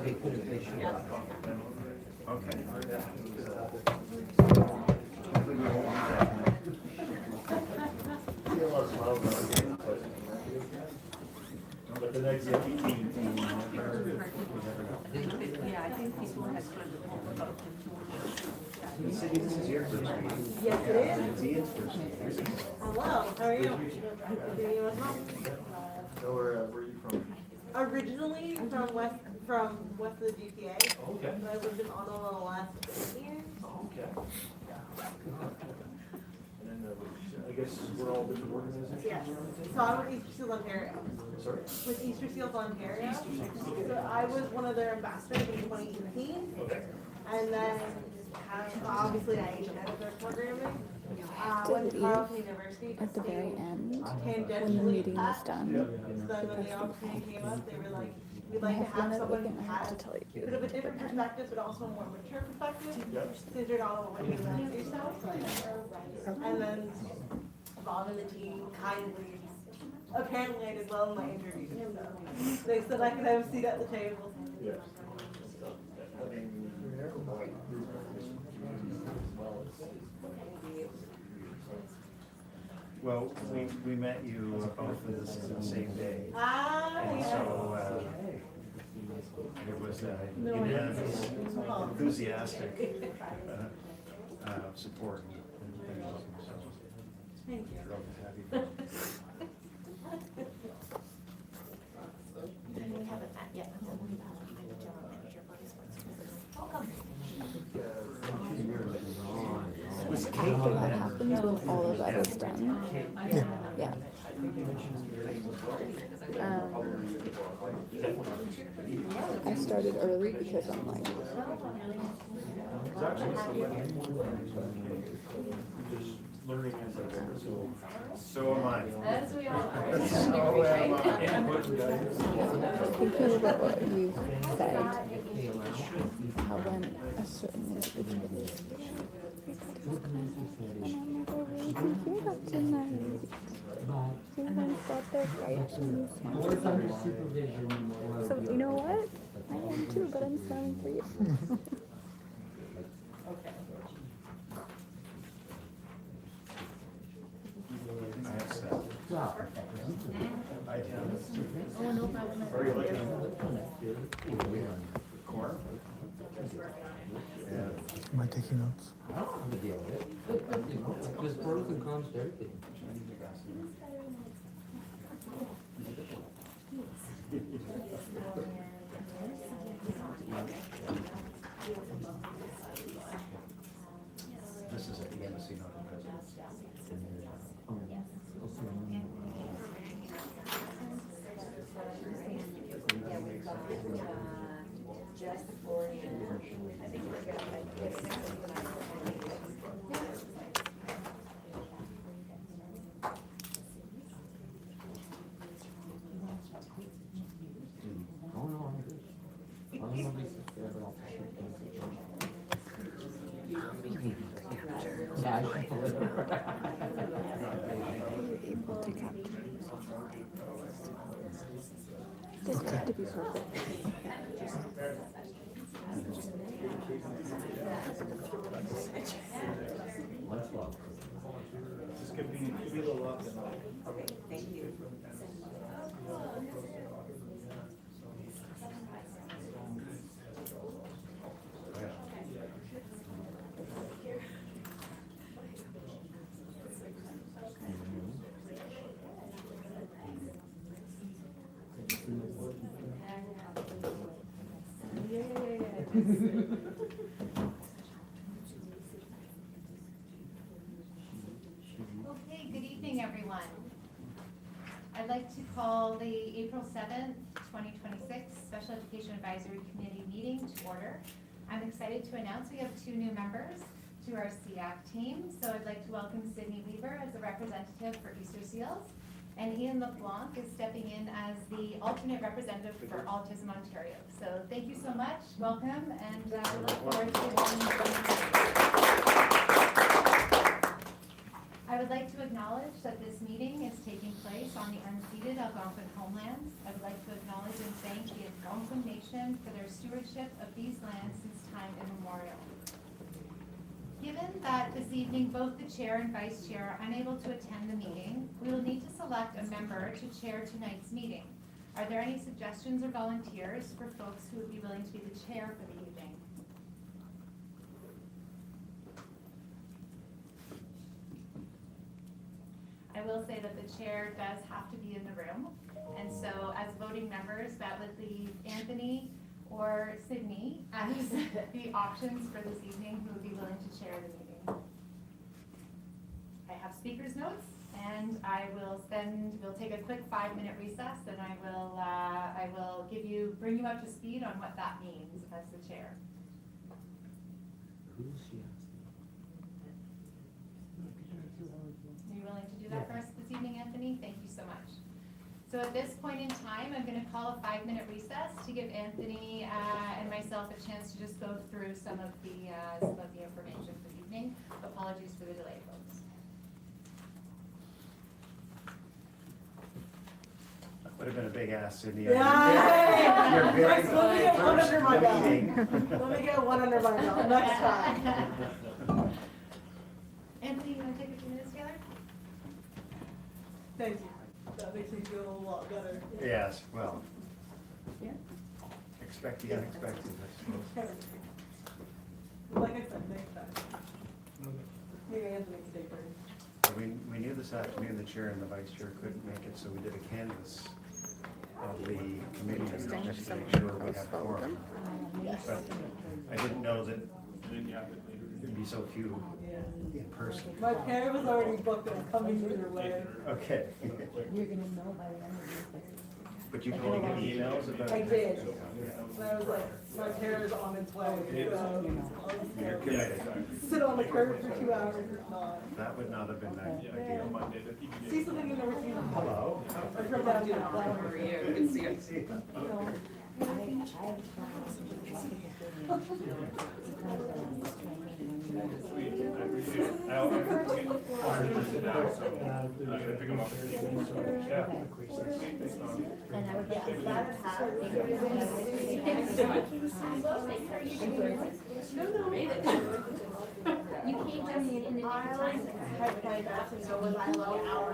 Okay. But the next team. Yeah, I think people have kind of all about This is your first meeting. Yes, it is. It's Ian's first meeting. Hello, how are you? So where are you from? Originally from west of the GTA. Okay. But I lived in Ottawa the last 8 years. Okay. And then I guess we're all different organizations? Yes. So I'm with Easter Seals Ontario. Sorry? With Easter Seals Ontario. So I was one of their ambassadors in 2018. Okay. And then obviously I aged out of their programming. Went to Did Carleton University at the very end, when the tangentially meeting was done, So then when the opportunity came up, they were like, we'd I like to have have one someone again, who I have has to tell a you. bit of a different perspective, but also a more mature perspective. Since you're not all working on yourself. And then Bob and the team kindly, apparently I did well in my interview. So they said I could have a seat at the table. Yes. Well, we met you both the same day. And Yeah. so it was unanimous, enthusiastic support. So Thank you. thrilled to have you. we haven't met yet. I'm the general manager of Body Sports. Welcome. Was After that happens, when all of that is done, yeah. I started early because I'm like, just learning as I go. So am I. As we all are. So am I. thinking about what you said, how when a certain individual is and I'm like, oh, we can hear that tonight. Someone's got their rights and so you know what? I am too, but I'm standing for you. I have stuff. I can. Oh, no problem. Are you looking? Core? Yeah. Am I taking notes? There's pros and cons to everything. This is at the embassy, not the president's. Just for you. I think we're good. Oh, no, I'm good. I don't know if it's there, but I'll check it. Yeah, I should pull it. Able to capture. Doesn't have to be perfect. Let's go. This could be a little up and up. Okay, thank you. Okay, good evening, everyone. I'd like to call the April 7th, 2026 Special Education Advisory Committee meeting to order. I'm excited to announce we have 2 new members to our SEAC team. So I'd like to welcome Sydney Weaver as a representative for Easter Seals, and Ian LeBlanc is stepping in as the alternate representative for Autism Ontario. So thank you so much, welcome, and we look forward to having you. I would would like to acknowledge that this meeting is taking place on the unceded Algonquin homelands. I would like to acknowledge and thank the Algonquin Nation for their stewardship of these lands since time immemorial. Given that this evening both the chair and vice chair are unable to attend the meeting, we will need to select a member to chair tonight's meeting. Are there any suggestions or volunteers for folks who would be willing to be the chair for the evening? I will say that the chair does have to be in the room, and so as voting members, that would leave Anthony or Sydney as the options for this evening who would be willing to chair the meeting. I have speaker's notes, and we'll take a quick 5-minute recess, and I will bring you up to speed on what that means as the chair. Who is she Are you willing to do that for us this evening, Anthony? Thank you so much. So at this point in time, I'm going to call a 5-minute recess to give Anthony and myself a chance to just go through some of the information for the evening. Apologies for the delay, folks. That would have been a big ass, Sydney. Yeah. You're very Let me get one first under my belt. meeting. Let me get one under my belt next time. Anthony, you want to take a few minutes together? Thank you. That makes me feel a lot better. Yes, well. Expect the unexpected, I suppose. Like I said, next time. Maybe Anthony can stay first. We knew this afternoon the chair and the vice chair couldn't make it, so we did a canvas of the committee just to make sure we have quorum. But I didn't know that there'd be so few in person. My parent was already booked and I'm coming your way. Okay. You're gonna know by the end of this. But you did get emails about? I did. And I was like, my parent is on its way. You're committed. Sit on the curb for 2 hours or not. That would not have been ideal. See something you've never seen before. Hello. I drove down to Good to see you. And I would get You can't just in the time. Head my back and go with my low hour.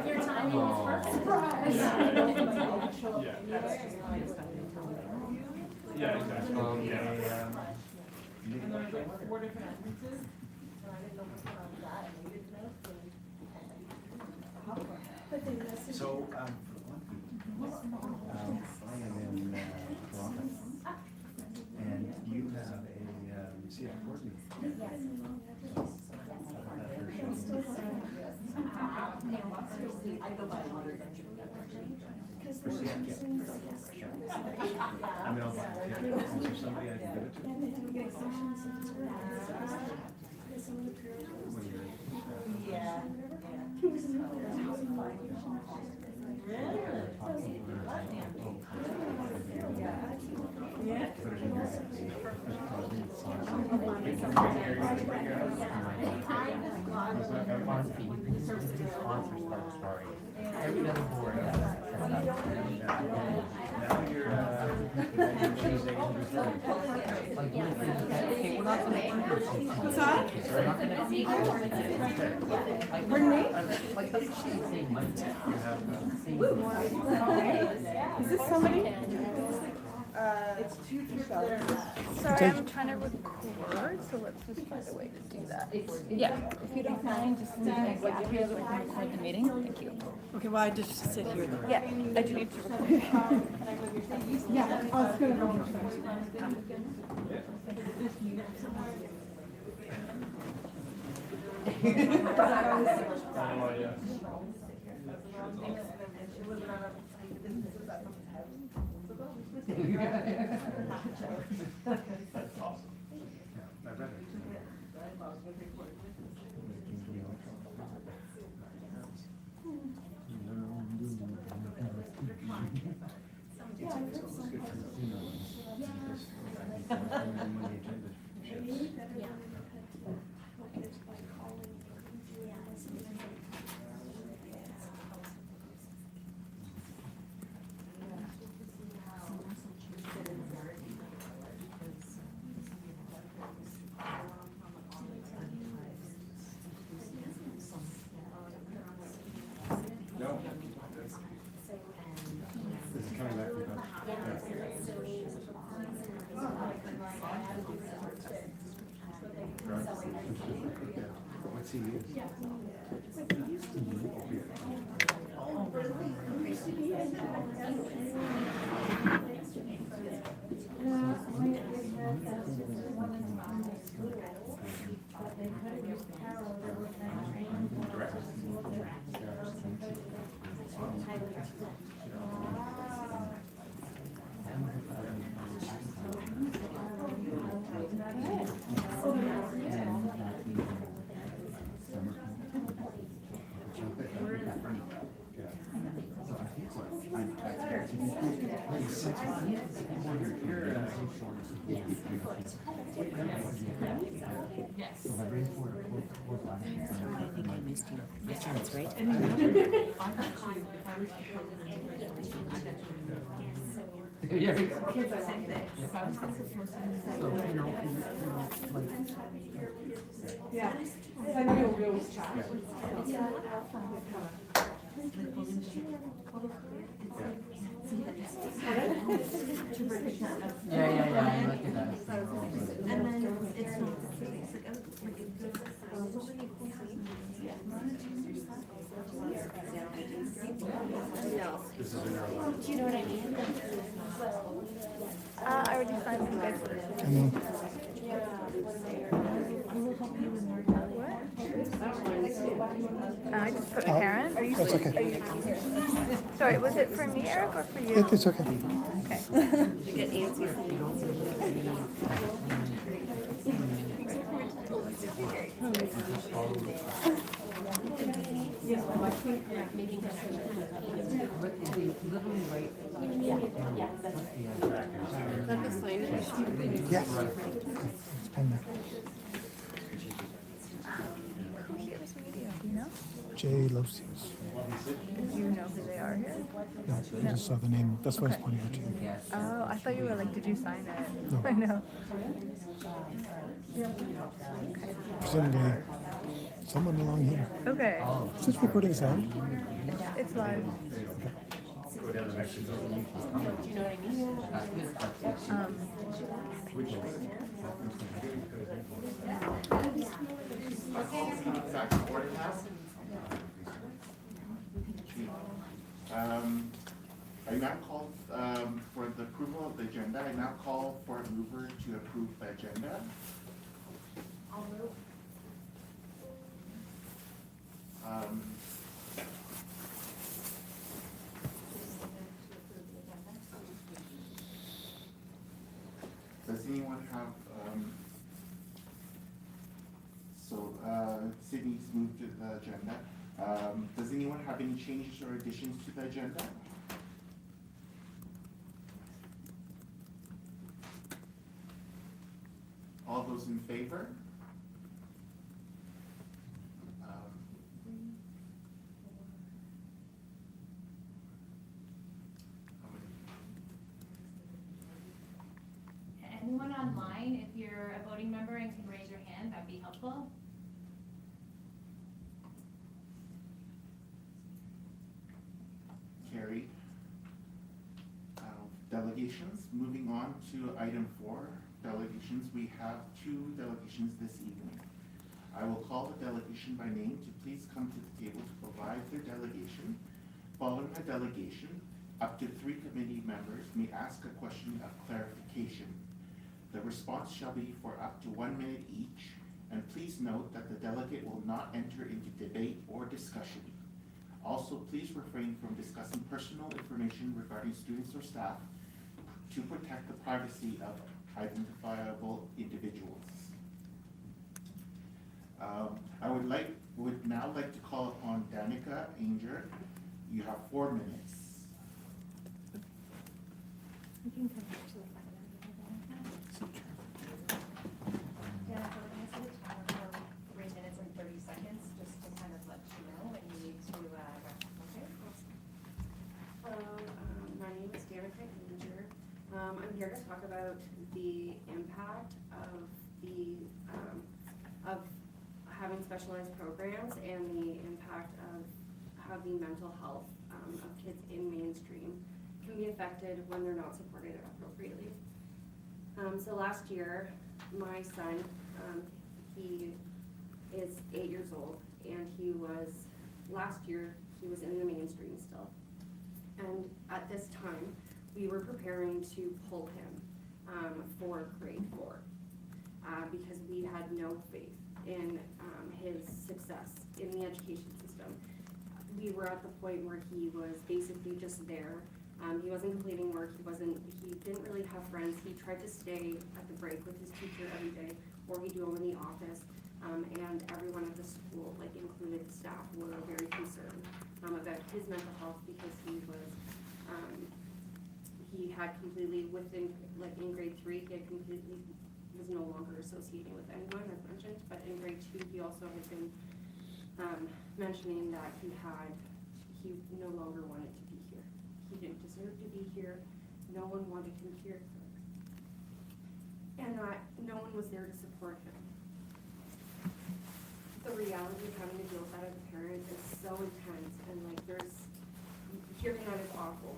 Your timing is perfect. Yeah, exactly. And there's like 4 different entrances. And I didn't know which one I was at. And they didn't know. So, for one thing, I am in Toronto, and you have a SEAC board meeting. I go by a hundred. For SEAC, yeah. I mean, I'll volunteer. Is there somebody I can give it to? When you're, Yeah. Yeah. put it in your hands. Every other board has Now you're choosing. like, okay, we're not gonna. What's that? We're not gonna. Like, Pardon me? like, that's the same money. You have, Is this somebody? It's 2 trips there. Sorry, I'm trying to record, so let's just find a way to do that. Yeah, if you don't mind, just leave me a gap here so we can record the meeting. Thank you. Okay, well, I just sit here. Yeah, I do need to record. Yeah, I was gonna go. that's awesome. Yeah, I read it. It's good for the, because when the agenda shifts, Yeah. Yeah, I know you'll go with chat. Yeah, I look at that. And then it's not like a good. No. This is in our line. Do you know what I mean? I already signed you guys. What? I just put Karen. Are you? That's okay. Are you, sorry, was it for me, Eric, or for you? It's okay. Okay. Yes. It's been there. Who here is media? Do you know? Jay Losius. Do you know who they are here? No, I just saw the name. That's why I was pointing out to you. Oh, I thought you were like, did you sign it? No. I know. Presumably, someone along here. Okay. Is this recording sound? It's live. Go down to Mexico. Back to order now. I now call, for the approval of the agenda, I now call for a mover to approve the agenda. I'll move. Does anyone have, Sydney's moved to the agenda. Does anyone have any changes or additions to the agenda? All those in favor? Anyone online, if you're a voting member and can raise your hand, that'd be helpful. Carried. Delegations, moving on to item 4, delegations. We have 2 delegations this evening. I will call the delegation by name to please come to the table to provide their delegation. Following a delegation, up to 3 committee members may ask a question of clarification. The response shall be for up to 1 minute each, and please note that the delegate will not enter into debate or discussion. Also, please refrain from discussing personal information regarding students or staff to protect the privacy of identifiable individuals. I would now like to call upon Danica Ainger. You have 4 minutes. You can come back to the front. Yeah, we're going to the timer for 3 minutes and 30 seconds, just to kind of let you know when you need to wrap up, okay? Hello, my name is Danica Ainger. I'm here to talk about the impact of having specialized programs and the impact of how the mental health of kids in mainstream can be affected when they're not supported appropriately. So last year, my son, he is 8 years old, and last year, he was in the mainstream still. And at this time, we were preparing to pull him for grade 4 because we had no faith in his success in the education system. We were at the point where he was basically just there. He wasn't completing work, he didn't really have friends. He tried to stay at the break with his teacher every day, or he'd go in the office. And everyone at the school, like included staff, were very concerned about his mental health because he had completely in grade 3, he had completely was no longer associating with anyone, as mentioned, but in grade 2, he also had been mentioning that he no longer wanted to be here. He didn't deserve to be here. No one wanted him here. And no one was there to support him. The reality of having to deal with that as a parent is so intense, and hearing that is awful.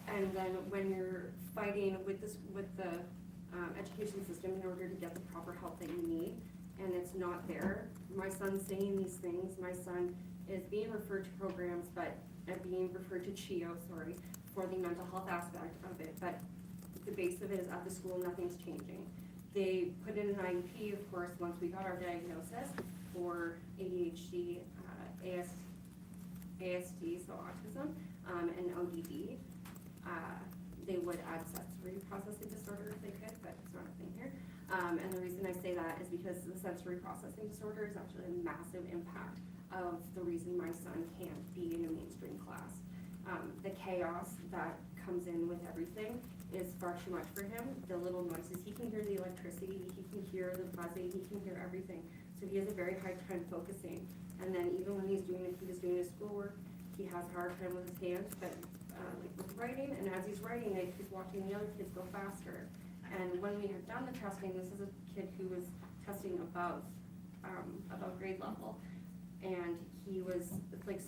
And then when you're fighting with the education system in order to get the proper help that you need, and it's not there. My son's saying these things. My son is being referred to programs, being referred to CHIO, for the mental health aspect of it. But the base of it is at the school, nothing's changing. They put in an IEP, of course, once we got our diagnosis for ADHD, ASD, so autism, and ODD. They would add sensory processing disorder if they could, but it's not a thing here. And the reason I say that is because the sensory processing disorder is actually a massive impact of the reason my son can't be in a mainstream class. The chaos that comes in with everything is far too much for him. The little noises, he can hear the electricity, he can hear the buzzing, he can hear everything. So he has a very hard time focusing. And then even when he was doing his schoolwork, he has a hard time with his hands, but with writing, and as he's writing, he's watching the other kids go faster. And when we had done the testing, this is a kid who was testing above grade level, and he was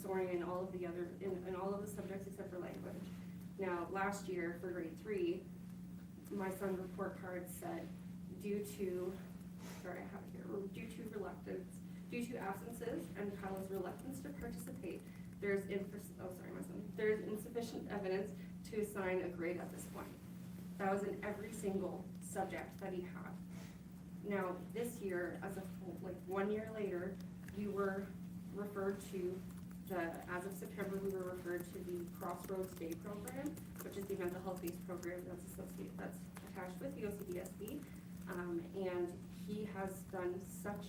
soaring in all of the subjects except for language. Now, last year for grade 3, my son's report card said, due to absences and Kyla's reluctance to participate, there's insufficient evidence to assign a grade at this point. That was in every single subject that he had. Now, this year, as 1 year later, we were referred to as of September, we were referred to the Crossroads Day program, which is the mental health-based program that's attached with the OCDSB. And he has done such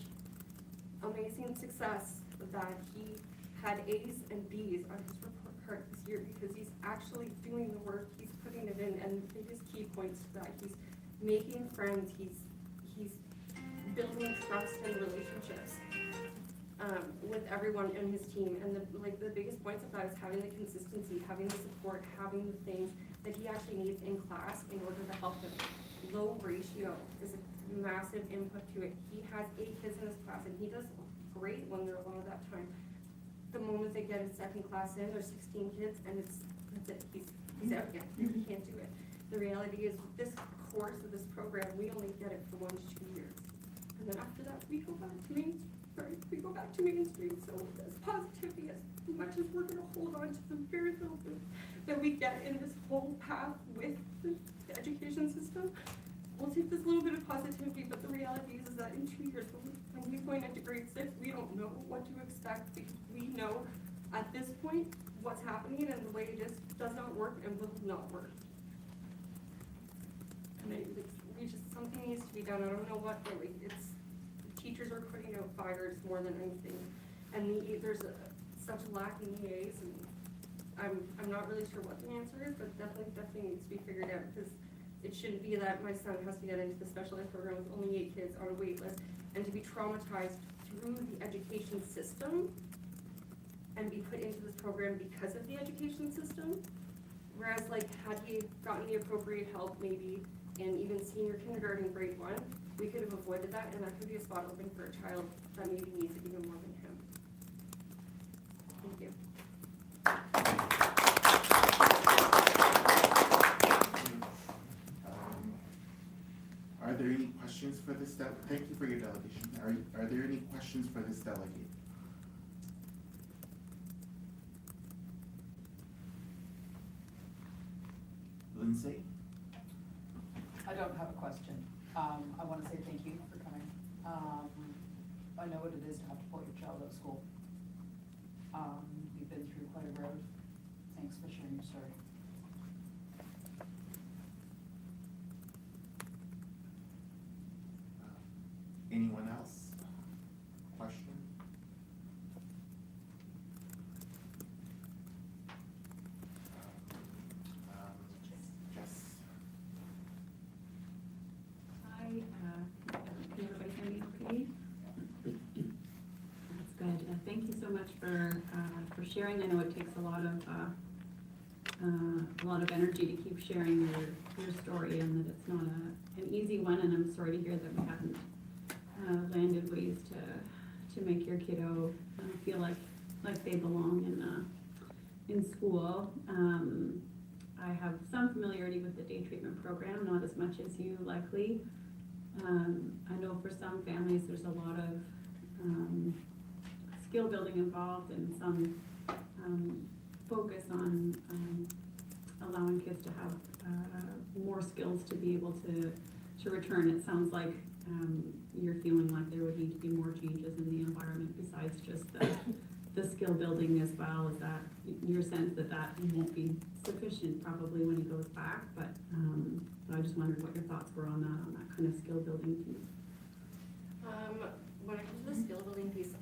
amazing success that he had A's and B's on his report card this year because he's actually doing the work, he's putting it in, and the biggest key points to that, he's making friends, he's building trust and relationships with everyone in his team. And the biggest points of that is having the consistency, having the support, having the things that he actually needs in class in order to help him. Low ratio is a massive input to it. He has 8 kids in his class, and he does great when they're alone at that time. The moment they get his second class in, there's 16 kids, and that's it. He's out again. He can't do it. The reality is, this course of this program, we only get it for 1 to 2 years, and then after that, we go back to mainstream. So as positivity, as much as we're going to hold on to the very little bit that we get in this whole path with the education system, we'll take this little bit of positivity. But the reality is that in 2 years, when he's going into grade 6, we don't know what to expect because we know at this point what's happening, and the way it is does not work and will not work. And something needs to be done. I don't know what really. Teachers are putting out fires more than anything, and there's such a lack in EAs, and I'm not really sure what the answer is, but definitely needs to be figured out, because it shouldn't be that my son has to get into the specialized program with only 8 kids on a wait list and to be traumatized through the education system and be put into this program because of the education system. Whereas had he gotten the appropriate help maybe in even senior kindergarten grade 1, we could have avoided that, and that could be a spot open for a child that maybe needs it even more than him. Thank you. Are there any questions for this? Thank you for your delegation. Are there any any questions for this delegate? Lindsay? I don't have a question. I want to say thank you for coming. I know what it is to have to pull your child out of school. You've been through quite a road. Thanks for sharing your story. Anyone else? Question? Jess? Hi, can everybody hear me okay? That's good. Thank you so much for sharing. I know it takes a lot of energy to keep sharing your story, and that it's not an easy one, and I'm sorry to hear that we haven't landed ways to make your kiddo feel like they belong in school. I have some familiarity with the day treatment program, not as much as you likely. I know for some families there's a lot of skill building involved and some focus on allowing kids to have more skills to be able to return. It sounds like you're feeling like there would need to be more changes in the environment besides just the skill building as well. Is that your sense that won't be sufficient probably when he goes back? But I just wondered what your thoughts were on that kind of skill building piece. When it comes to the skill building piece,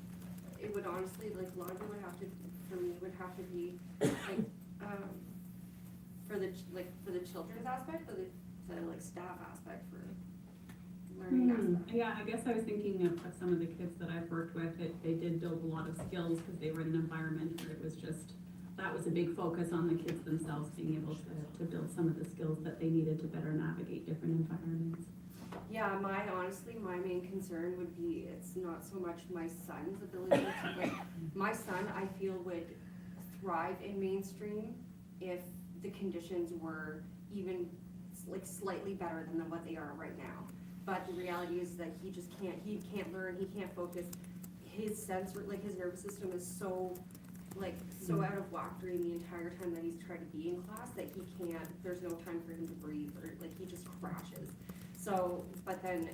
it would honestly, like, a lot of it would have to, for me, would have to be, like, for the children's aspect, or the like staff aspect for learning aspect. Yeah, I guess I was thinking of some of the kids that I've worked with, they did build a lot of skills because they were in an environment where it was just, that was a big focus on the kids themselves, being able to build some of the skills that they needed to better navigate different environments. Yeah, honestly, my main concern would be, it's not so much my son's ability to, like, my son, I feel, would thrive in mainstream if the conditions were even, like, slightly better than what they are right now. But the reality is that he can't learn, he can't focus. His his nervous system is so out of whack during the entire time that he's trying to be in class that there's no time for him to breathe, or like he just crashes. So, but then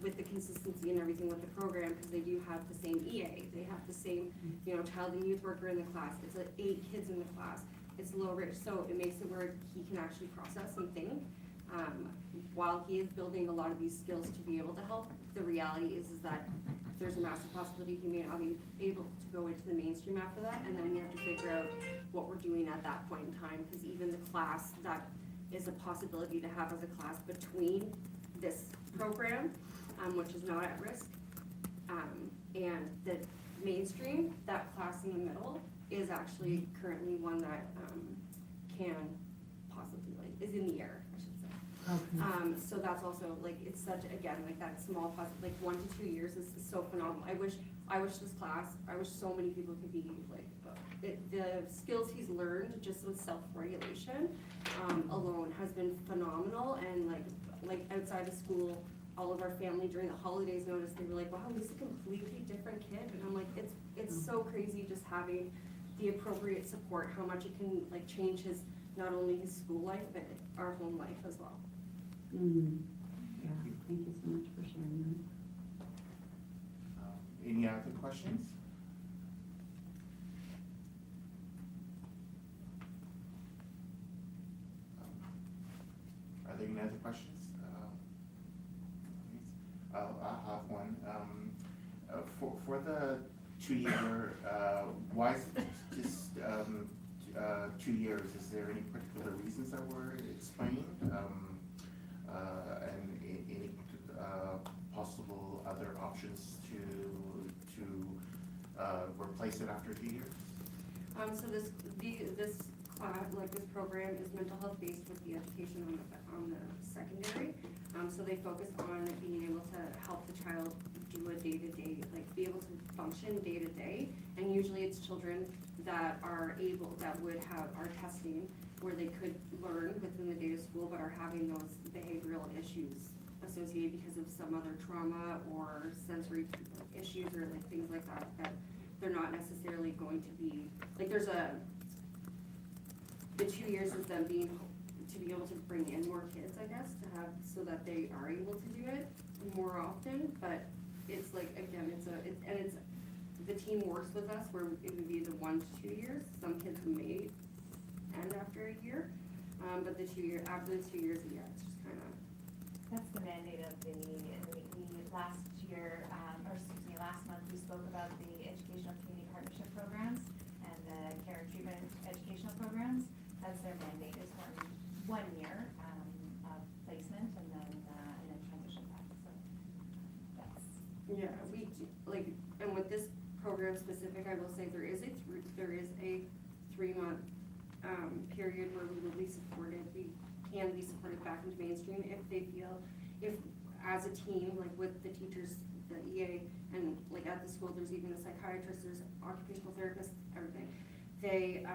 with the consistency and everything with the program, because they do have the same EA, they have the same, child and youth worker in the class. It's 8 kids in the class. It's low risk, so it makes it where he can actually process and think. While he is building a lot of these skills to be able to help, the reality is that there's a massive possibility he may not be able to go into the mainstream after that, and then we have to figure out what we're doing at that point in time, because even the class, that is a possibility to have as a class between this program, which is not at risk, and the mainstream, that class in the middle is actually currently one that can possibly, is in the air, I should say. Okay. So that's also, like, it's such, again, like, that small, like, 1 to 2 years is so phenomenal. I wish this class, I wish so many people could be, like, the skills he's learned just with self-regulation alone has been phenomenal. And like outside of school, all of our family during the holidays noticed, they were like, wow, he's a completely different kid. And I'm like, it's so crazy just having the appropriate support, how much it can, like, change not only his school life, but our home life as well. Yeah, thank you so much for sharing that. Any other questions? Are there any other questions? I'll have one. For the 2-year, why is it just 2 years? Is there any particular reasons that were explained? And any possible other options to replace it after 2 years? So this class, like, this program is mental health based with the education on the secondary. So they focus on being able to help the child do a day-to-day, like, be able to function day-to-day. And usually it's children that would have our testing where they could learn within the day of school, but are having those behavioral issues associated because of some other trauma or sensory issues or like things like that, that they're not necessarily going to be, like there's the 2 years is them being, to be able to bring in more kids, I guess, to have, so that they are able to do it more often, but it's like, again, it's the team works with us where it would be the 1 to 2 years, some kids may end after a year, but after the 2 years, yeah, it's just kinda. That's the mandate of the, last year, last month, we spoke about the educational community partnership programs and the care and treatment educational programs. That's their mandate, is one year, of placement and then transition back, so that's. Yeah, we, like, and with this program specific, I will say there is a 3-month, period where we will be supported, we can be supported back into mainstream if they feel, if as a team, like with the teachers, the EA, and like at the school, there's even a psychiatrist, there's occupational therapists, everything. They,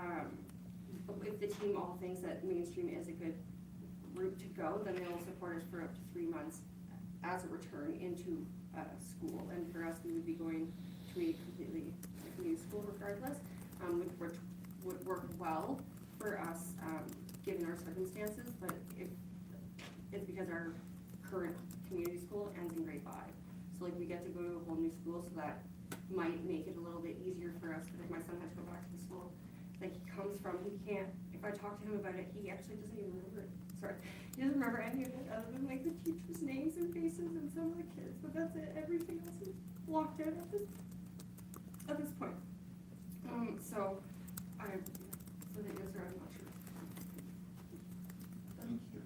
if the team all thinks that mainstream is a good route to go, then they will support us for up to 3 months as a return into school. And for us, we would be going to a completely new school regardless, which would work well for us, given our circumstances, but if it's because our current community school ends in grade 5. So like we get to go to a whole new school, so that might make it a little bit easier for us, because if my son had to go back to the school that he comes from, he can't, if I talk to him about it, he actually doesn't even remember it. Sorry, he doesn't remember any of it other than like the teachers' names and faces and some of the kids, but that's it. Everything else is blocked out at this point. So the answer, I'm not sure. Thank you.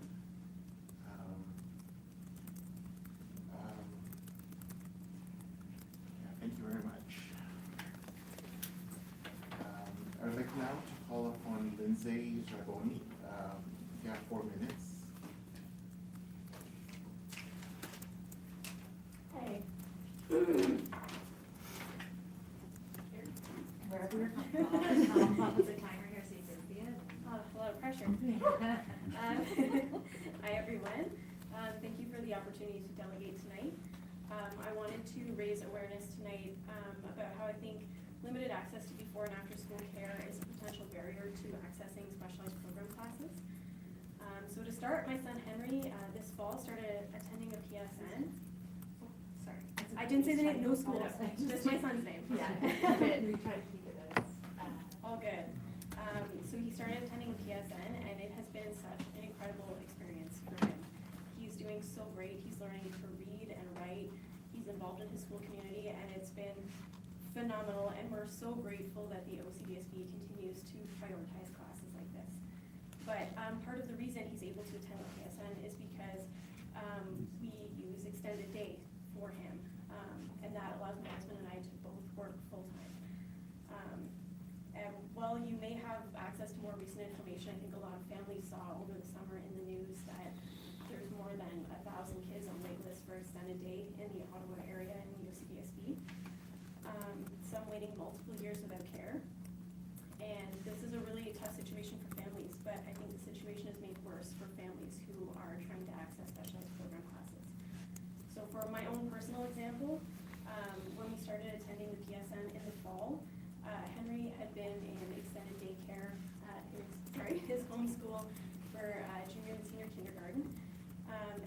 Yeah, thank you very much. I would like now to call upon Lindsay Dragoni. You have 4 minutes. Hey. Wherever you're comfortable. I'll put the timer here so you can see it. Oh, a lot of pressure. Hi, everyone. Thank you for the opportunity to delegate tonight. I wanted to raise awareness tonight about how I think limited access to before and after school care is a potential barrier to accessing specialized program classes. So to start, my son Henry this fall started attending a PSN. Oh, sorry, I didn't say the name, no school, just my son's name. Yeah, we try to keep it as. All good. So he started attending a PSN, and it has been such an incredible experience for him. He's doing so great. He's learning to read and write. He's involved in his school community, and it's been phenomenal. And we're so grateful that the OCDSB continues to prioritize classes like this. But part of the reason he's able to attend a PSN is because we use extended day for him, and that allows my husband and I to both work full-time. And while you may have access to more recent information, I think a lot of families saw over the summer in the news that there's more than 1,000 kids on wait lists for extended day in the Ottawa area in the OCDSB. Some waiting multiple years without care. And this is a really tough situation for families, but I think the situation is made worse for families who are trying to access specialized program classes. So for my own personal example, when we started attending the PSN in the fall, Henry had been in extended daycare at his home school for junior and senior kindergarten,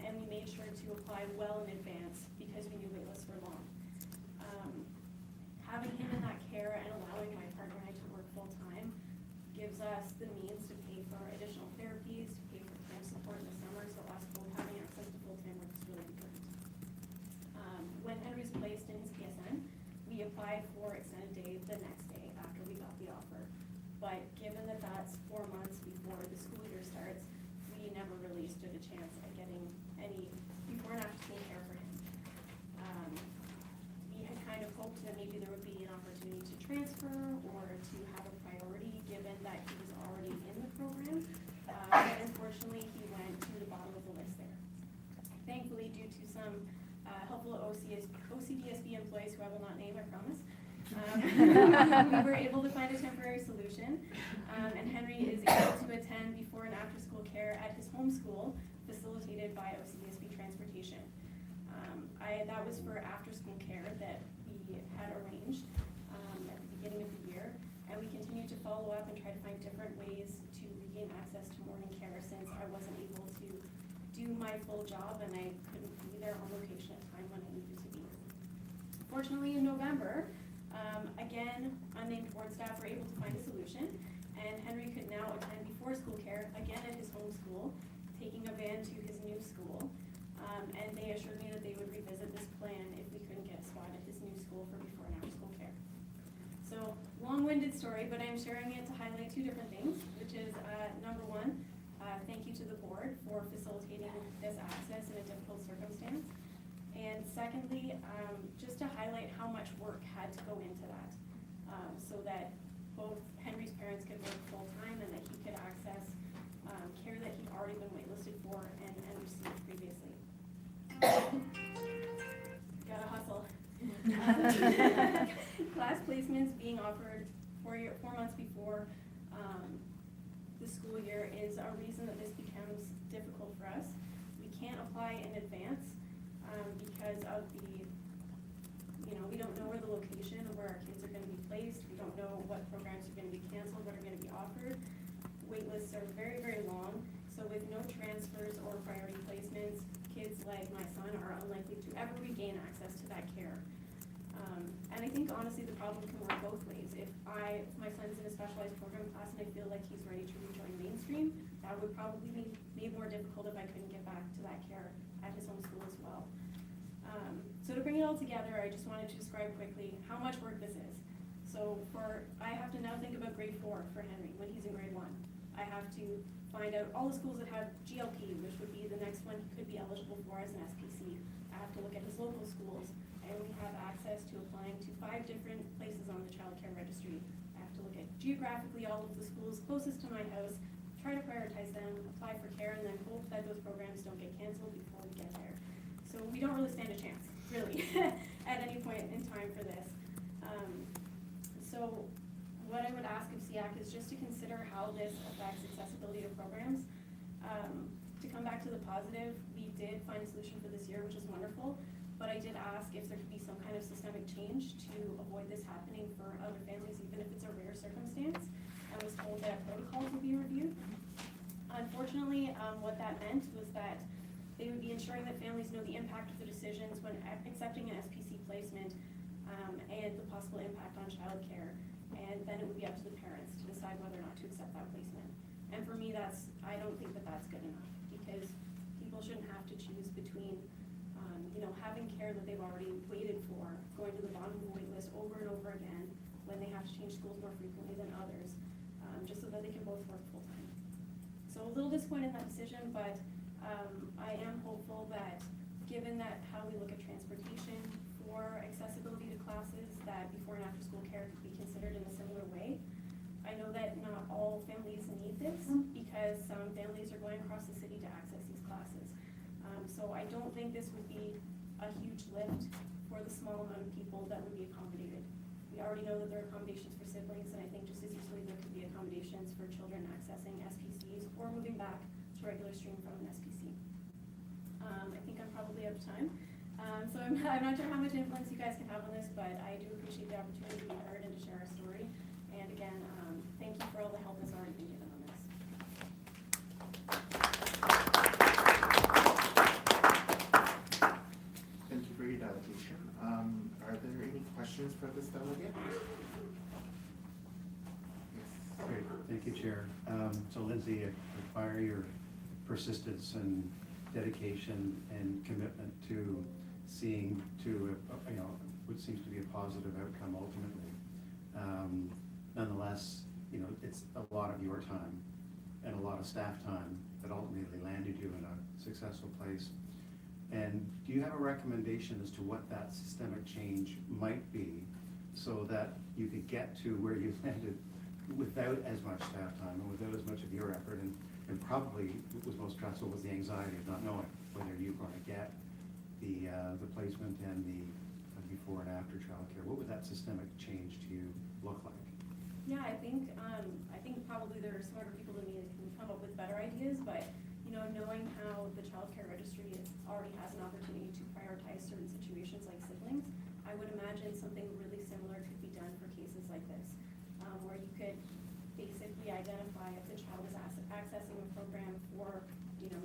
and we made sure to apply well in advance because we knew wait lists were long. Having him in that care and allowing my partner and I to work full-time gives us the means to pay for additional therapies, to pay for camp support in the summer, so us both having access to full-time work is really important. When Henry was placed in his PSN, we applied for extended day the next day after we got the offer. But given that that's 4 months before the school year starts, we never really stood a chance at getting any before and after school care for him. We had kind of hoped that maybe there would be an opportunity to transfer or to have a priority given that he was already in the program. But unfortunately, he went to the bottom of the list there. Thankfully, due to some helpful OCDSB employees who I will not name, I promise, we were able to find a temporary solution, and Henry is able to attend before and after school care at his home school facilitated by OCSB Transportation. That was for after-school care that we had arranged at the beginning of the year, and we continue to follow up and try to find different ways to regain access to morning care since I wasn't able to do my full job and I couldn't be there on location at time when I needed to be. Fortunately, in November, again, unnamed board staff were able to find a solution, and Henry could now attend before school care again at his home school, taking a van to his new school. And they assured me that they would revisit this plan if we couldn't get a spot at his new school for before and after school care. So, long-winded story, but I'm sharing it to highlight two different things, which is, number one, thank you to the board for facilitating this access in a difficult circumstance. And secondly, just to highlight how much work had to go into that, so that both Henry's parents could work full-time and that he could access care that he'd already been waitlisted for and received previously. Gotta hustle. Class placements being offered 4 months before the school year is a reason that this becomes difficult for us. We can't apply in advance because of the, we don't know where the location of where our kids are going to be placed. We don't know what programs are going to be canceled, what are going to be offered. Wait lists are very, very long. So with no transfers or priority placements, kids like my son are unlikely to ever regain access to that care. And I think honestly the problem can work both ways. If my son's in a specialized program class and I feel like he's ready to rejoin mainstream, that would probably be made more difficult if I couldn't get back to that care at his home school as well. So to bring it all together, I just wanted to describe quickly how much work this is. So I have to now think about grade 4 for Henry when he's in grade 1. I have to find out all the schools that have GLP, which would be the next one he could be eligible for as an SPC. I have to look at his local schools. I only have access to applying to 5 different places on the child care registry. I have to look at geographically all of the schools closest to my house, try to prioritize them, apply for care, and then hope that those programs don't get canceled before we get there. So we don't really stand a chance, really, at any point in time for this. So what I would ask of SEAC is just to consider how this affects accessibility to programs. To come back to the positive, we did find a solution for this year, which is wonderful, but I did ask if there could be some kind of systemic change to avoid this happening for other families, even if it's a rare circumstance. I was told that protocols would be reviewed. Unfortunately, what that meant was that they would be ensuring that families know the impact of the decisions when accepting an SPC placement and the possible impact on childcare. And then it would be up to the parents to decide whether or not to accept that placement. And for me, I don't think that that's good enough, because people shouldn't have to choose between, having care that they've already waited for, going to the bottom of the wait list over and over again when they have to change schools more frequently than others, just so that they can both work full time. So a little disappointed in that decision, but I am hopeful that given that how we look at transportation for accessibility to classes, that before and after school care could be considered in a similar way. I know that not all families need this because some families are going across the city to access these classes. So I don't think this would be a huge lift for the small amount of people that would be accommodated. We already know that there are accommodations for siblings, and I think just as easily there could be accommodations for children accessing SPCs or moving back to regular stream from an SPC. I think I'm probably out of time. So I'm not sure how much influence you guys can have on this, but I do appreciate the opportunity to be heard and to share our story. And again, thank you for all the help that's already been given on this. Thank you for your delegation. Are there any questions for this delegate? Yes. Great, thank you, Chair. So Lindsay, I require your persistence and dedication and commitment to seeing to what seems to be a positive outcome ultimately. Nonetheless, it's a lot of your time and a lot of staff time that ultimately landed you in a successful place. And do you have a recommendation as to what that systemic change might be so that you could get to where you landed without as much staff time and without as much of your effort? And probably what was most stressful was the anxiety of not knowing whether you're going to get the placement and the before and after childcare. What would that systemic change to you look like? Yeah, I think probably there are smarter people than me that can come up with better ideas, but knowing how the already has an opportunity to prioritize certain situations like siblings. I would imagine something really similar could be done for cases like this, where you could basically identify if the child is accessing a program for,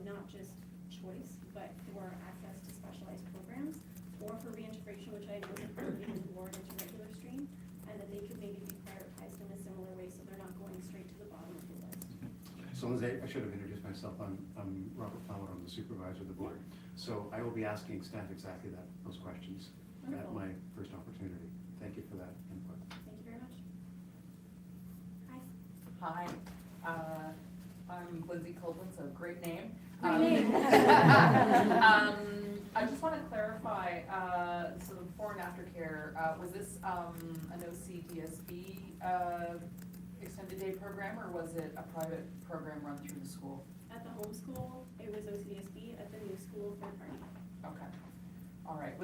not just choice, but for access to specialized programs, or for reintegration, which I know is important in the ward into regular stream, and that they could maybe be prioritized in a similar way, so they're not going straight to the bottom of the list. So Lindsay, I should have introduced myself. I'm Robert Plummer, I'm the supervisor of the board. So I will be asking staff exactly those questions at Wonderful. my first opportunity. Thank you for that input. Thank you very much. Hi. Hi, I'm Lindsay Copeland, so great name. Great name. I just want to clarify, so the before and after care, was this an OCDSB extended day program, or was it a private program run through the school? At the home school, it was OCDSB. At the new school, third party. Okay, all right,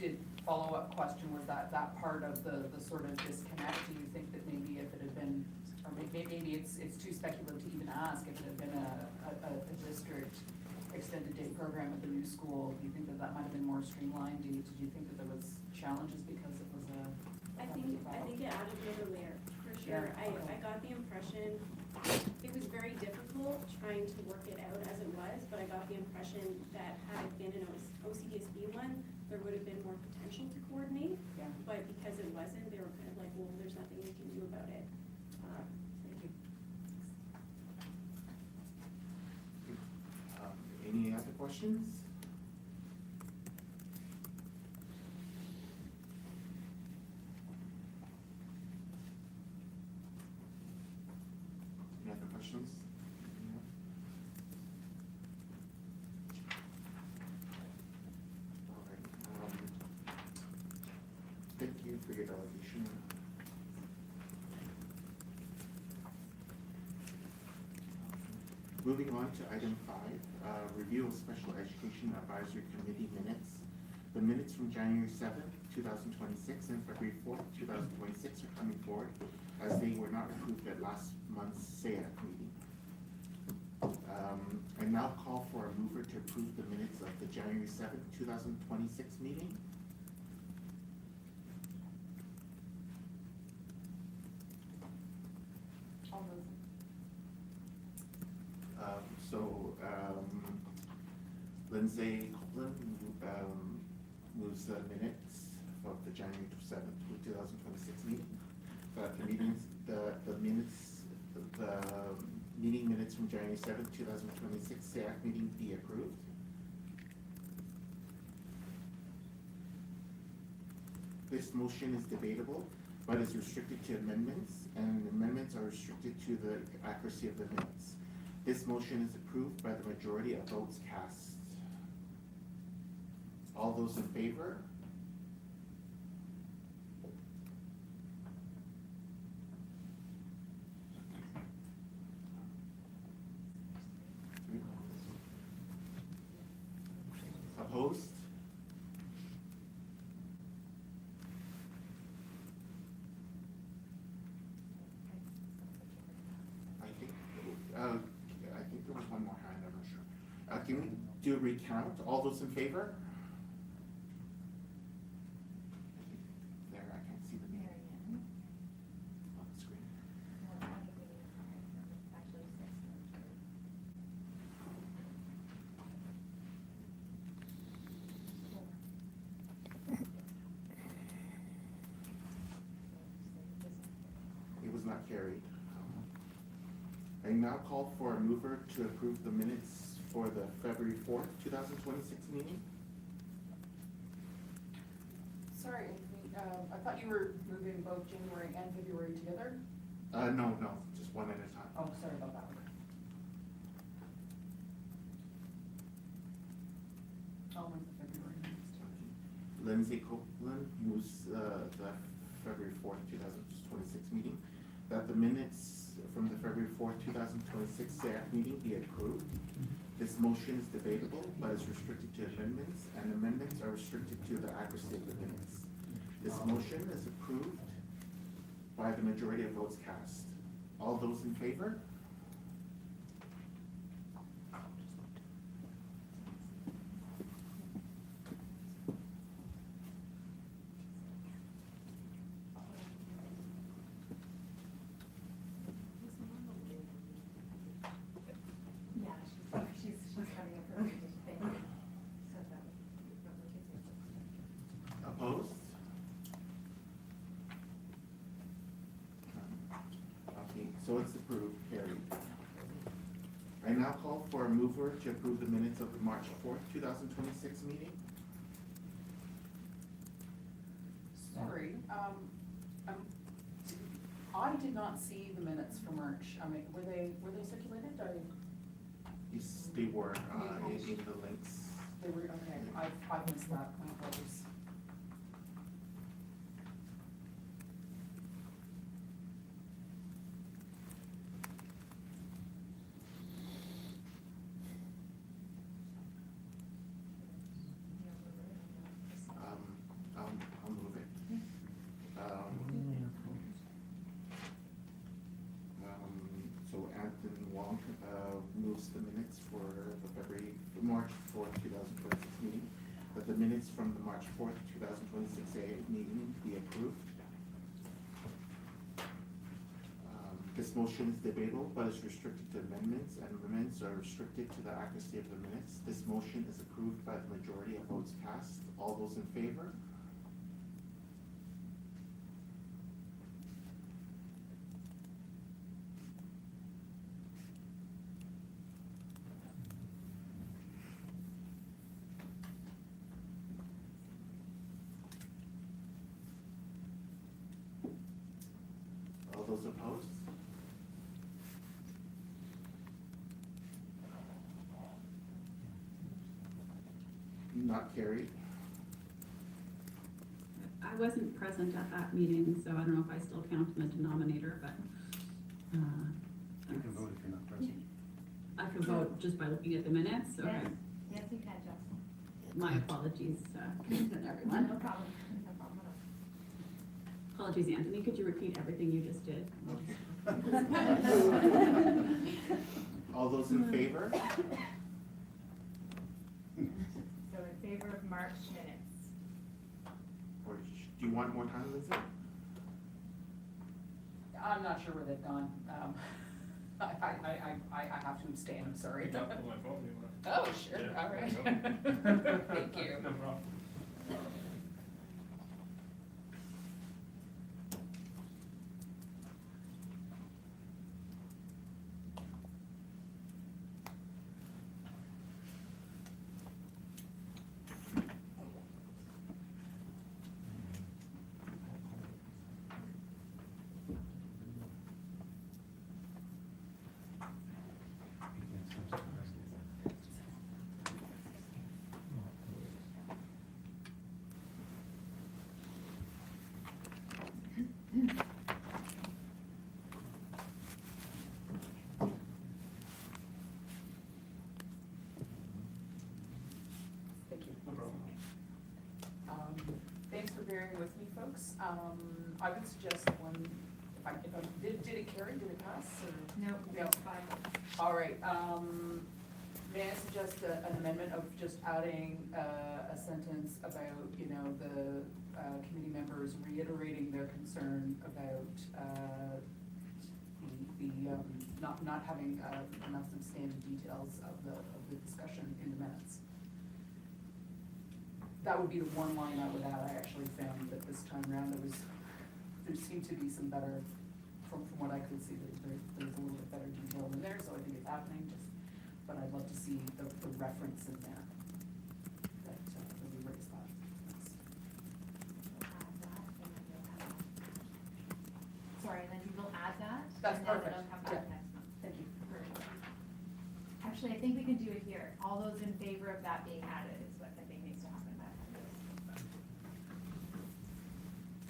did follow-up question, was that part of the sort of disconnect? Do you think that maybe if it had been, or maybe it's too speculative to even ask, if it had been a district extended day program at the new school, do you think that might have been more streamlined? Did you think that there was challenges because it was a? I think it added another layer, for sure. Yeah, okay. I got the impression, it was very difficult trying to work it out as it was, but I got the impression that had it been an OCDSB one, there would have been more potential to coordinate. Yeah. But because it wasn't, they were kind of like, well, there's nothing we can do about it. Thank you. Any other questions? Any other questions? All right, thank you for your delegation. Moving on to item 5, review of Special Education Advisory Committee minutes. The minutes from January 7th, 2026 and February 4th, 2026 are coming forward as they were not approved at last month's SEAC meeting. I now call for a mover to approve the minutes of the January 7th, 2026 meeting. I'll move. Lindsay Copeland moves the minutes of the January 7th, 2026 meeting. The meeting minutes from January 7th, 2026 SEAC meeting be approved. This motion is debatable, but is restricted to amendments, and amendments are restricted to the accuracy of the minutes. This motion is approved by the majority of votes cast. All those in favor? Opposed? I think there was one more hand, I'm not sure. Can we do a recount? All those in favor? There, I can't see the name on the screen. It was not carried. I now call for a mover to approve the minutes for the February 4th, 2026 meeting. Sorry, I thought you were moving both January and February together? No, just one at a time. Oh, sorry about that. I'll move the February next. Lindsay Copeland moves the February 4th, 2026 meeting, that the minutes from the February 4th, 2026 SEAC meeting be approved. This motion is debatable, but is restricted to amendments, and amendments are restricted to the accuracy of the minutes. This motion is approved by the majority of votes cast. All those in favor? So it's approved, carried. I now call for a mover to approve the minutes of the March 4th, 2026 meeting. Sorry, I did not see the minutes for March. I mean, were they circulated? Yes, they were, in the links. They were, okay, I missed that, my apologies. I'll move it. So Anthony Wong, moves the minutes for the March 4th, 2026 meeting, that the minutes from the March 4th, 2026 meeting be approved. This motion is debatable, but is restricted to amendments, and amendments are restricted to the accuracy of the minutes. This motion is approved by the majority of votes cast. All those in favor? All those opposed? Not carried. I wasn't present at that meeting, so I don't know if I still count in the denominator, but, You can vote if you're not present. I could vote just by looking at the minutes, okay? Yes, you can, Justin. My apologies, everyone. No problem, no problem at all. Apologies, Anthony, could you repeat everything you just did? All those in favor? So in favor of March minutes. Or do you want more time, Lindsay? I'm not sure where they've gone. I have to abstain, I'm sorry. Pick up on my phone, you want? Oh, sure, Yeah, all right. there you go. Thank you. No problem. Thank you. No problem. Thanks for bearing with me, folks. I would suggest one, did it carry, did it pass, or? No, No. it's fine. All right, may I suggest an amendment of just adding a sentence about, you know, the committee members reiterating their concern about not having enough substantive details of the discussion in the minutes. That would be the one line I would add. I actually found that this time around there seemed to be some better, from what I could see, there's a little bit better detail in there, so I think it's happening, but I'd love to see the reference in there that we raised that. Sorry, and then we'll add that. That's and then perfect. it'll come back Yeah. next month. Thank you. Actually, I think we can do it here. All those in favor of that being added is what I think needs to happen.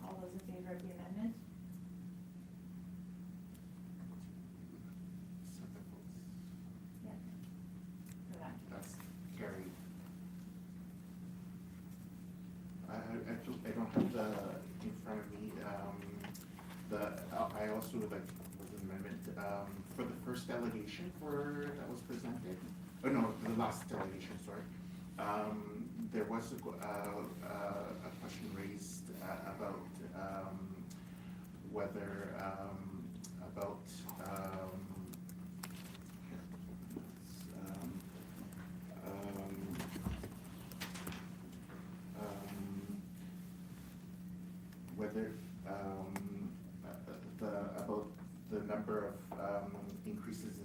All those in favor of the amendment? Yep. For that. That's carried. I don't have the, in front of me, I also would like, was an amendment, for the first delegation that was presented, oh no, the last delegation, sorry. There was a question raised, about, whether, about, whether, about the number of,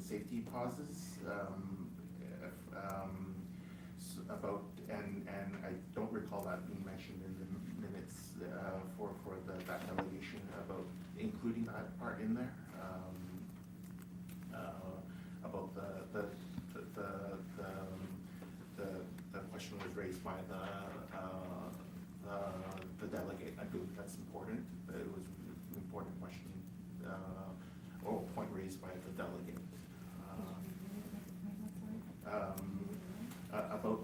safety pauses, about, and I don't recall that being mentioned in the minutes for that delegation about including that part in there. About the question was raised by the delegate. I believe that's important. It was an important question or point raised by the delegate. About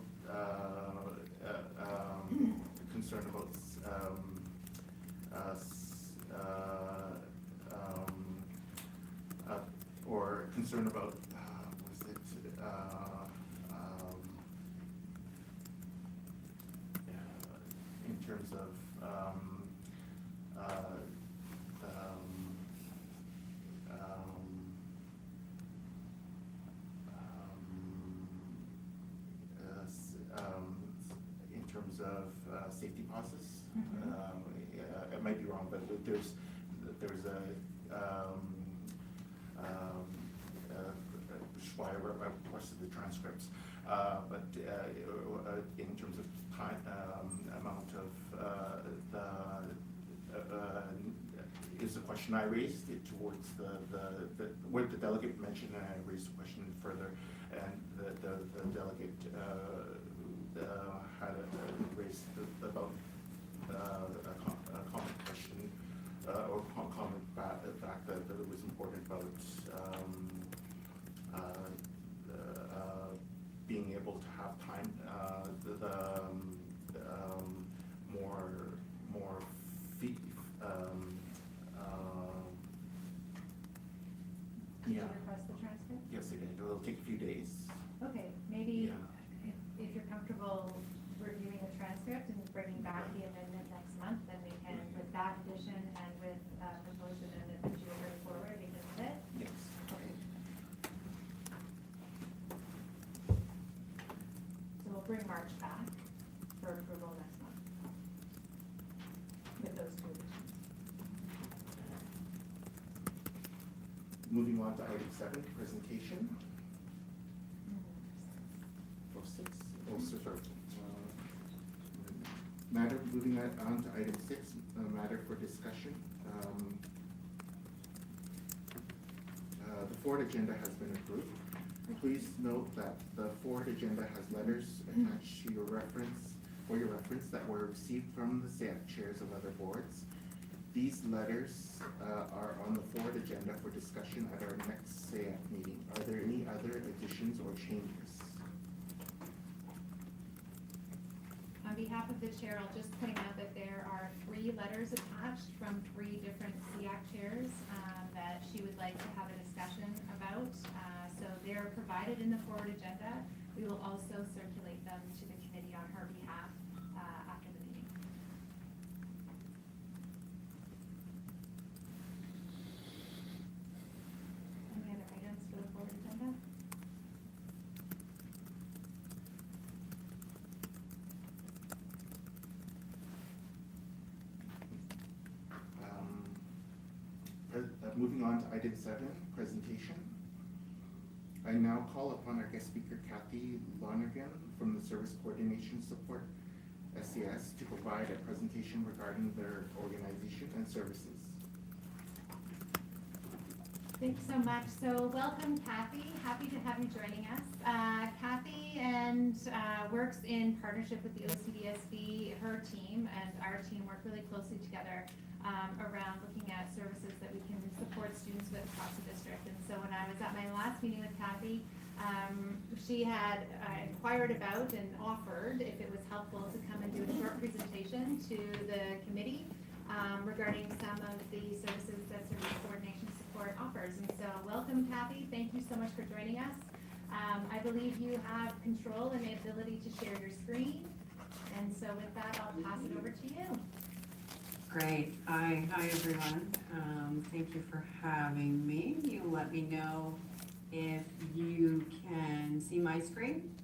concern about or concern about was it in terms of in terms of safety pauses. It might be wrong, but there's a why I requested the transcripts. But in terms of time, amount of is the question I raised it towards what the delegate mentioned, and I raised the question further, and the delegate had raised about a comment question or comment back that it was important about being able to have time, more feet. Did you request the transcript? Yes, it did. It'll take a few days. Okay, maybe Yeah. if you're comfortable reviewing the transcript and bringing back the amendment next month, then we can, with that addition and with proposed amendment that you will bring forward, we can do it. Yes. Okay. So we'll bring March back for approval next month with those two additions. Moving on to item 7, presentation. Oh, 6. Oh, so sorry. Matter, moving on to item 6, matter for discussion. The forward agenda has been approved. Please note that the forward agenda has letters attached to your reference that were received from the SEAC chairs of other boards. These letters are on the forward agenda for discussion at our next SEAC meeting. Are there any other additions or changes? On behalf of the chair, I'll just point out that there are 3 letters attached from 3 different SEAC chairs that she would like to have a discussion about. So they're provided in the forward agenda. We will also circulate them to the committee on her behalf after the meeting. Any other items for the forward agenda? Moving on to item 7, presentation. I now call upon our guest speaker, Kathy Lonergan from the Service Coordination Support, SES, to provide a presentation regarding their organization and services. Thanks so much. So welcome, Kathy. Happy to have you joining us. Kathy works in partnership with the OCDSB. Her team and our team work really closely together around looking at services that we can support students with across the district. And so when I was at my last meeting with Kathy, she had inquired about and offered if it was helpful to come and do a short presentation to the committee regarding some of the services that Service Coordination Support offers. And so welcome, Kathy. Thank you so much for joining us. I believe you have control and the ability to share your screen. And so with that, I'll pass it over to you. Great. Hi everyone. Thank you for having me. You let me know if you can see my screen.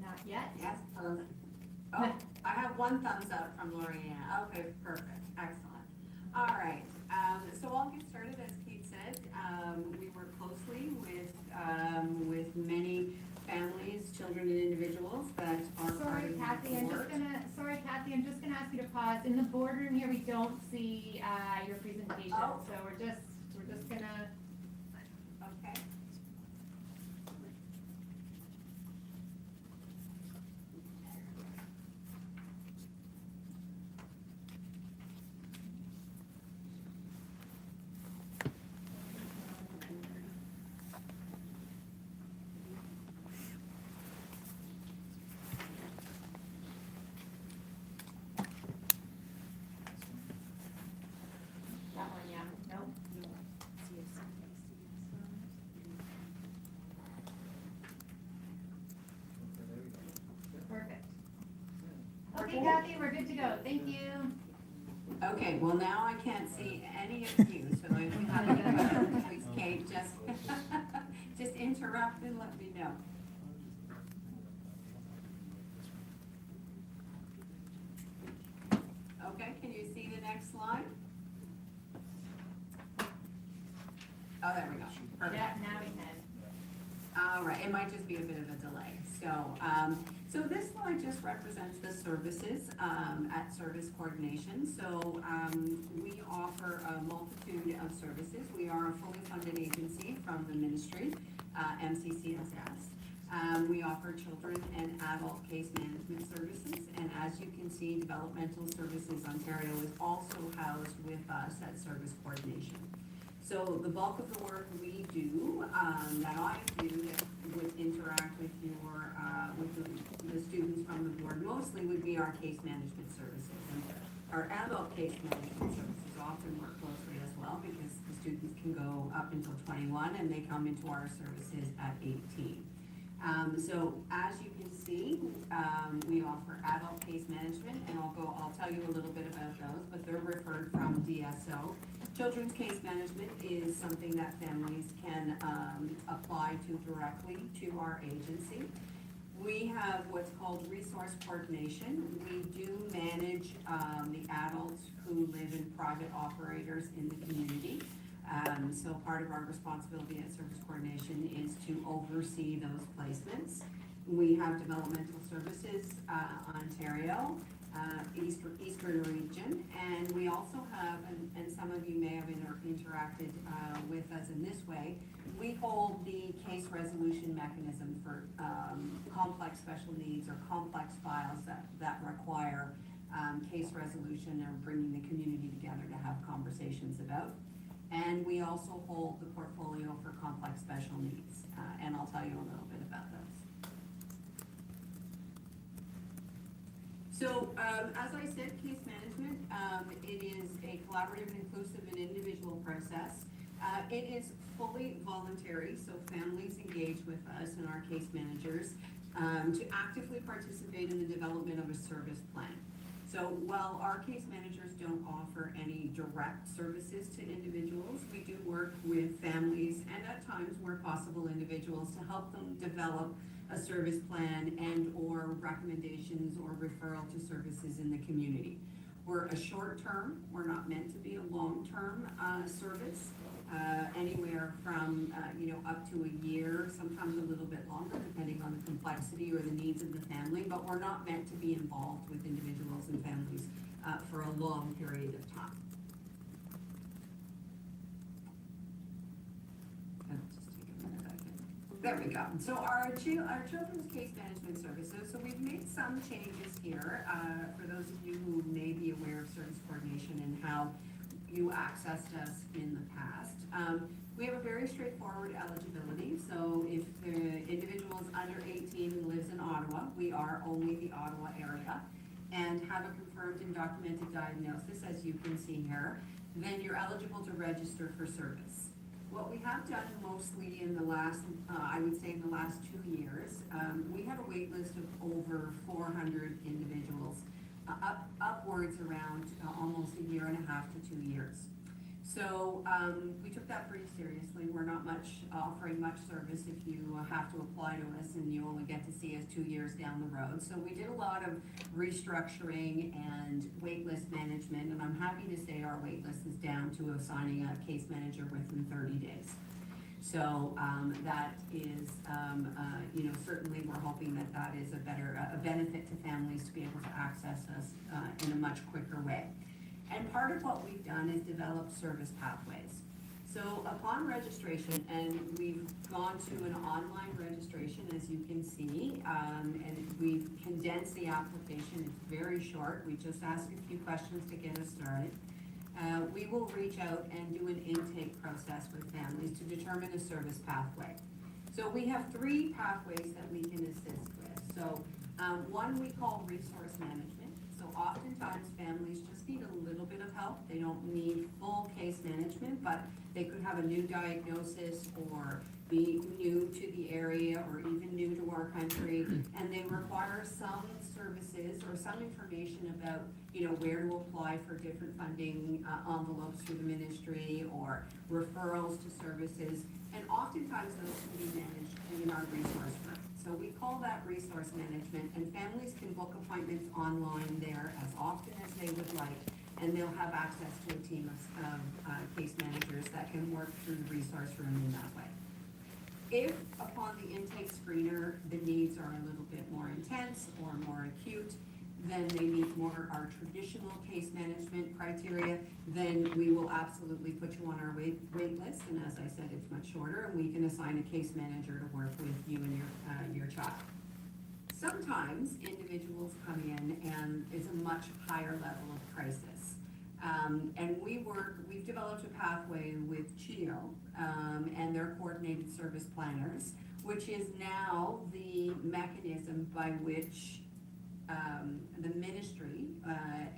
Not yet. Yes, perfect. Oh, I have one thumbs up from Lorianne. Okay, perfect. Excellent. All right. So I'll get started, as Kate said. said, we work closely with many families, children and individuals that are part Sorry, of the Kathy, board. I'm just gonna ask you to pause. In the boardroom here, we don't see, your presentation, Oh. so we're just gonna. Okay. That one, yeah, no? Perfect. Okay, Kathy, we're good to go. Thank you. Okay, well, now I can't see any of you, so if you have any questions, please, Kate, just interrupt and let me know. Okay, can you see the next slide? Oh, there we go. Perfect. Yeah, now we can. All right, it might just be a bit of a delay. So this slide just represents the services at service coordination. So we offer a multitude of services. We are a fully funded agency from the ministry, MCCSS. We offer children and adult case management services. And as you can see, Developmental Services Ontario is also housed with us at service coordination. So the bulk of the work we do, that I do, that would interact with your, with the students from the board, mostly would be our case management services. And our adult case management services often work closely as well, because the students can go up until 21 and they come into our services at 18. So as you can see, we offer adult case management, and I'll tell you a little bit about those, but they're referred from DSO. Children's case management is something that families can apply to directly to our agency. We have what's called resource coordination. We do manage the adults who live in private operators in the community. So part of our responsibility at service coordination is to oversee those placements. We have developmental services, Ontario, Eastern region, and we also have, and some of you may have interacted with us in this way, we hold the case resolution mechanism for complex special needs or complex files that require case resolution or bringing the community together to have conversations about. And we also hold the portfolio for complex special needs, and I'll tell you a little bit about those. So, as I said, case management, it is a collaborative, inclusive, and individual process. It is fully voluntary, so families engage with us and our case managers to actively participate in the development of a service plan. So while our case managers don't offer any direct services to individuals, we do work with families and at times where possible individuals to help them develop a service plan and or recommendations or referral to services in the community. We're a short term, we're not meant to be a long-term service, anywhere from up to a year, sometimes a little bit longer depending on the complexity or the needs of the family, but we're not meant to be involved with individuals and families for a long period of time. There we go. So our children's case management services, so we've made some changes here for those of you who may be aware of service coordination and how you accessed us in the past. We have a very straightforward eligibility, so if the individual is under 18 and lives in Ottawa, we are only the Ottawa area, and have a confirmed and documented diagnosis, as you can see here, then you're eligible to register for service. What we have done mostly in the last, I would say in the last 2 years, we have a wait list of over 400 individuals, upwards around almost a year and a half to 2 years. So, we took that pretty seriously. We're not offering much service if you have to apply to us and you only get to see us 2 years down the road. So we did a lot of restructuring and waitlist management, and I'm happy to say our waitlist is down to assigning a case manager within 30 days. So, that is, certainly we're hoping that that is a benefit to families to be able to access us, in a much quicker way. And part of what we've done is develop service pathways. So upon registration, and we've gone to an online registration, as you can see, and we've condensed the application. It's very short. We just ask a few questions to get us started. We will reach out and do an intake process with families to determine a service pathway. So we have 3 pathways that we can assist with. So one we call resource management. So oftentimes families just need a little bit of help. They don't need full case management, but they could have a new diagnosis or be new to the area or even new to our country, and they require some services or some information about, where to apply for different funding envelopes through the ministry or referrals to services. And oftentimes those can be managed in our resource room. So we call that resource management, and families can book appointments online there as often as they would like, and they'll have access to a team of case managers that can work through the resource room in that way. If upon the intake screener, the needs are a little bit more intense or more acute, then they need more our traditional case management criteria, then we will absolutely put you on our wait list. And as I said, it's much shorter, and we can assign a case manager to work with you and your child. Sometimes individuals come in and it's a much higher level of crisis. And we've developed a pathway with CHEO and their coordinated service planners, which is now the mechanism by which the ministry,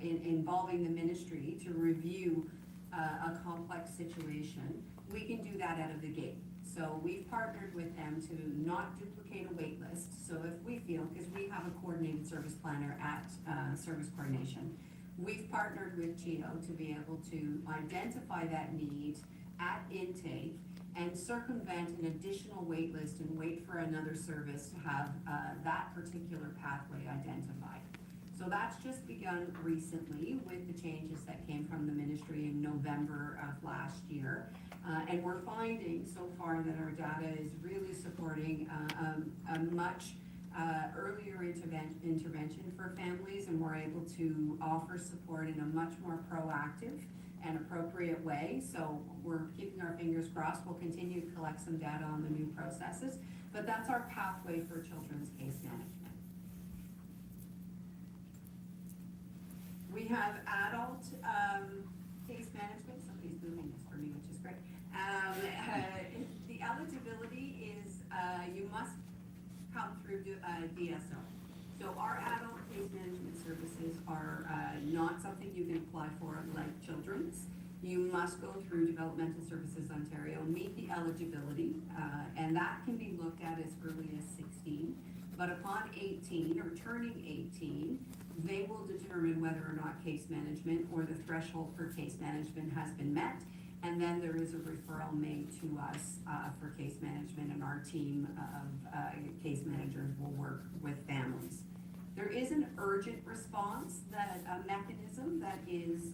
involving the ministry to review a complex situation, we can do that out of the gate. So we've partnered with them to not duplicate a wait list. So if we feel, because we have a coordinated service planner at service coordination, we've partnered with CHEO to be able to identify that need at intake and circumvent an additional wait list and wait for another service to have that particular pathway identified. So that's just begun recently with the changes that came from the ministry in November of last year. And we're finding so far that our data is really supporting a much earlier intervention for families, and we're able to offer support in a much more proactive and appropriate way. So we're keeping our fingers crossed. We'll continue to collect some data on the new processes, but that's our pathway for children's case management. We have adult case management. Somebody's moving this for me, which is great. The eligibility is you must come through DSO. So our adult case management services are not something you can apply for like children's. You must go through Developmental Services Ontario, meet the eligibility, and that can be looked at as early as 16. But upon 18 or turning 18, they will determine whether or not case management or the threshold for case management has been met. And then there is a referral made to us for case management, and our team of case managers will work with families. There is an urgent response a mechanism that is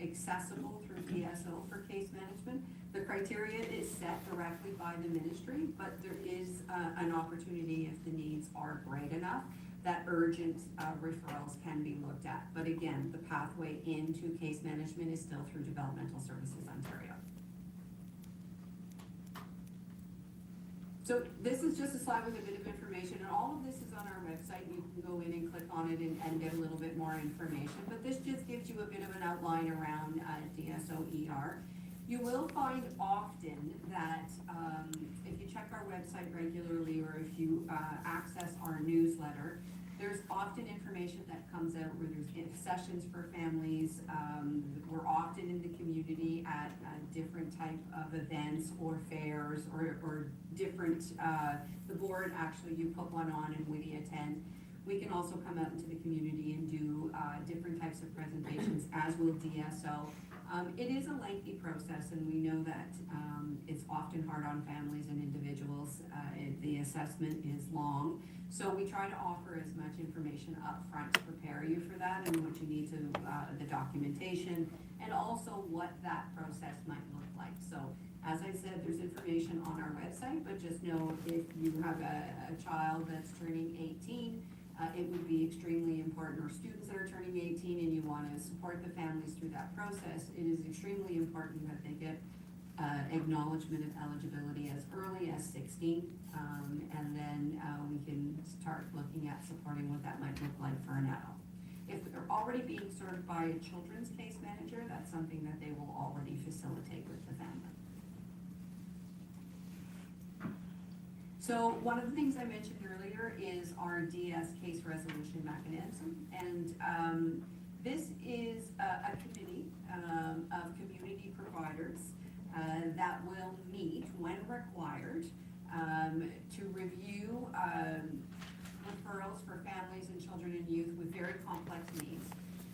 accessible through PSO for case management. The criteria is set directly by the ministry, but there is an opportunity if the needs are great enough that urgent referrals can be looked at. But again, the pathway into case management is still through Developmental Services Ontario. So this is just a slide with a bit of information, and all of this is on our website. You can go in and click on it and get a little bit more information. But this just gives you a bit of an outline around DSO-ER. You will find often that if you check our website regularly or if you access our newsletter, there's often information that comes out where there's sessions for families. We're often in the community at different type of events or fairs or different, the board actually, you put one on and we attend. We can also come out into the community and do different types of presentations, as will DSO. It is a lengthy process, and we know that it's often hard on families and individuals. The assessment is long, so we try to offer as much information up front to prepare you for that and what you need to, the documentation, and also what that process might look like. So, as I said, there's information on our website, but just know if you have a child that's turning 18, it would be extremely important, or students that are turning 18 and you want to support the families through that process, it is extremely important that they get acknowledgement of eligibility as early as 16, and then we can start looking at supporting what that might look like for an adult. If they're already being served by a children's case manager, that's something that they will already facilitate with the family. So one of the things I mentioned earlier is our DS case resolution mechanism, and this is a committee of community providers that will meet when required to review referrals for families and children and youth with very complex needs.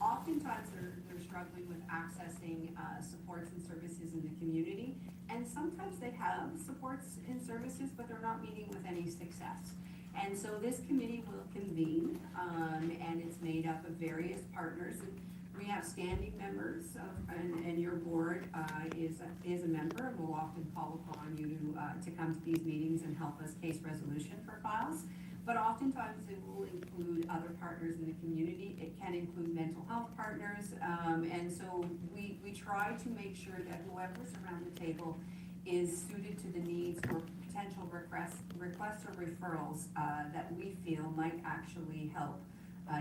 Oftentimes they're struggling with accessing supports and services in the community, and sometimes they have supports and services, but they're not meeting with any success. And so this committee will convene, and it's made up of various partners. And we have standing members, and your board is a member, and will often call upon you to come to these meetings and help us case resolution for files. But oftentimes it will include other partners in the community. It can include mental health partners, and so we try to make sure that whoever's around the table is suited to the needs or potential requests or referrals that we feel might actually help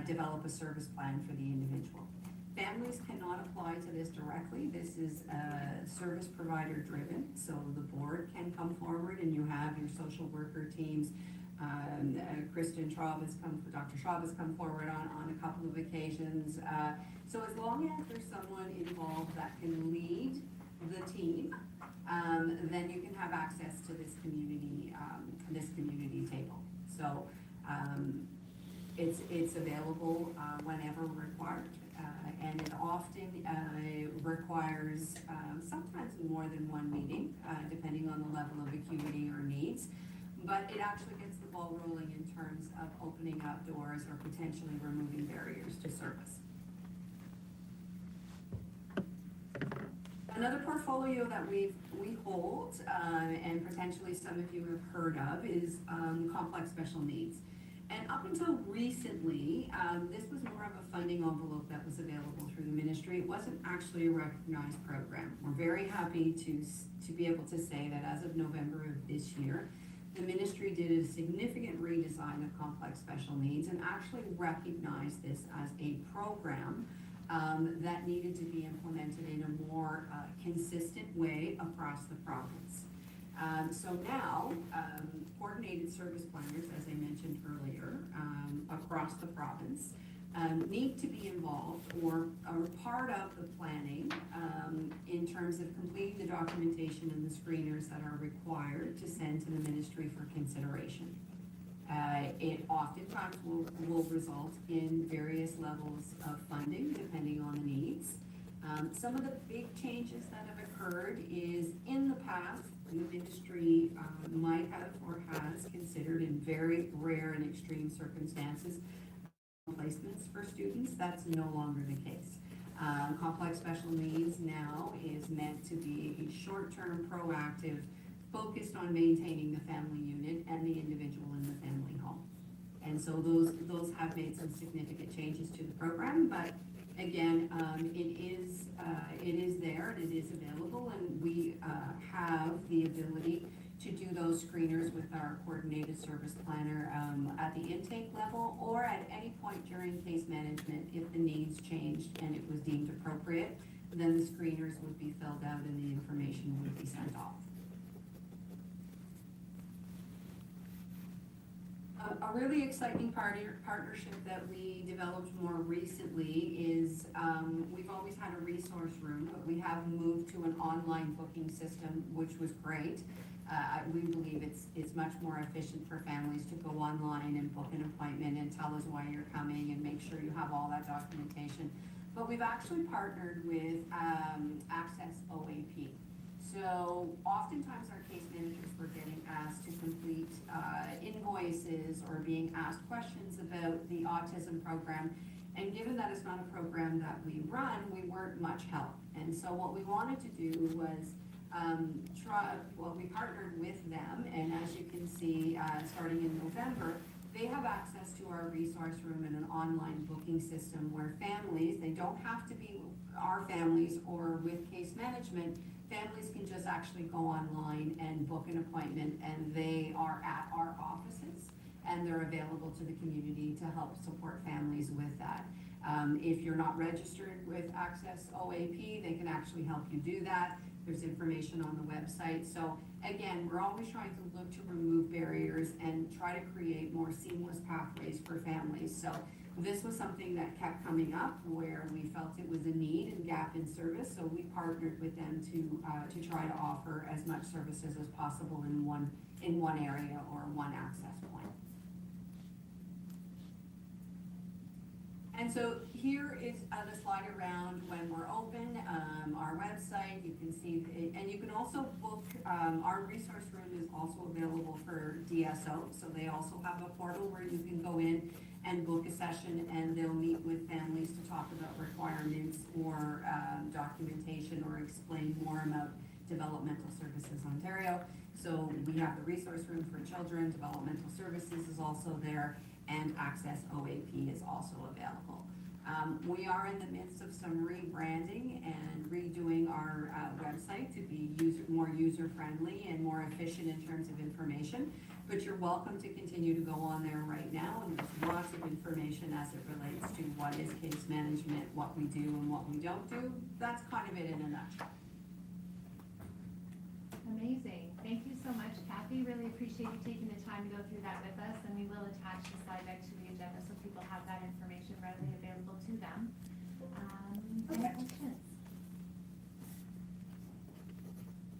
develop a service plan for the individual. Families cannot apply to this directly. This is service provider driven, so the board can come forward and you have your social worker teams. Dr. Schwab has come forward on a couple of occasions. So as long as there's someone involved that can lead the team, then you can have access to this community table. So it's available whenever required, and it often requires sometimes more than one meeting, depending on the level of acuity or needs. But it actually gets the ball rolling in terms of opening up doors or potentially removing barriers to service. Another portfolio that we hold, and potentially some of you have heard of, is complex special needs. And up until recently, this was more of a funding envelope that was available through the ministry. It wasn't actually a recognized program. We're very happy to be able to say that as of November of this year, the ministry did a significant redesign of complex special needs and actually recognized this as a program that needed to be implemented in a more consistent way across the province. So now, coordinated service planners, as I mentioned earlier, across the province, need to be involved or are part of the planning in terms of completing the documentation and the screeners that are required to send to the ministry for consideration. It oftentimes will result in various levels of funding depending on the needs. Some of the big changes that have occurred is in the past, the ministry might have or has considered in very rare and extreme circumstances placements for students. That's no longer the case. Complex special needs now is meant to be a short-term, proactive, focused on maintaining the family unit and the individual in the family home. And so those have made some significant changes to the program, but again, it is there and it is available, and we have the ability to do those screeners with our coordinated service planner at the intake level or at any point during case management. If the needs changed and it was deemed appropriate, then the screeners would be filled out and the information would be sent off. A really exciting partnership that we developed more recently is we've always had a resource room, but we have moved to an online booking system, which was great. We believe it's much more efficient for families to go online and book an appointment and tell us why you're coming and make sure you have all that documentation. but we've actually partnered with Access OAP. So oftentimes our case managers were getting asked to complete invoices or being asked questions about the autism program. And given that it's not a program that we run, we weren't much help. And so what we wanted to do was we partnered with them, and as you can see, starting in November, they have access to our resource room and an online booking system where families, they don't have to be our families or with case management, families can just actually go online and book an appointment, and they are at our offices and they're available to the community to help support families with that. If you're not registered with Access OAP, they can actually help you do that. There's information on the website. So again, we're always trying to look to remove barriers and try to create more seamless pathways for families. So this was something that kept coming up where we felt it was a need and gap in service. So we partnered with them to try to offer as much services as possible in one area or one access point. And so here is the slide around when we're open, our website, you can see, and you can also book, our resource room is also available for DSO. So they also have a portal where you can go in and book a session, and they'll meet with families to talk about requirements or documentation or explain more about Developmental Services Ontario. So we have the resource room for children, Developmental Services is also there, and Access OAP is also available. We are in the midst of some rebranding and redoing our website to be more user-friendly and more efficient in terms of information. But you're welcome to continue to go on there right now, and there's lots of information as it relates to what is case management, what we do and what we don't do. That's kind of it in a nutshell. Amazing. Thank you so much, Kathy. Really appreciate you taking the time to go through that with us, and we will attach the slide deck to the agenda so people have that information readily available to them. Any questions?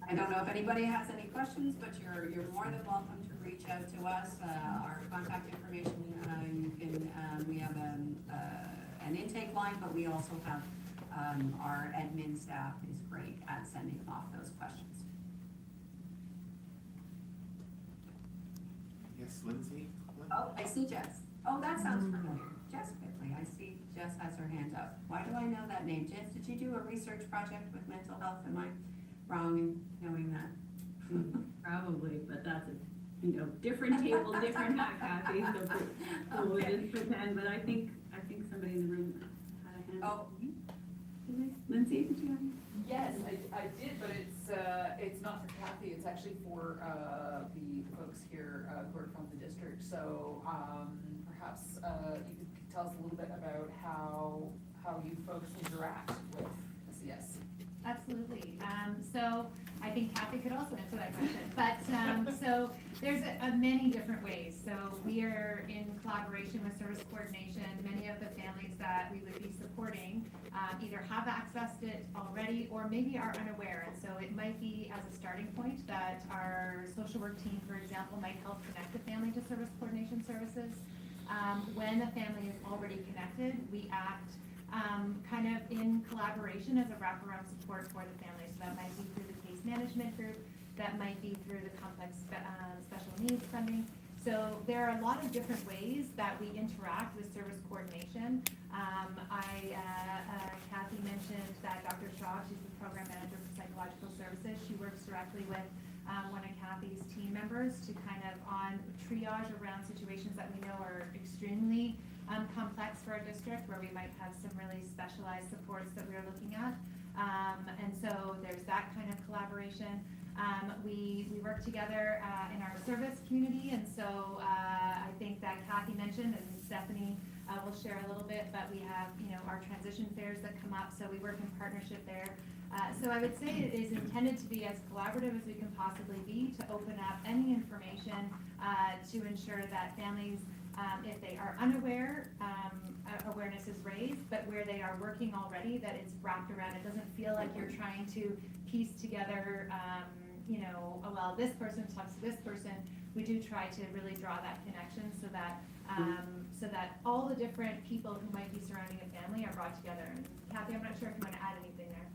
I don't know if anybody has any questions, but you're more than welcome to reach out to us. Our contact information, we have an intake line, but we also have our admin staff is great at sending off those questions. Yes, Lindsay? Oh, I see Jess. Oh, that sounds familiar. Jess Quickly. I see Jess has her hand up. Why do I know that name? Jess, did you do a research project with mental health? Am I wrong in knowing that? Probably, but that's a, different table, different hat, Kathy, so we'll just pretend, but I think somebody in the room had a hand. Oh. Lindsay, did you have? Yes, I did, but it's not for Kathy, it's actually for the folks here who are from the district. So perhaps you could tell us a little bit about how you folks interact with SES. Absolutely. So I think Kathy could also answer that question. But so there's many different ways. So we are in collaboration with service coordination. Many of the families that we would be supporting either have accessed it already or maybe are unaware. And so it might be as a starting point that our social work team, for example, might help connect the family to service coordination services. When a family is already connected, we act kind of in collaboration as a wraparound support for the family. So that might be through the case management group, that might be through the complex special needs funding. So there are a lot of different ways that we interact with service coordination. Kathy mentioned that Dr. Shaw, she's the program manager for psychological services. She works directly with one of Kathy's team members to kind of on triage around situations that we know are extremely complex for our district, where we might have some really specialized supports that we're looking at. And so there's that kind of collaboration. We work together in our service community, and so I think that Kathy mentioned, and Stephanie will share a little bit, but we have our transition fairs that come up, so we work in partnership there. So I would say it is intended to be as collaborative as we can possibly be, to open up any information to ensure that families, if they are unaware, awareness is raised, but where they are working already, that it's wrapped around. It doesn't feel like you're trying to piece together, well, this person talks to this person. we do try to really draw that connection so that all the different people who might be surrounding a family are brought together. And Kathy, I'm not sure if you want to add anything there.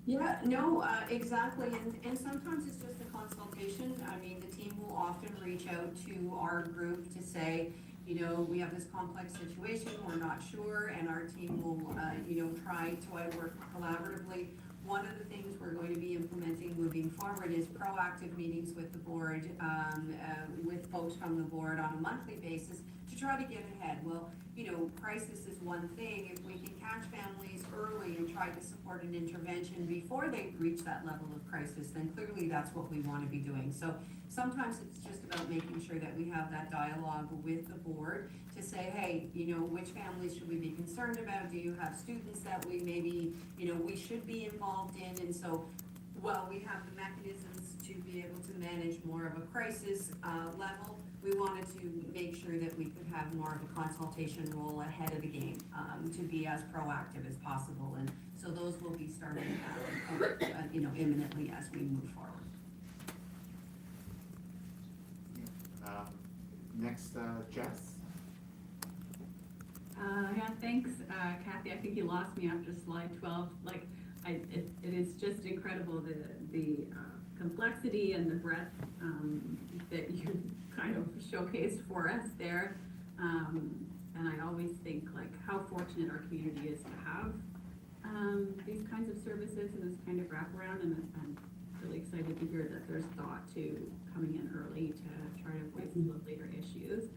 Yeah, no, exactly, and sometimes it's just a consultation. I mean, the team will often reach out to our group to say, you know, we have this complex situation, we're not sure, and our team will, you know, try to work collaboratively. One of the things we're going to be implementing moving forward is proactive meetings with the board, with folks from the board on a monthly basis to try to get ahead. Well, you know, crisis is one thing. If we can catch families early and try to support an intervention before they reach that level of crisis, then clearly that's what we want to be doing. So sometimes it's just about making sure that we have that dialogue with the board to say, hey, you know, which families should we be concerned about? Do you have students that we maybe, you know, we should be involved in? And so while we have the mechanisms to be able to manage more of a crisis level, we wanted to make sure that we could have more of a consultation role ahead of the game, to be as proactive as possible. And so those will be starting, you know, imminently as we move forward. Next, Jess. Yeah, thanks, Kathy. I think you lost me after slide 12. Like, it is just incredible the complexity and the breadth that you kind of showcased for us there. And I always think like how fortunate our community is to have these kinds of services and this kind of wraparound. And I'm really excited to hear that there's thought to coming in early to try to avoid some of the later issues.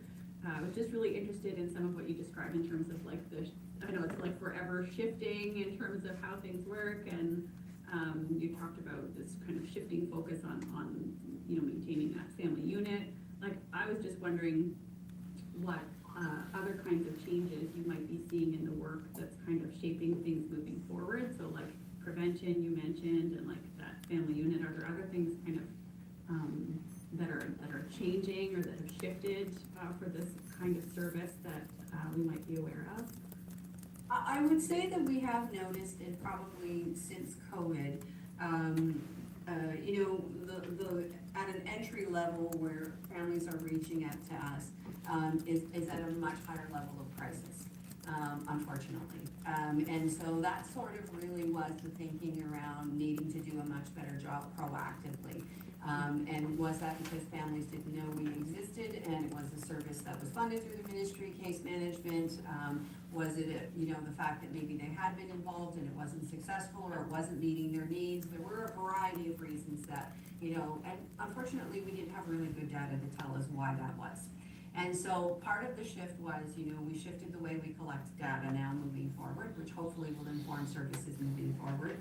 I was just really interested in some of what you described in terms of like I know it's like forever shifting in terms of how things work, and you talked about this kind of shifting focus on you know, maintaining that family unit. Like, I was just wondering what other kinds of changes you might be seeing in the work that's kind of shaping things moving forward. So like prevention you mentioned, and like that family unit. Are there other things kind of that are changing or that have shifted for this kind of service that we might be aware of? I would say that we have noticed, and probably since COVID, you know, the at an entry level where families are reaching out to us is at a much higher level of crisis, unfortunately. And so that sort of really was the thinking around needing to do a much better job proactively. And was that because families didn't know we existed, and it was a service that was funded through the ministry, case management? Was it, you know, the fact that maybe they had been involved and it wasn't successful, or it wasn't meeting their needs? There were a variety of reasons that, you know, and unfortunately we didn't have really good data to tell us why that was. And so part of the shift was, you know, we shifted the way we collect data now moving forward, which hopefully will inform services moving forward.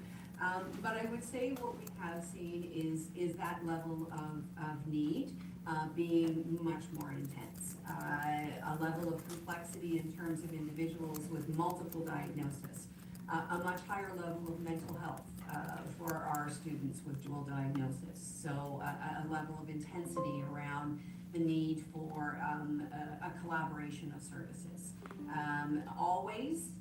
But I would say what we have seen is that level of need being much more intense. A level of complexity in terms of individuals with multiple diagnoses. A much higher level of mental health for our students with dual diagnosis. So a level of intensity around the need for a collaboration of services. Always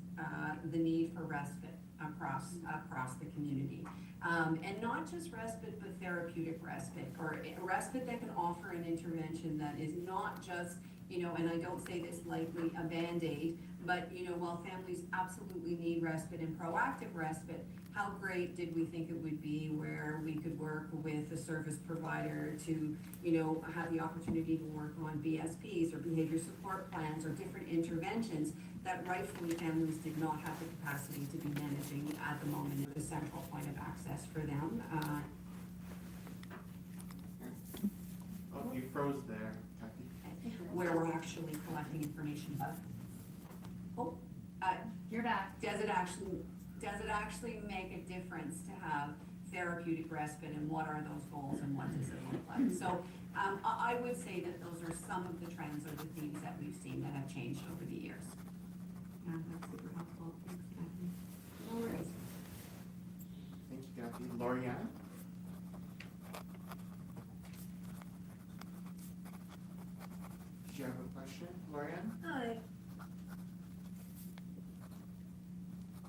the need for respite across the community. And not just respite, but therapeutic respite, or respite that can offer an intervention that is not just, you know, and I don't say this lightly, a Band-Aid, but, you know, while families absolutely need respite and proactive respite, how great did we think it would be where we could work with a service provider to, you know, have the opportunity to work on BSPs or behavior support plans or different interventions that rightfully families did not have the capacity to be managing at the moment, the central point of access for them. Oh, you froze there, Kathy. Where we're actually collecting information about. Oh, You're back. does it actually make a difference to have therapeutic respite, and what are those goals and what does it look like? So I would say that those are some of the trends or the themes that we've seen that have changed over the years. Yeah, that's super helpful. Thanks, Kathy. No worries. Thank you, Kathy. Lorianne? Did you have a question, Lorianne? Hi,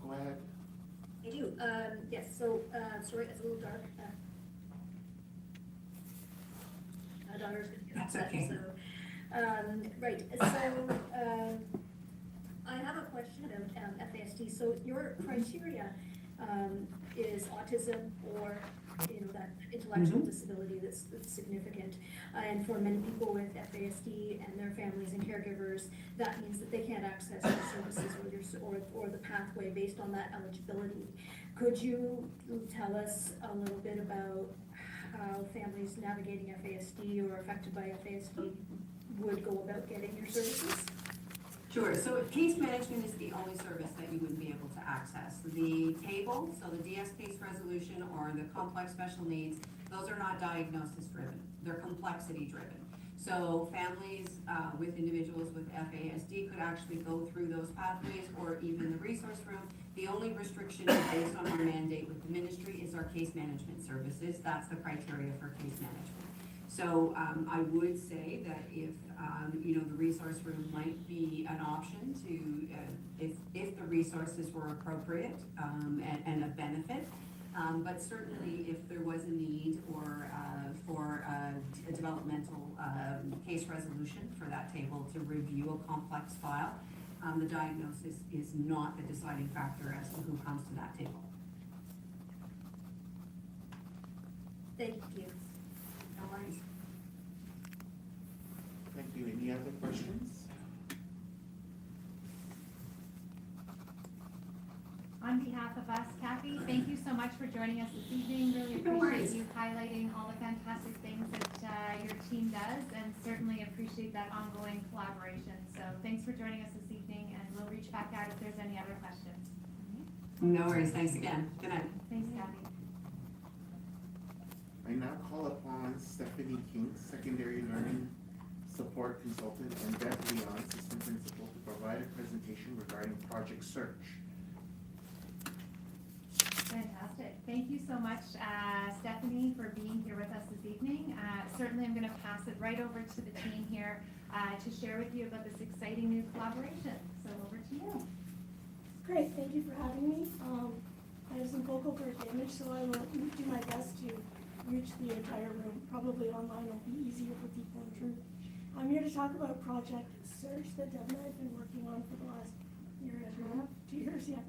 Go ahead. I do. Yes, so, sorry, it's a little dark. daughter's gonna get That's upset, okay. so. Right, so, I have a question about, FASD, so your criteria, is autism or, you know, that intellectual disability that's significant. And for many people with FASD and their families and caregivers, that means that they can't access the services or the pathway based on that eligibility. Could you tell us a little bit about how families navigating FASD or affected by FASD would go about getting your services? Sure, so case management is the only service that you wouldn't be able to access. The table, so the DS case resolution or the complex special needs, those are not diagnosis driven, they're complexity driven. So families with individuals with FASD could actually go through those pathways or even the resource room. The only restriction based on our mandate with the ministry is our case management services. That's the criteria for case management. So I would say that if, you know, the resource room might be an option to, if the resources were appropriate and a benefit. But certainly if there was a need or for a developmental case resolution for that table to review a complex file, the diagnosis is not the deciding factor as to who comes to that table. Thank you. No worries. Thank you. Any other questions? On behalf of us, Kathy, thank you so much for joining us this evening. Really No worries. appreciate you highlighting all the fantastic things that your team does, and certainly appreciate that ongoing collaboration. So thanks for joining us this evening, and we'll reach back out if there's any other questions. No worries, thanks again. Good night. Thanks, Kathy. I now call upon Stephanie King, Secondary Learning Support Consultant, and Deb Leon, Assistant Principal, to provide a presentation regarding Project Search. Fantastic. Thank you so much, Stephanie, for being here with us this evening. Certainly I'm going to pass it right over to the team here to share with you about this exciting new collaboration. So over to you. Great, thank you for having me. I have some vocal cord damage, so I will do my best to reach the entire room. Probably online will be easier for people in truth. I'm here to talk about Project Search that Deb and I have been working on for the last year and a half, 2 years, yeah.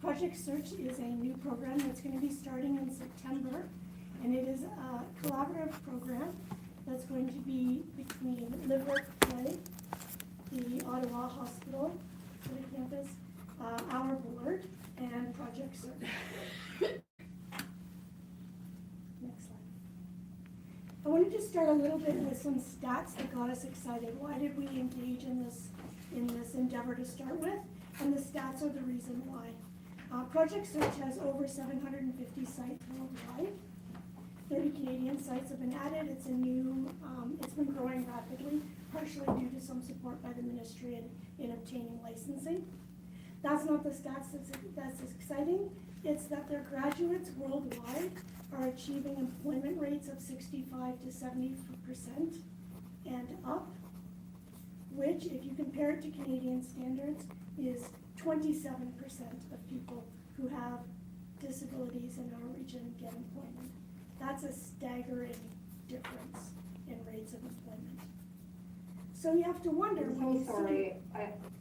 Project Search is a new program that's going to be starting in September, and it is a collaborative program that's going to be between Live Work Play, the Ottawa Hospital for the campus, our board, and Project Search. Next slide. I wanted to start a little bit with some stats that got us excited. Why did we engage in this endeavor to start with? And the stats are the reason why. Project Search has over 750 sites worldwide. 30 Canadian sites have been added. It's a new, it's been growing rapidly, partially due to some support by the ministry in obtaining licensing. That's not the stats that's exciting. It's that their graduates worldwide are achieving employment rates of 65 to 70% and up, which, if you compare it to Canadian standards, is 27% of people who have disabilities in our region get employment. That's a staggering difference in rates of employment. So you have to wonder when you I'm so sorry,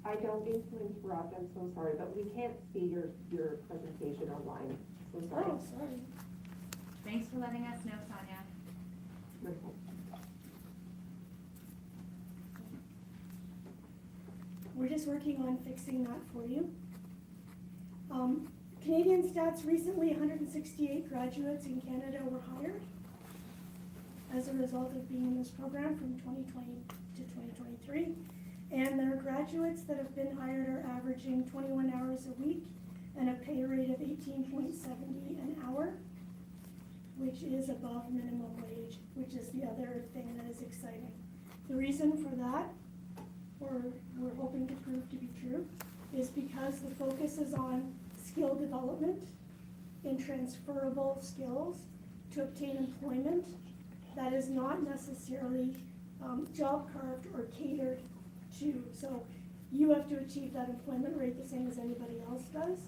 I don't mean to interrupt, I'm so sorry, but we can't see your presentation online, so sorry. Oh, sorry. Thanks for letting us know, Sonia. We're just working on fixing that for you. Canadian stats, recently 168 graduates in Canada were hired as a result of being in this program from 2020 to 2023. And their graduates that have been hired are averaging 21 hours a week and a pay rate of $18.70 an hour, which is above minimum wage, which is the other thing that is exciting. The reason for that, or we're hoping to prove to be true, is because the focus is on skill development in transferable skills to obtain employment that is not necessarily job carved or catered to. So you have to achieve that employment rate the same as anybody else does,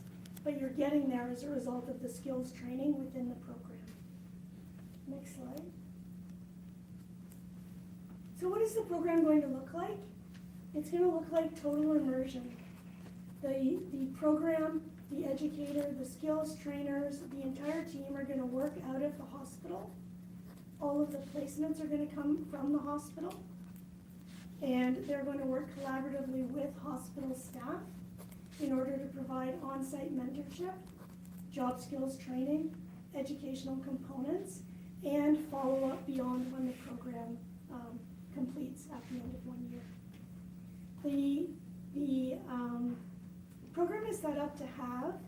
but you're getting there as a result of the skills training within the program. Next slide. So what is the program going to look like? It's gonna look like total immersion. The program, the educator, the skills trainers, the entire team are gonna work out of the hospital. All of the placements are gonna come from the hospital. And they're going to work collaboratively with hospital staff in order to provide on-site mentorship, job skills training, educational components, and follow-up beyond when the program completes at the end of 1 year. The program is set up to have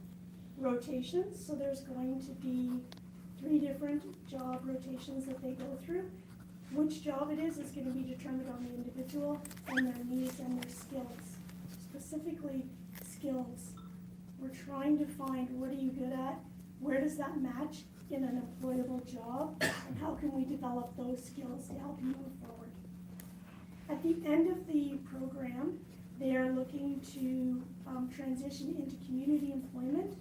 rotations, so there's going to be 3 different job rotations that they go through. Which job it is going to be determined on the individual and their needs and their skills. Specifically, skills. We're trying to find what are you good at, where does that match in an employable job, and how can we develop those skills to help you move forward. At the end of the program, they are looking to transition into community employment,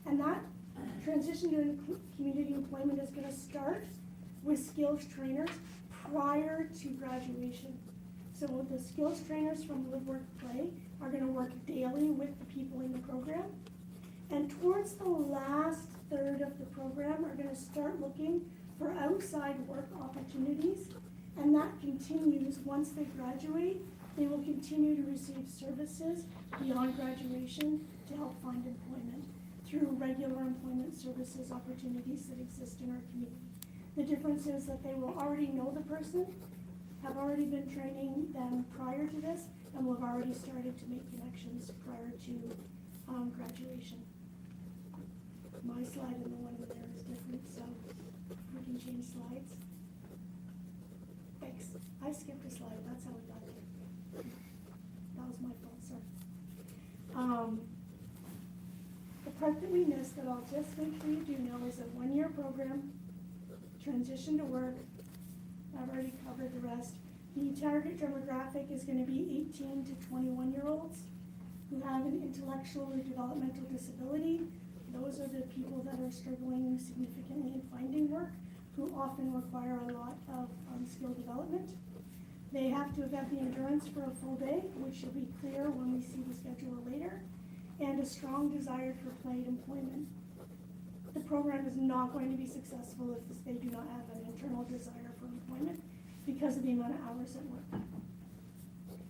and that transition to community employment is going to start with skills trainers prior to graduation. So the skills trainers from Live Work Play are going to work daily with the people in the program. And towards the last third of the program are going to start looking for outside work opportunities. And that continues once they graduate. They will continue to receive services beyond graduation to help find employment through regular employment services opportunities that exist in our community. The difference is that they will already know the person, have already been training them prior to this, and will have already started to make connections prior to graduation. My slide and the one over there is different, so we can change slides. Thanks. I skipped a slide. That's how we got there. That was my fault, sorry. The part that we missed that I'll just make sure you do know is a 1-year program. Transition to work, I've already covered the rest. The target demographic is going to be 18 to 21-year-olds who have an intellectual or developmental disability. Those are the people that are struggling significantly in finding work, who often require a lot of skill development. They have to have the endurance for a full day, which should be clear when we see the schedule later, and a strong desire for paid employment. The program is not going to be successful if they do not have an internal desire for employment because of the amount of hours at work.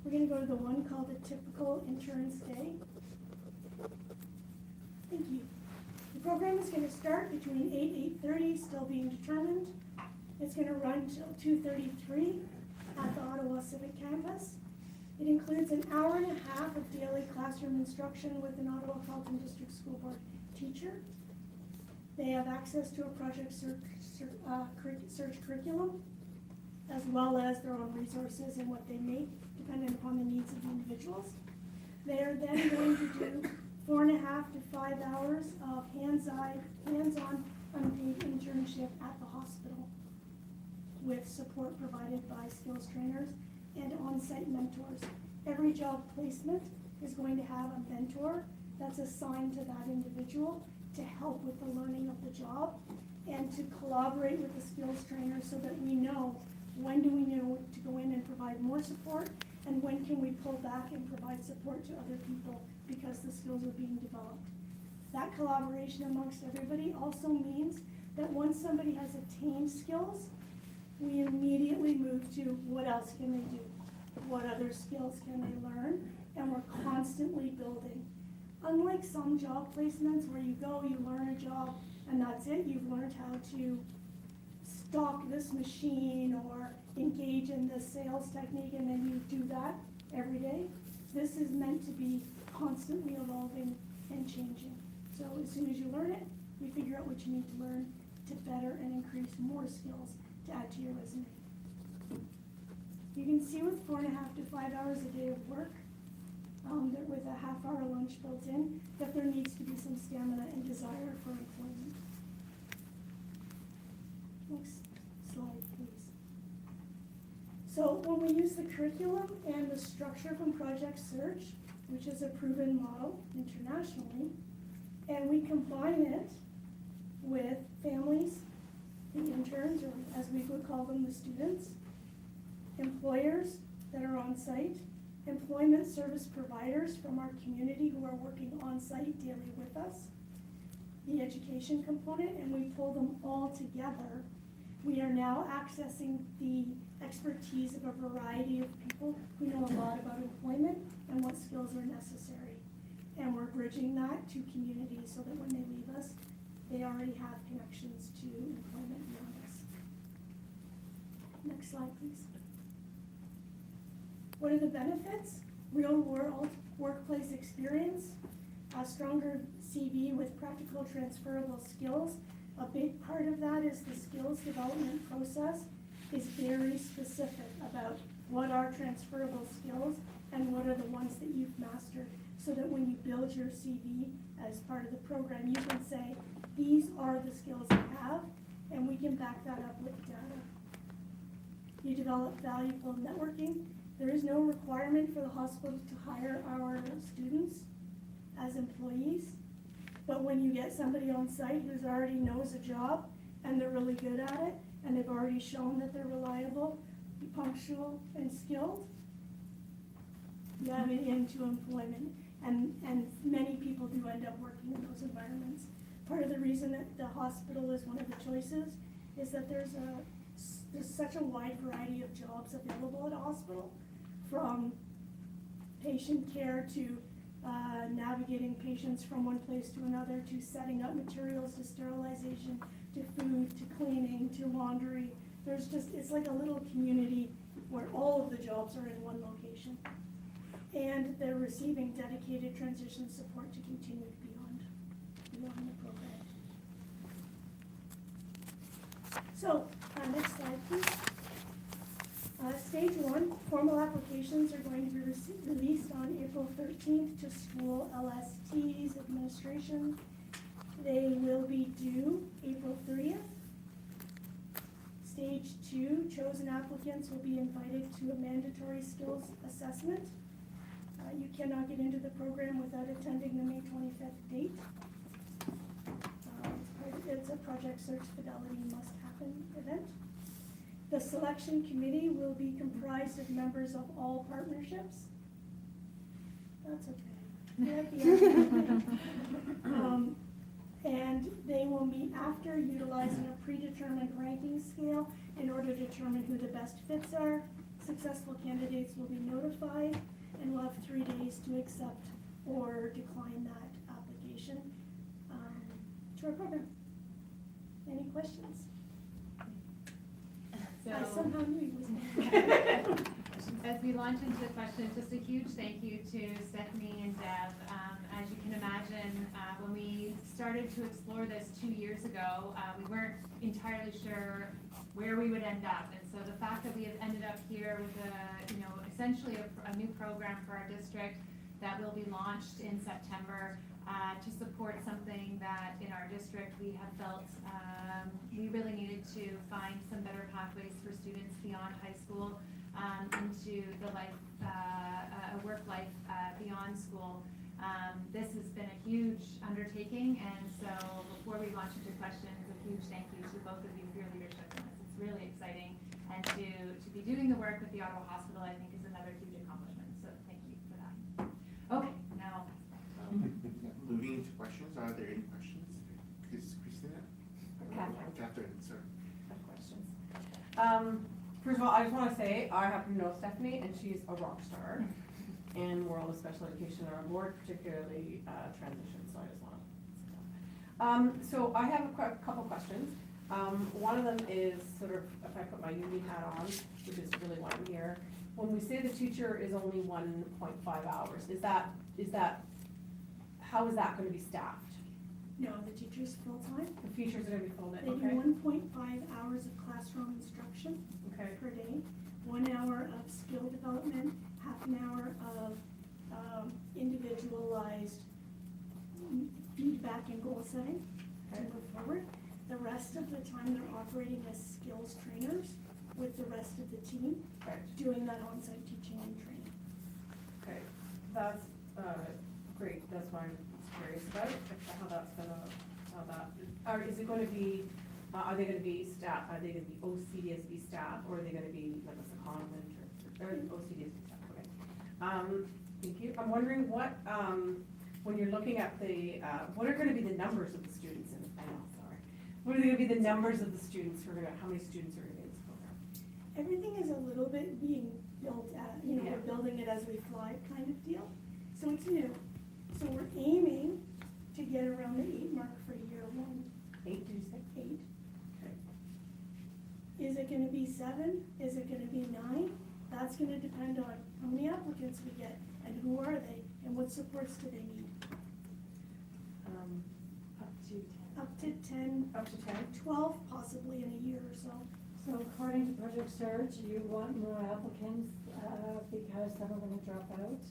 We're going to go to the one called a typical intern's day. Thank you. The program is going to start between 8:30, still being determined. It's going to run until 2:33 at the Ottawa Civic Campus. It includes an hour and a half of daily classroom instruction with an Ottawa-Carleton District School Board teacher. They have access to a project search curriculum, as well as their own resources and what they make, depending upon the needs of the individuals. They are then going to do 4.5 to 5 hours of hands-on unpaid internship at the hospital with support provided by skills trainers and on-site mentors. Every job placement is going to have a mentor that's assigned to that individual to help with the learning of the job and to collaborate with the skills trainer so that we know when do we know to go in and provide more support and when can we pull back and provide support to other people because the skills are being developed. That collaboration amongst everybody also means that once somebody has attained skills, we immediately move to what else can they do? What other skills can they learn? And we're constantly building. Unlike some job placements where you go, you learn a job, and that's it. You've learned how to stock this machine or engage in this sales technique, and then you do that every day. This is meant to be constantly evolving and changing. So as soon as you learn it, you figure out what you need to learn to better and increase more skills to add to your resume. You can see with 4.5 to 5 hours a day of work, that with a half-hour lunch built in, that there needs to be some stamina and desire for employment. Next slide, please. So when we use the curriculum and the structure from Project Search, which is a proven model internationally, and we combine it with families, the interns, or as we would call them, the students, employers that are on site, employment service providers from our community who are working on site daily with us, the education component, and we pull them all together. We are now accessing the expertise of a variety of people who know a lot about employment and what skills are necessary. And we're bridging that to communities so that when they leave us, they already have connections to employment beyond us. Next slide, please. What are the benefits? Real world workplace experience, a stronger CV with practical transferable skills. A big part of that is the skills development process is very specific about what are transferable skills and what are the ones that you've mastered, so that when you build your CV as part of the program, you can say, these are the skills I have, and we can back that up with data. You develop valuable networking. There is no requirement for the hospital to hire our students as employees, but when you get somebody on site who's already knows a job and they're really good at it, and they've already shown that they're reliable, punctual, and skilled, you have it into employment, and many people do end up working in those environments. Part of the reason that the hospital is one of the choices is that there's such a wide variety of jobs available at a hospital, from patient care to navigating patients from one place to another, to setting up materials, to sterilization, to food, to cleaning, to laundry. There's just, it's like a little community where all of the jobs are in one location. And they're receiving dedicated transition support to continue beyond the program. So, next slide, please. Stage 1, formal applications are going to be released on April 13th to school LSTs administration. They will be due April 30th. Stage 2, chosen applicants will be invited to a mandatory skills assessment. You cannot get into the program without attending the May 25th date. It's a Project Search Fidelity must-happen event. The selection committee will be comprised of members of all partnerships. That's okay. We're at the end. And they will meet after, utilizing a predetermined ranking scale in order to determine who the best fits are. Successful candidates will be notified and will have 3 days to accept or decline that application to our program. Any questions? So, I somehow knew he was as we launch into the questions, just a huge thank you to Stephanie and Deb. As you can imagine, when we started to explore this 2 years ago, we weren't entirely sure where we would end up. And so the fact that we have ended up here with essentially a new program for our district that will be launched in September to support something that in our district we have felt we really needed to find some better pathways for students beyond high school into the work life beyond school. This has been a huge undertaking, and so before we launch into questions, a huge thank you to both of you for your leadership in this. It's really exciting, and to be doing the work with the Ottawa Hospital, I think, is another huge accomplishment. So thank you for that. Okay, now. Moving into questions, are there any questions? Christina? Catherine, sir. Questions. First of all, I just want to say I happen to know Stephanie, and she's a rock star in world of special education on our board, particularly transition. So I just want to. So I have a couple questions. One of them is sort of, if I put my uni hat on, which is really why I'm here. When we say the teacher is only 1.5 hours, how is that going to be staffed? No, the teacher's full-time. The teachers are going to be full-time. They Okay. do 1.5 hours of classroom instruction per day, 1 hour of skill development, half an hour of individualized feedback and goal setting to move forward. The rest of the time they're operating as skills trainers with the rest of the team, doing that on-site teaching and training. Okay, that's great. That's why I'm curious about it, how that's gonna, or is it going to be Are they gonna be staff, are they gonna be OCDSB staff, or are they gonna be like a secondment, or OCDSB staff, okay? Thank you. I'm wondering what, when you're looking at the, what are gonna be the numbers of the students in, I know, sorry. What are gonna be the numbers of the students who are gonna, how many students are gonna be in this program? Everything is a little bit being built at, you know, Yeah. we're building it as we fly kind of deal. So it's new. So we're aiming to get around the 8 mark for year 1. 8, did you say? 8. Okay. Is it gonna be 7? Is it gonna be 9? That's gonna depend on how many applicants we get, and who are they, and what supports do they need. Up to 10. Up to 10, Up to 10? 12 possibly in a year or so. So according to Project Surge, you want more applicants, because some are gonna drop out.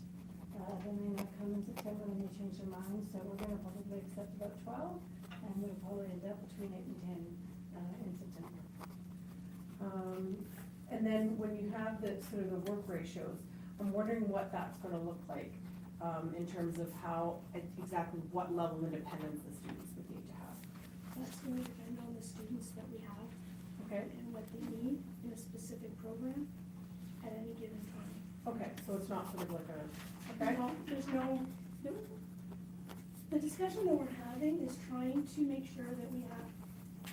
They may not come in September, they may change their minds, so we're gonna probably accept about 12, and we'll probably end up between 8 and 10, in September. And then when you have the sort of the work ratios, I'm wondering what that's gonna look like, in terms of how, exactly what level of independence the students would need to have. That's gonna depend on the students that we have. Okay. And what they need in a specific program at any given time. Okay, so it's not sort of like a, okay? There's no, the discussion that we're having is trying to make sure that we have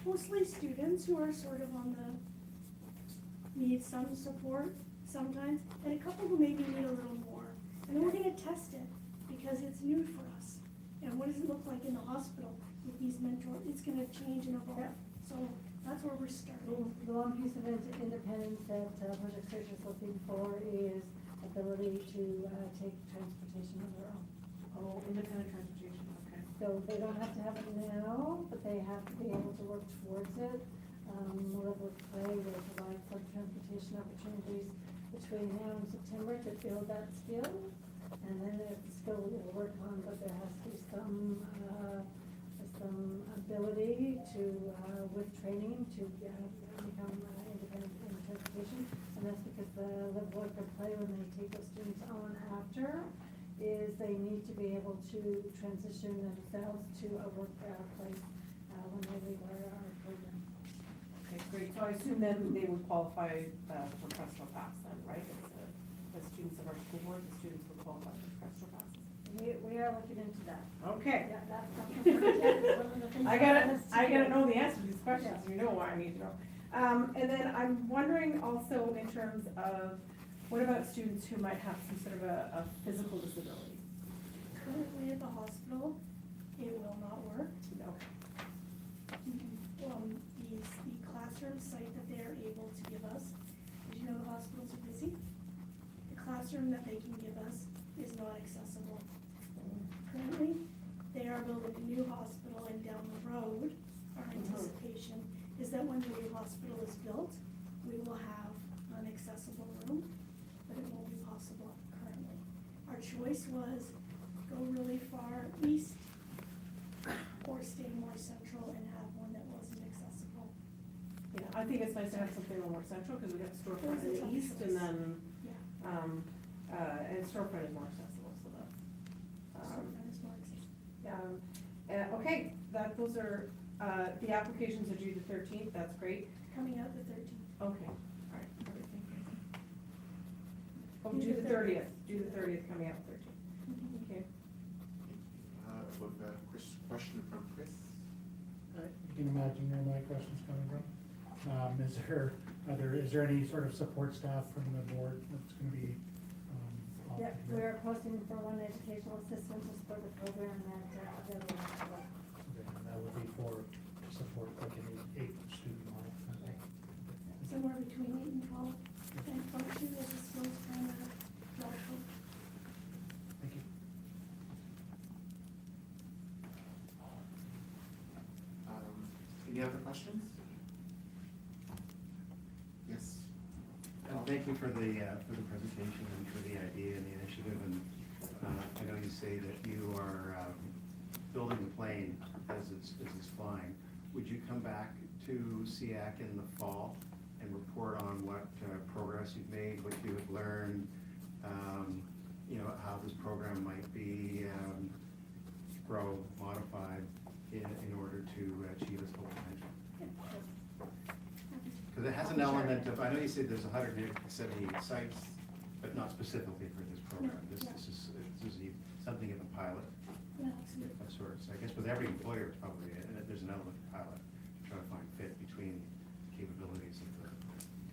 mostly students who are sort of on the, need some support sometimes, and a couple who maybe need a little more. And then we're gonna test it, because it's new for us. And what does it look like in the hospital with these mentors? It's gonna change and evolve. So that's where we're starting. The one piece of independence that Project Surge is looking for is ability to take transportation on their own. Oh, independent transportation, okay. So they don't have to have it now, but they have to be able to work towards it. Level of Play will provide for transportation opportunities between now and September to build that skill. And then there's the skill we'll work on, but there has to be some ability to, with training, to become independent in transportation. And that's because the level of play when they take those students on after is they need to be able to transition themselves to a work place when they leave our program. Okay, great. So I assume then they would qualify for Crestro Pass then, right? As students of our school board, the students would qualify for Crestro Passes. We are looking into that. Okay. Yeah, that's something one of the things I gotta know the answer to these questions, Yeah. you know why I need to know. And then I'm wondering also in terms of, what about students who might have some sort of a physical disability? Currently at the hospital, it will not work. Okay. The classroom site that they're able to give us, as you know, the hospitals are busy. The classroom that they can give us is not accessible. Currently, they are building a new hospital, and down the road, our anticipation is that when the new hospital is built, we will have an accessible room, but it won't be possible currently. Our choice was go really far east or stay more central and have one that wasn't accessible. Yeah, I think it's nice to have something a little more central, because we have storefront There's in a the east, and then, Yeah. and storefront is more accessible, so that's. Storefront is more accessible. Okay, those are, the applications are due the 13th, that's great. Coming out the 13th. Okay, all right, perfect, thank you. Oh, do the 30th, coming out the 13th, okay. With a question from Chris. You can imagine where my question's coming from. Is there any sort of support staff from the board that's gonna be, Yeah, offered we here? are posting for one educational assistant to support the program that available as well. Okay, and that would be for support, like an 8 student model kind of thing. Somewhere between 8 and 12, and function as a skills kind of job coach. Thank you. Any other questions? Yes. And thank you for the presentation and for the idea and the initiative, and I know you say that you are building the plane as it's flying. Would you come back to SEAC in the fall and report on what progress you've made, what you have learned, how this program might be modified in order to achieve its full potential? Yeah, that's Because it has an element of, I know you said there's 178 sites, but not specifically for this program. This is something of a pilot Yeah, absolutely. of sorts. I guess with every employer, it's probably, there's an element of pilot, to try to find fit between the capabilities of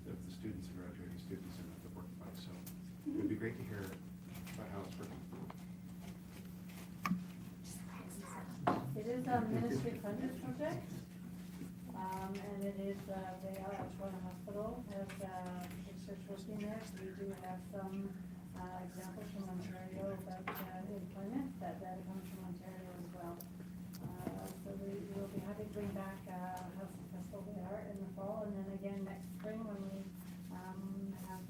the students and graduating students and the workplace. So it would be great to hear about how it's working. It is a ministry funded project, and it is, they are at Toronto Hospital, has, research working there. We do have some, examples from Ontario about, employment, that data comes from Ontario as well. So we will be happy to bring back, how successful they are in the fall, and then again next spring when we, have,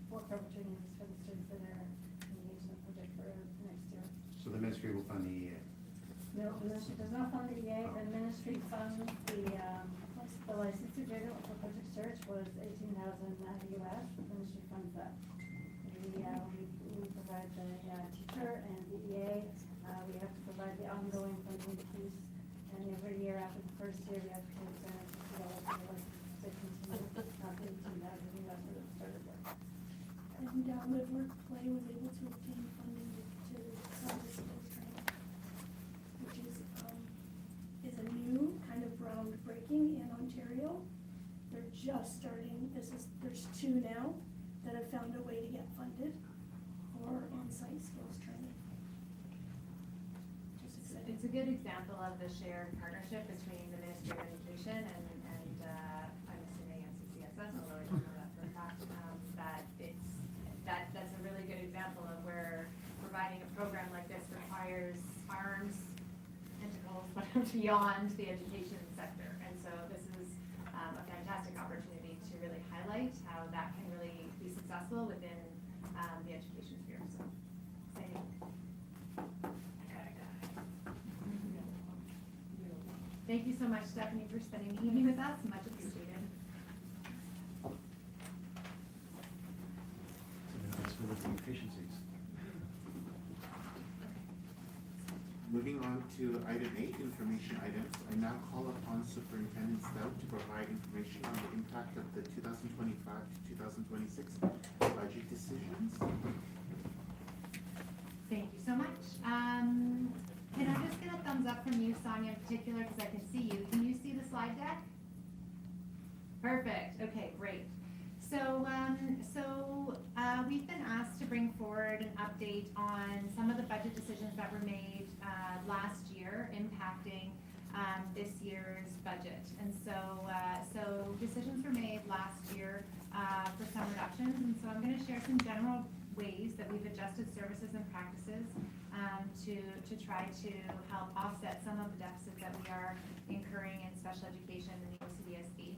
work opportunities for the students that are engaged in the project for next year. So the ministry will fund the EA. No, the ministry does not fund the EA, the ministry funds the license agreement for Project Search was $18,000 US, the ministry funds that. We provide the teacher and the EA, we have to provide the ongoing funding piece, and every year after the first year, we have to take $50 for the license to continue, not the $18,000 US that it started with. And Live Work Play was able to obtain funding to fund the skills training, which is a new kind of groundbreaking in Ontario. They're just starting, there's 2 now that have found a way to get funded for on-site skills training. Just exciting. It's a good example of the shared partnership between the Ministry of Education and I'm assuming NCCSS, although I don't know that for a fact, that's a really good example of where providing a program like this requires arms, tentacles, beyond the education sector. And so this is a fantastic opportunity to really highlight how that can really be successful within the education sphere. So exciting. Thank you so much, Stephanie, for spending the evening with us. Much appreciated. Let's move to efficiencies. Moving on to item 8, information items. I now call upon Superintendent Stout to provide information on the impact of the 2025 to 2026 budget decisions. Thank you so much. Can I just get a thumbs up from you, Sonia, in particular, because I can see you. Can you see the slide deck? Perfect. Okay, great. So we've been asked to bring forward an update on some of the budget decisions that were made last year impacting this year's budget. And so decisions were made last year for some reductions. And so I'm going to share some general ways that we've adjusted services and practices to try to help offset some of the deficits that we are incurring in special education in the OCDSB.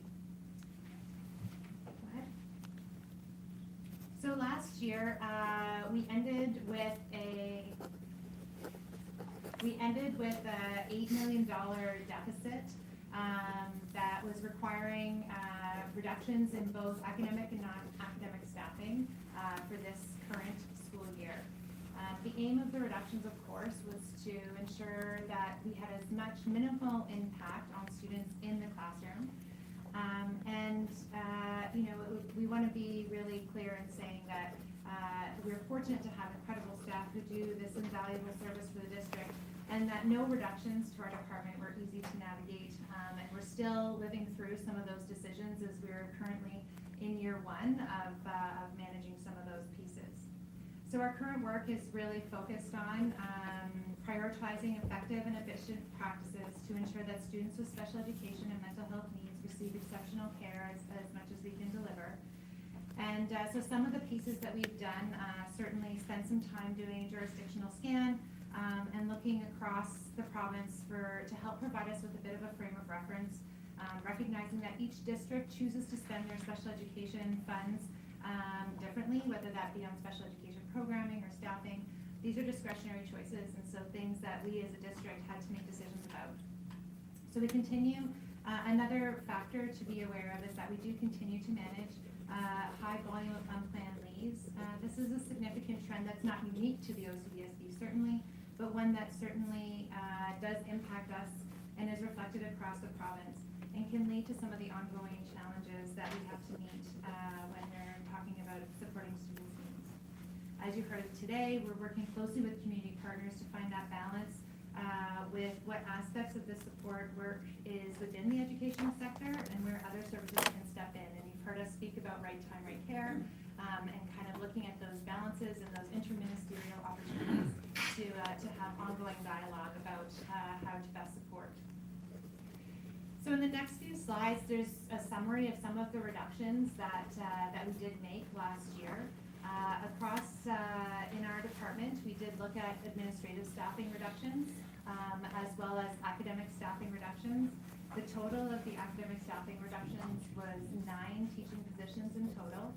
So last year, we ended with a $8 million deficit that was requiring reductions in both academic and non-academic staffing for this current school year. The aim of the reductions, of course, was to ensure that we had as much minimal impact on students in the classroom. We want to be really clear in saying that we're fortunate to have incredible staff who do this invaluable service for the district, and that no reductions to our department were easy to navigate. And we're still living through some of those decisions as we're currently in year 1 of managing some of those pieces. So our current work is really focused on prioritizing effective and efficient practices to ensure that students with special education and mental health needs receive exceptional care as much as we can deliver. And so some of the pieces that we've done, certainly spend some time doing a jurisdictional scan and looking across the province to help provide us with a bit of a frame of reference, recognizing that each district chooses to spend their special education funds differently, whether that be on special education programming or staffing. These are discretionary choices, and so things that we as a district had to make decisions about. So we continue, another factor to be aware of is that we do continue to manage high volume of unplanned leaves. This is a significant trend that's not unique to the OCDSB, certainly, but one that certainly does impact us and is reflected across the province. and can lead to some of the ongoing challenges that we have to meet when we're talking about supporting students' needs. As you heard today, we're working closely with community partners to find that balance with what aspects of the support work is within the educational sector and where other services can step in. And you've heard us speak about right time, right care, and kind of looking at those balances and those interministerial opportunities to have ongoing dialogue about how to best support. So in the next few slides, there's a summary of some of the reductions that we did make last year. Across in our department, we did look at administrative staffing reductions, as well as academic staffing reductions. The total of the academic staffing reductions was 9 teaching positions in total,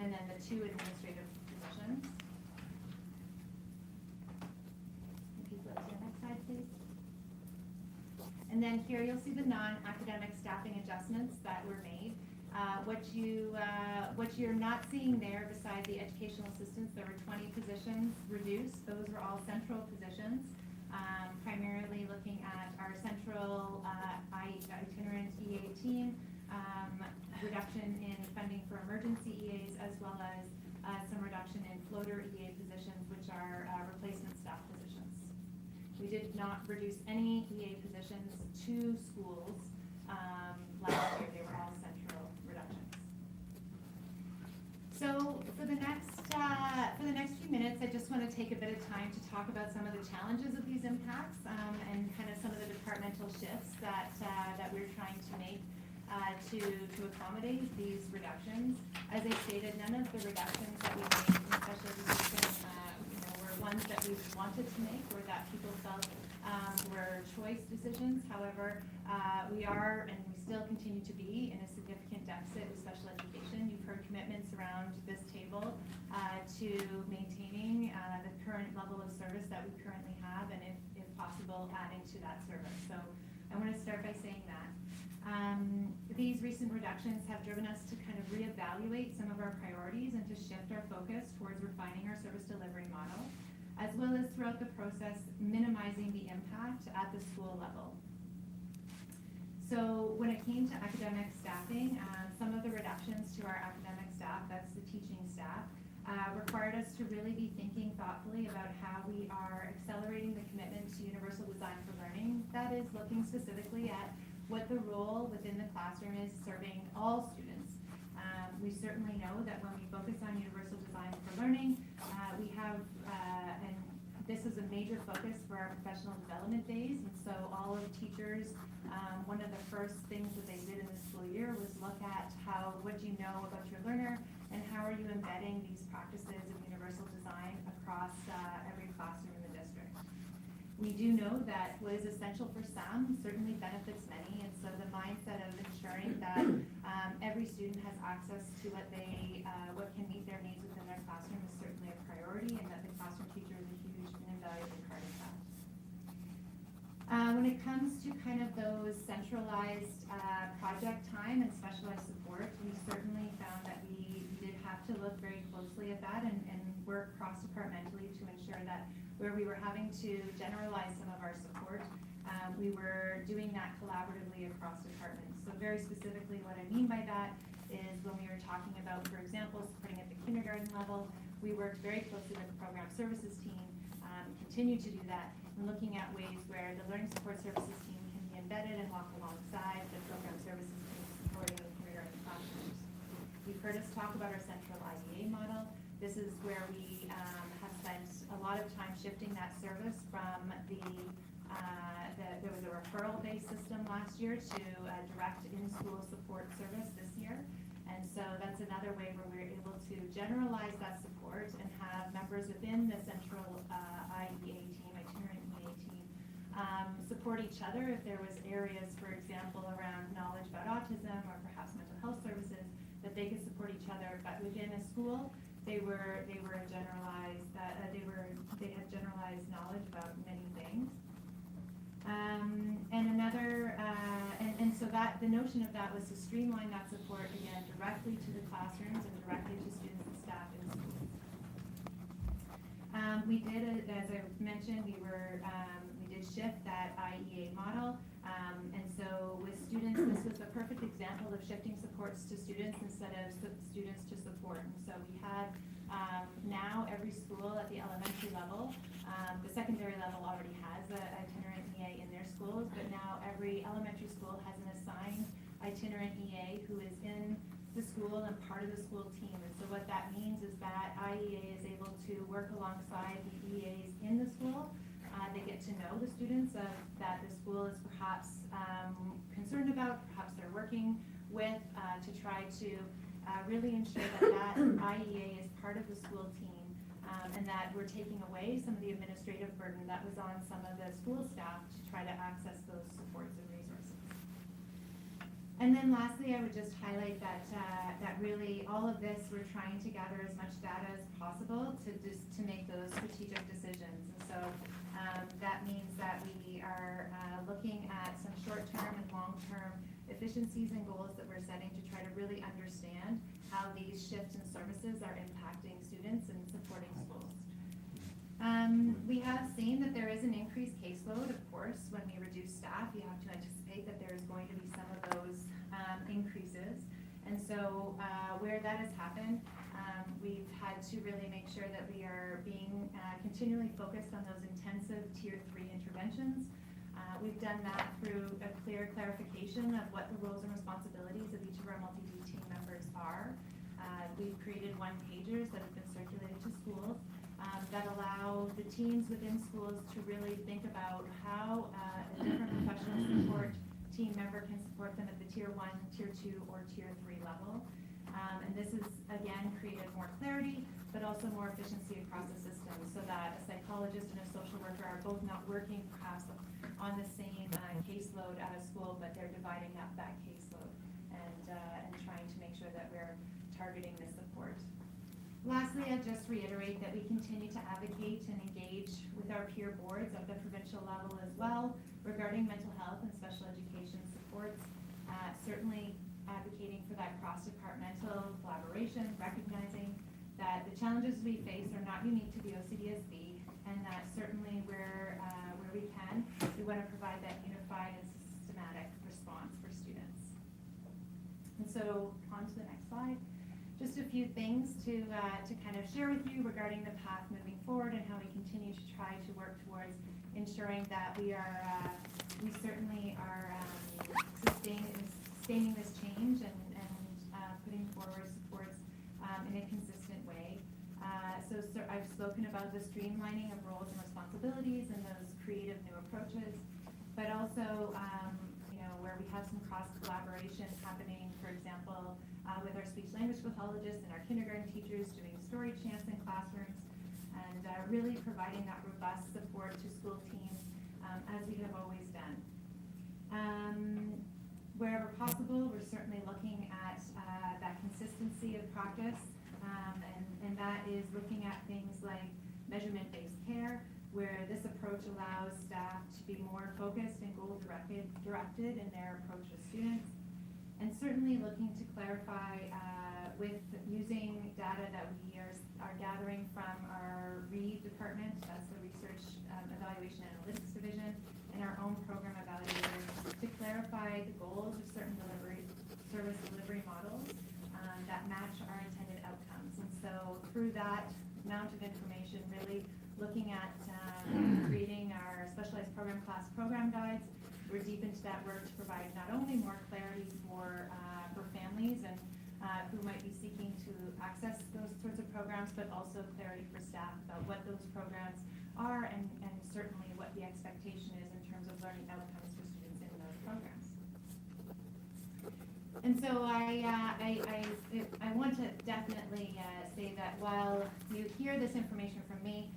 and then the 2 administrative positions. If you go to the next slide, please. And then here you'll see the non-academic staffing adjustments that were made. What you're not seeing there, beside the educational assistants, there were 20 positions reduced. Those were all central positions, primarily looking at our central itinerant EA team, reduction in funding for emergency EAs, as well as some reduction in floater EA positions, which are replacement staff positions. We did not reduce any EA positions to schools last year. They were all central reductions. So for the next few minutes, I just want to take a bit of time to talk about some of the challenges of these impacts and kind of some of the departmental shifts that we're trying to make to accommodate these reductions. As I stated, none of the reductions that we made in special education were ones that we wanted to make or that people felt were choice decisions. However, we are and we still continue to be in a significant deficit with special education. You've heard commitments around this table to maintaining the current level of service that we currently have, and if possible, adding to that service. So I want to start by saying that. These recent reductions have driven us to kind of reevaluate some of our priorities and to shift our focus towards refining our service delivery model, as well as throughout the process, minimizing the impact at the school level. So when it came to academic staffing, some of the reductions to our academic staff, that's the teaching staff, required us to really be thinking thoughtfully about how we are accelerating the commitment to universal design for learning. That is looking specifically at what the role within the classroom is serving all students. We certainly know that when we focus on universal design for learning, we have, and this is a major focus for our professional development days, and so all of the teachers, one of the first things that they did in the school year was look at what do you know about your learner, and how are you embedding these practices of universal design across every classroom in the district. We do know that what is essential for some certainly benefits many, and so the mindset of ensuring that every student has access to what can meet their needs within their classroom is certainly a priority, and that the classroom teacher is a huge and invaluable part of that. When it comes to kind of those centralized project time and specialized support, we certainly found that we did have to look very closely at that and work cross-departmentally to ensure that where we were having to generalize some of our support, we were doing that collaboratively across departments. So very specifically, what I mean by that is when we were talking about, for example, supporting at the kindergarten level, we worked very closely with the program services team, continue to do that, and looking at ways where the learning support services team can be embedded and walk alongside the program services team supporting the kindergarten classrooms. You've heard us talk about our central IEA model. This is where we have spent a lot of time shifting that service from there was a referral-based system last year to a direct in-school support service this year. And so that's another way where we're able to generalize that support and have members within the central IEA team, itinerant EA team, support each other if there was areas, for example, around knowledge about autism or perhaps mental health services, that they could support each other. But within a school, they had generalized knowledge about many things. And so that the notion of that was to streamline that support again directly to the classrooms and directly to students and staff in schools. We did, as I mentioned, we did shift that IEA model And so with students, this was a perfect example of shifting supports to students instead of students to support. And so we had now every school at the elementary level, the secondary level already has an itinerant EA in their schools, but now every elementary school has an assigned itinerant EA who is in the school and part of the school team. And so what that means is that IEA is able to work alongside the EAs in the school. They get to know the students that the school is perhaps concerned about, perhaps they're working with, to try to really ensure that IEA is part of the school team, and that we're taking away some of the administrative burden that was on some of the school staff to try to access those supports and resources. And then lastly, I would just highlight that that really all of this, we're trying to gather as much data as possible to make those strategic decisions. And so that means that we are looking at some short-term and long-term efficiencies and goals that we're setting to try to really understand how these shifts in services are impacting students and supporting schools. We have seen that there is an increased caseload, of course. When we reduce staff, you have to anticipate that there is going to be some of those increases. And so where that has happened, we've had to really make sure that we are being continually focused on those intensive Tier 3 interventions. We've done that through a clear clarification of what the roles and responsibilities of each of our multi-D team members are. We've created one-pagers that have been circulated to schools that allow the teams within schools to really think about how a different professional support team member can support them at the Tier 1, Tier 2, or Tier 3 level. And this has, again, created more clarity, but also more efficiency across the system, so that a psychologist and a social worker are both not working perhaps on the same caseload at a school, but they're dividing up that caseload and trying to make sure that we're targeting the support. Lastly, I'd just reiterate that we continue to advocate and engage with our peer boards at the provincial level as well regarding mental health and special education supports. Certainly advocating for that cross-departmental collaboration, recognizing that the challenges we face are not unique to the OCDSB, and that certainly where we can, we want to provide that unified and systematic response for students. And so on to the next slide. Just a few things to kind of share with you regarding the path moving forward and how we continue to try to work towards ensuring that we certainly are sustaining this change and putting forward supports in a consistent way. So I've spoken about the streamlining of roles and responsibilities and those creative new approaches, but also where we have some cross collaboration happening, for example, with our speech language pathologists and our kindergarten teachers doing story chants in classrooms, and really providing that robust support to school teams as we have always done. Wherever possible, we're certainly looking at that consistency of practice, and that is looking at things like measurement-based care, where this approach allows staff to be more focused and goal-directed in their approach with students. And certainly looking to clarify with using data that we are gathering from our READ department, that's the Research Evaluation Analytics Division, and our own program evaluators to clarify the goals of certain service delivery models that match our intended outcomes. And so through that amount of information, really looking at creating our specialized program class program guides, we're deep into that work to provide not only more clarity for families and who might be seeking to access those sorts of programs, but also clarity for staff about what those programs are and certainly what the expectation is in terms of learning outcomes for students in those programs. And so I want to definitely say that while you hear this information from me,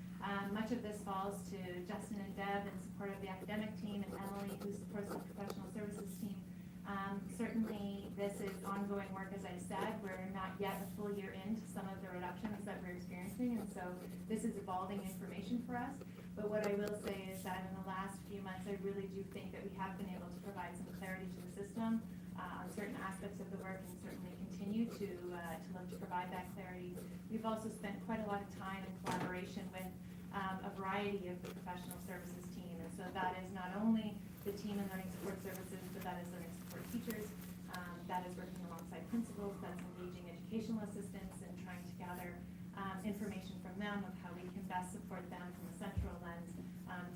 much of this falls to Justin and Deb in support of the academic team, and Emily, who supports the professional services team. Certainly, this is ongoing work, as I said. We're not yet a full year into some of the reductions that we're experiencing, and so this is evolving information for us. But what I will say is that in the last few months, I really do think that we have been able to provide some clarity to the system on certain aspects of the work, and certainly continue to look to provide that clarity. We've also spent quite a lot of time in collaboration with a variety of the professional services team, and so that is not only the team in learning support services, but that is learning support teachers. That is working alongside principals, that's engaging educational assistants and trying to gather information from them of how we can best support them from a central lens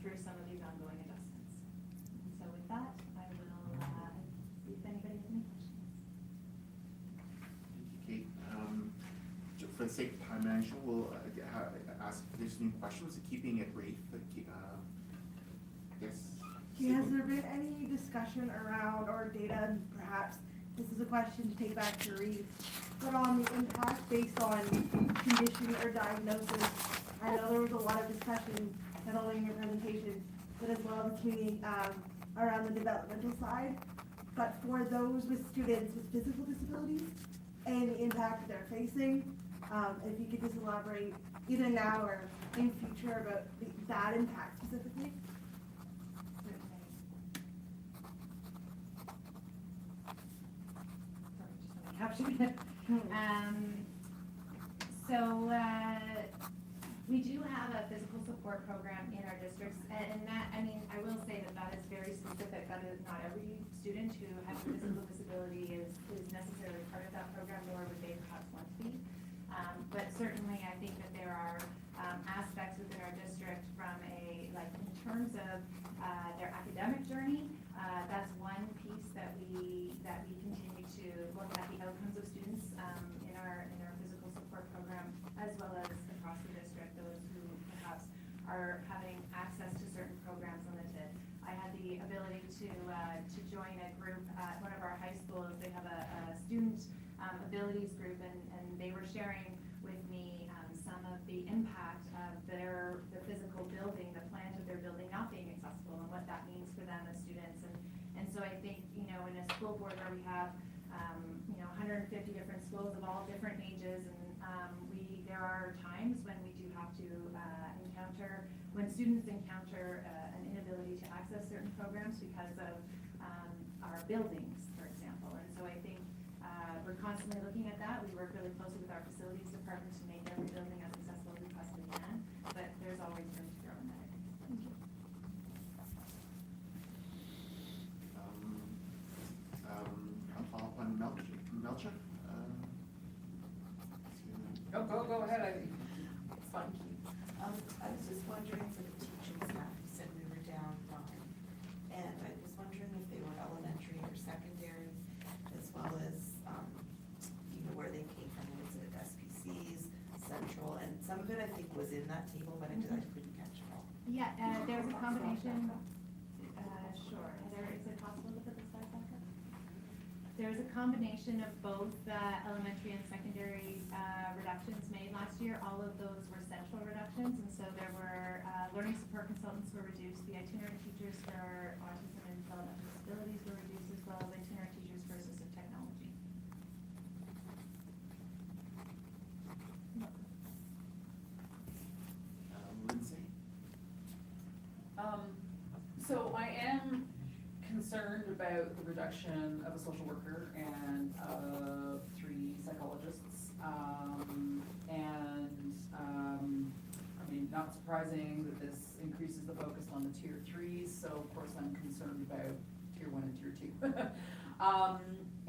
through some of these ongoing adjustments. And so with that, I will see if anybody has any questions. Thank you, Kate. For the sake of time management, we'll ask if there's any questions, keeping it brief. Yes. Has there been any discussion around, or data, perhaps, this is a question to take back to Reed, but on the impact based on condition or diagnosis? I know there was a lot of discussion, not only in your presentation, but as well in the community, around the developmental side. But for those with students with physical disabilities and the impact they're facing, if you could just elaborate either now or in future about that impact specifically? Captured it. So we do have a physical support program in our districts, and that, I mean, I will say that that is very specific. That is not every student who has a physical disability is necessarily part of that program, nor would they perhaps want to be. But certainly, I think that there are aspects within our district from in terms of their academic journey. That's one piece that we continue to look at the outcomes of students in our physical support program, as well as across the district, those who perhaps are having access to certain programs limited. I had the ability to join a group at one of our high schools. They have a student abilities group, and they were sharing with me some of the impact of the physical building, the plant of their building not being accessible, and what that means for them as students. And so I think, in a school board where we have 150 different schools of all different ages, and there are times when we do have to when students encounter an inability to access certain programs because of our buildings, for example. And so I think we're constantly looking at that. We work really closely with our facilities department to make every building as accessible as we possibly can, but there's always room to grow in that area. Thank you. I'll follow up on Melcher. Go ahead. It's fun, Keith. I was just wondering for the teaching staff, you said we were down 9. And I was wondering if they were elementary or secondary, as well as, where they came from. Was it SPCs, central, and some of it I think was in that table, but I couldn't catch it all. Yeah, there's a combination. Sure. Is it possible to put the slide back up? There's a combination of both elementary and secondary reductions made last year. All of those were central reductions, and so there were learning support consultants were reduced. The itinerant teachers for autism and developmental disabilities were reduced as well. The itinerant teachers for assistive technology. Lindsay? So I am concerned about the reduction of a social worker and of 3 psychologists. I mean, not surprising that this increases the focus on the tier 3s, so of course I'm concerned about tier 1 and tier 2.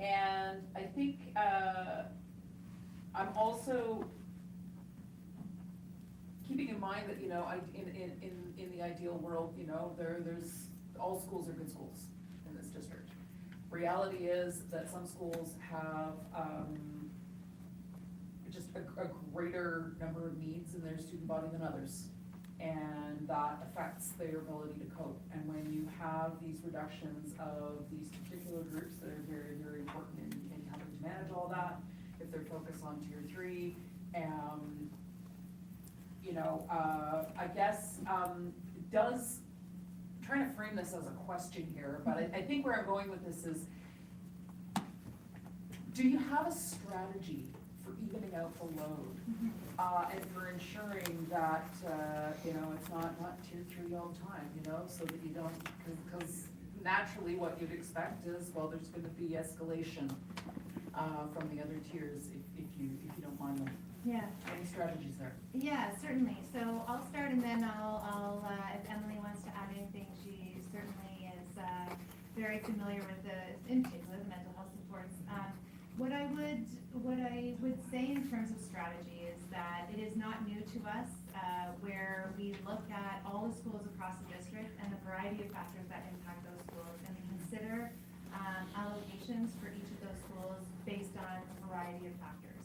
And I think I'm also keeping in mind that, in the ideal world, there's all schools are good schools in this district. Reality is that some schools have just a greater number of needs in their student body than others, and that affects their ability to cope. And when you have these reductions of these particular groups that are very, very important in helping to manage all that, if they're focused on tier 3, I guess, trying to frame this as a question here, but I think where I'm going with this is, do you have a strategy for evening out the load? And for ensuring that, it's not tier 3 all the time, so that you don't, because naturally what you'd expect is, well, there's gonna be escalation from the other tiers if you don't mind them. Yeah. Any strategies there? Yeah, certainly. So I'll start, and then I'll if Emily wants to add anything, she certainly is very familiar with in particular, the mental health supports. What I would say in terms of strategy is that it is not new to us, where we look at all the schools across the district and the variety of factors that impact those schools, and consider allocations for each of those schools based on a variety of factors.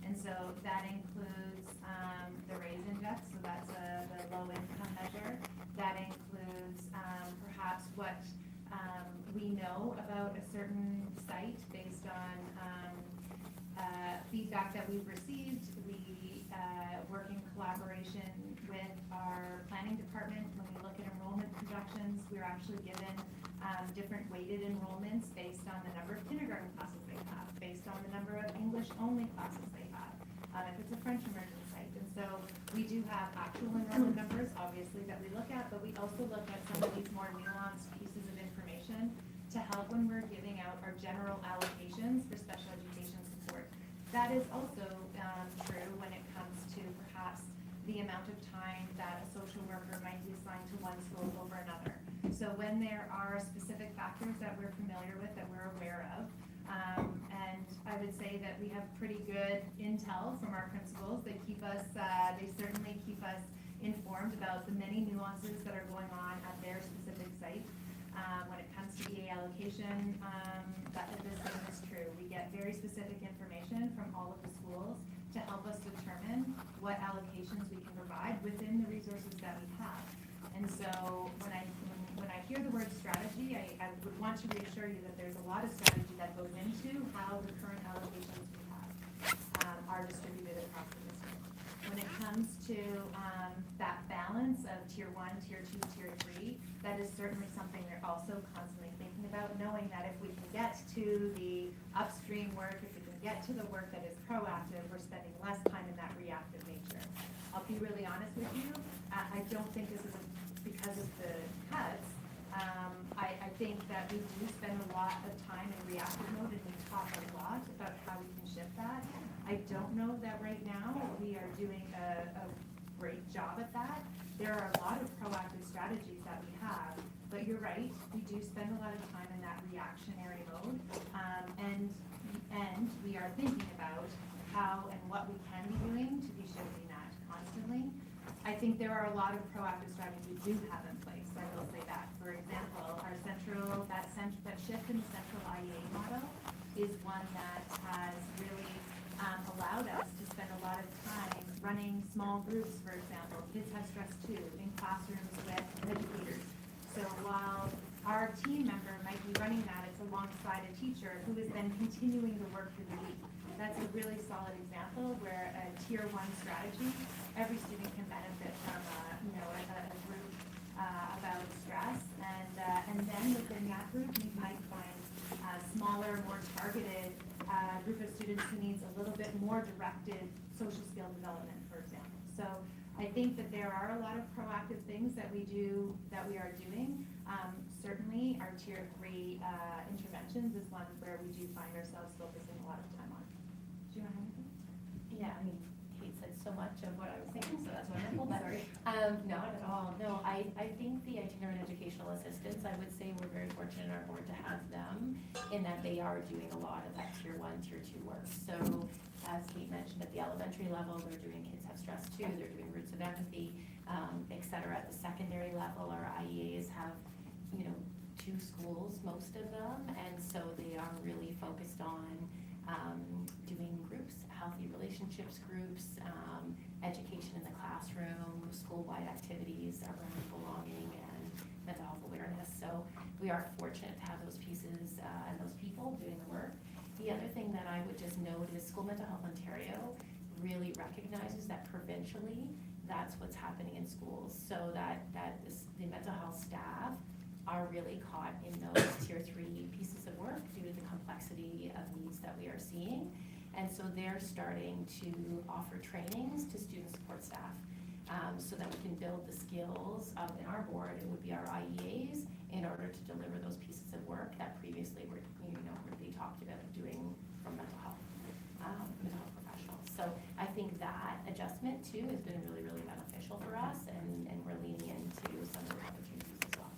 And so that includes the RAISE index, so that's the low income measure. That includes perhaps what we know about a certain site based on feedback that we've received. We work in collaboration with our planning department. When we look at enrollment projections, we're actually given different weighted enrollments based on the number of kindergarten classes they have, based on the number of English-only classes they have, if it's a French immersion site. And so we do have actual enrollment numbers, obviously, that we look at, but we also look at some of these more nuanced pieces of information to help when we're giving out our general allocations for special education support. That is also true when it comes to perhaps the amount of time that a social worker might be assigned to one school over another. So when there are specific factors that we're familiar with, that we're aware of, and I would say that we have pretty good intel from our principals. They certainly keep us informed about the many nuances that are going on at their specific site. When it comes to EA allocation, the same is true. We get very specific information from all of the schools to help us determine what allocations we can provide within the resources that we have. And so when I hear the word strategy, I would want to reassure you that there's a lot of strategy that goes into how the current allocations we have are distributed across the district. When it comes to that balance of tier 1, tier 2, tier 3, that is certainly something we're also constantly thinking about, knowing that if we can get to the upstream work, if we can get to the work that is proactive, we're spending less time in that reactive nature. I'll be really honest with you, I don't think this is because of the cuts. I think that we do spend a lot of time in reactive mode, and we talk a lot about how we can shift that. I don't know that right now we are doing a great job at that. There are a lot of proactive strategies that we have, but you're right, we do spend a lot of time in that reactionary mode, and we are thinking about how and what we can be doing to be shifting that constantly. I think there are a lot of proactive strategies we do have in place. I will say that. For example, our that shift in the central IEA model is one that has really allowed us to spend a lot of time running small groups, for example. Kids have stress too, in classrooms with educators. So while our team member might be running that, it's alongside a teacher who is then continuing the work through the week. That's a really solid example where a tier 1 strategy, every student can benefit from a group about stress, and then within that group we might find a smaller, more targeted group of students who needs a little bit more directed social skill development, for example. So I think that there are a lot of proactive things that we are doing. Certainly our tier 3 interventions is one where we do find ourselves focusing a lot of time on. Do you want to have anything? Yeah, I mean, Kate said so much of what I was thinking, so that's wonderful. But, Sorry. not at all. No, I think the itinerant educational assistants, I would say we're very fortunate in our board to have them in that they are doing a lot of that tier 1, tier 2 work. So as Kate mentioned, at the elementary level, they're doing Kids Have Stress Too, they're doing Roots of Empathy, et cetera. At the secondary level, our IEAs have, 2 schools, most of them, and so they are really focused on doing groups, healthy relationships groups, education in the classroom, school-wide activities around belonging and mental health awareness. So we are fortunate to have those pieces and those people doing the work. The other thing that I would just note is School Mental Health Ontario really recognizes that provincially, that's what's happening in schools. So that the mental health staff are really caught in those tier 3 pieces of work due to the complexity of needs that we are seeing. And so they're starting to offer trainings to student support staff so that we can build the skills of, in our board, it would be our IEAs, in order to deliver those pieces of work that previously were, they talked about doing from mental health professionals. So I think that adjustment too has been really, really beneficial for us, and we're leaning into some of the opportunities as well.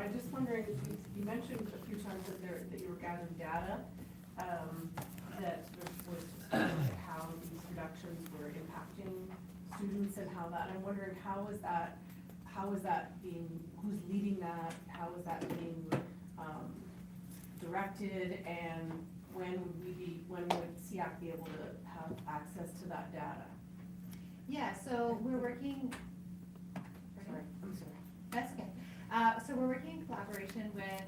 I'm just wondering, you mentioned a few times that you were gathering data, that was how these reductions were impacting students and how that, I'm wondering how is that being, who's leading that, how is that being, directed, and when would SEAC be able to have access to that data? Yeah, so we're working. Sorry, I'm sorry. That's okay. So we're working in collaboration with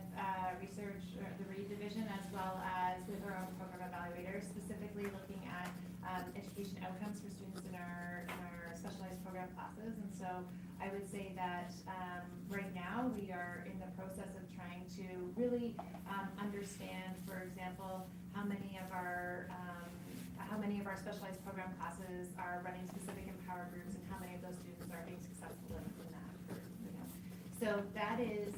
research, the READ division, as well as with our own program evaluators, specifically looking at education outcomes for students in our specialized program classes. And so I would say that right now we are in the process of trying to really understand, for example, how many of our specialized program classes are running specific empower groups, and how many of those students are being successful in that. So that is,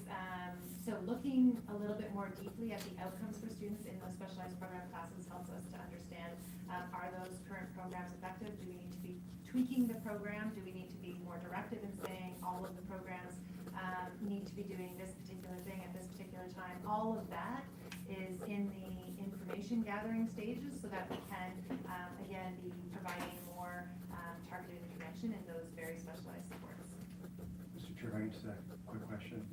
so looking a little bit more deeply at the outcomes for students in those specialized program classes helps us to understand, are those current programs effective? Do we need to be tweaking the program? Do we need to be more directive in saying all of the programs need to be doing this particular thing at this particular time? All of that is in the information gathering stages, so that we can, again, be providing more targeted intervention in those very specialized supports. Mr. Chair, I just a quick question.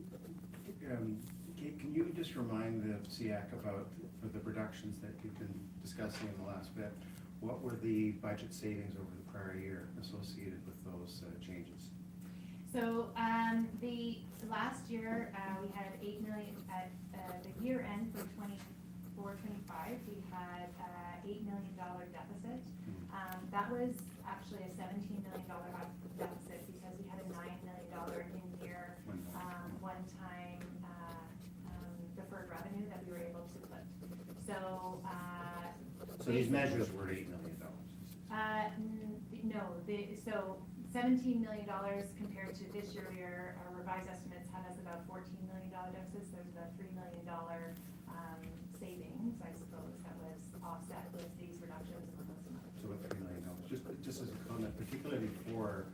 Can you just remind the SEAC about, for the reductions that you've been discussing in the last bit, what were the budget savings over the prior year associated with those changes? So the last year, we had 8 million at the year end for 24-25. We had $8 million deficit. That was actually a $17 million deficit because we had a $9 million in-year one-time deferred revenue that we were able to put. So. So these measures were $8 million. No, so $17 million compared to this year, our revised estimates have us about $14 million deficit. So there's about $3 million savings, I suppose, that was offset with these reductions and with some others. So about $3 million. Just as a comment, particularly for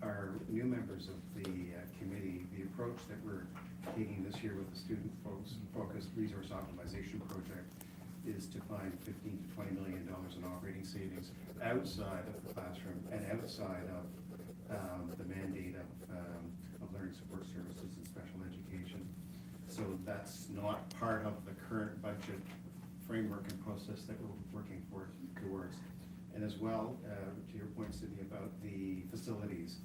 our new members of the committee, the approach that we're taking this year with the student-focused resource optimization project is to find $15 to $20 million in operating savings outside of the classroom and outside of the mandate of learning support services and special education. So that's not part of the current budget framework and process that we're working towards. And as well, to your point, Sydney, about the facilities,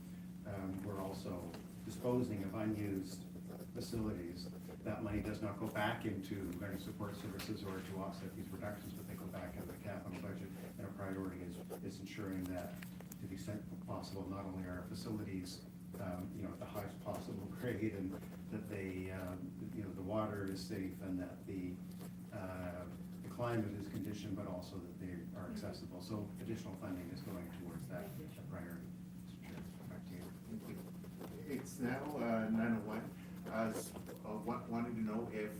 we're also disposing of unused facilities. That money does not go back into learning support services or to offset these reductions, but they go back into the capital budget. And our priority is ensuring that, to the extent possible, not only are our facilities, at the highest possible grade, and that they, the water is safe, and that the climate is conditioned, but also that they are accessible. So additional funding is going towards that priority. Mr. Chair, back to you. It's now 9:01. Wanted to know if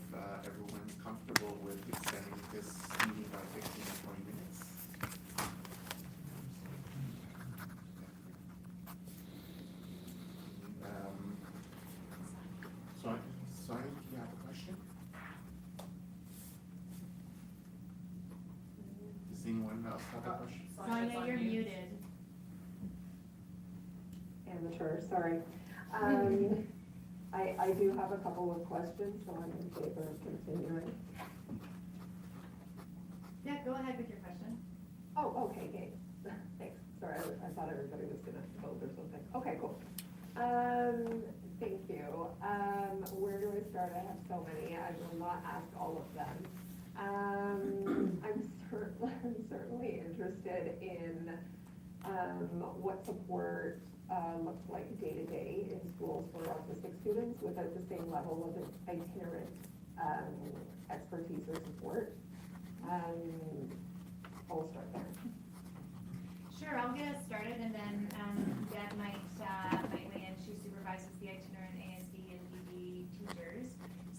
everyone's comfortable with extending this meeting by 15 to 20 minutes. Sonia, do you have a question? Does anyone else have a question? Sonia, you're muted. Amateur, sorry. I do have a couple of questions, so I'm in favor of continuing. Yeah, go ahead with your question. Oh, okay, okay. Thanks. Sorry, I thought everybody was gonna vote or something. Okay, cool. Thank you. Where do I start? I have so many. I will not ask all of them. I'm certainly interested in what support looks like day to day in schools for autistic students without the same level of itinerant expertise or support. I'll start there. Sure, I'll get us started, and then Deb might weigh in. She supervises the itinerant ASD and BB teachers.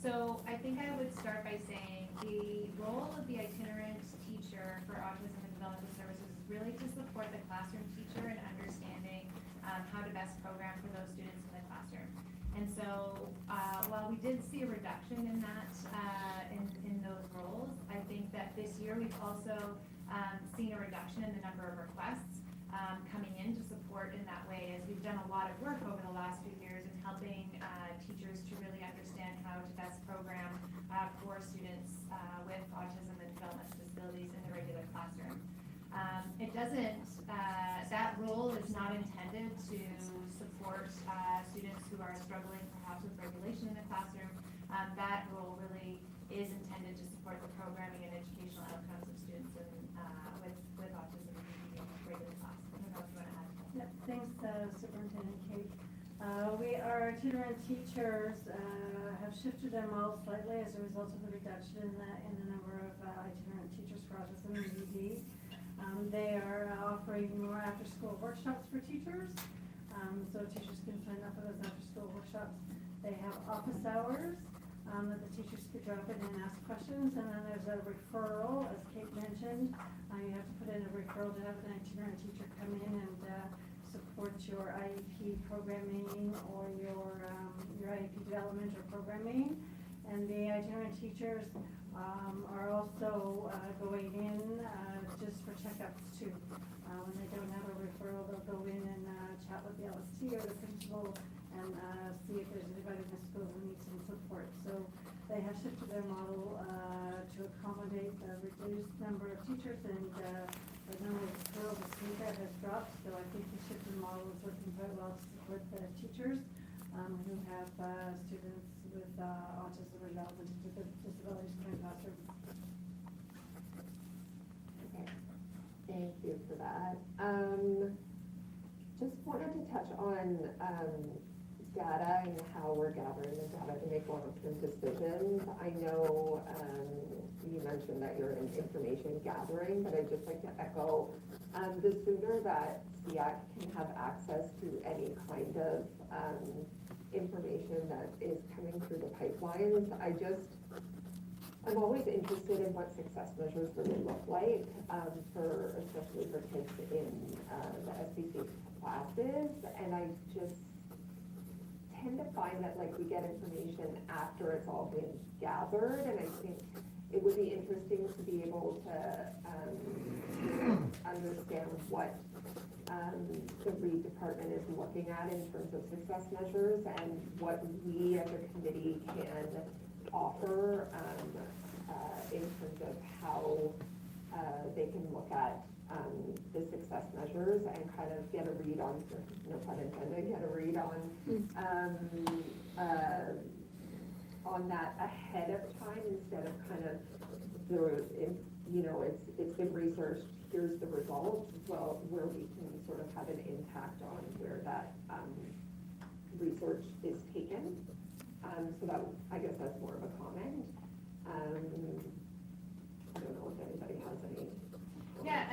So I think I would start by saying the role of the itinerant teacher for autism and developmental services is really to support the classroom teacher in understanding how to best program for those students in the classroom. And so, while we did see a reduction in that, in those roles, I think that this year we've also seen a reduction in the number of requests coming in to support in that way, as we've done a lot of work over the last few years in helping teachers to really understand how to best program for students with autism and developmental disabilities in the regular classroom. It doesn't, that role is not intended to support students who are struggling perhaps with regulation in the classroom. That role really is intended to support the programming and educational outcomes of students with autism in regular class. I don't know if you want to add to that. Yep, thanks, Superintendent Kate. Our itinerant teachers have shifted their model slightly as a result of the reduction in the number of itinerant teachers for autism and ED. They are offering more after-school workshops for teachers, so teachers can sign up for those after-school workshops. They have office hours that the teachers could drop in and ask questions, and then there's a referral, as Kate mentioned. You have to put in a referral to have an itinerant teacher come in and support your IEP programming or your IEP development or programming. And the itinerant teachers are also going in just for checkups too. When they don't have a referral, they'll go in and chat with the LST or the principal and see if there's anybody in the school who needs some support. So they have shifted their model to accommodate the reduced number of teachers, and the number of referrals that has dropped. So I think the shifted model is working very well to support the teachers who have students with autism or developmental disabilities in their classroom. Okay, thank you for that. Just wanted to touch on data and how we're gathering the data to make long-term decisions. I know you mentioned that you're in information gathering, but I'd just like to echo the sooner that SEAC can have access to any kind of information that is coming through the pipelines. I'm always interested in what success measures really look like, especially for kids in the SEAC classes, and I just tend to find that we get information after it's all been gathered, and I think it would be interesting to be able to understand what the Reid department is looking at in terms of success measures and what we as a committee can offer in terms of how they can look at the success measures and kind of get a read on, no pun intended, get a read on that ahead of time instead of kind of it's been researched, here's the results, well, where we can sort of have an impact on where that research is taken. So that, I guess that's more of a comment. I don't know if anybody has any. Yeah,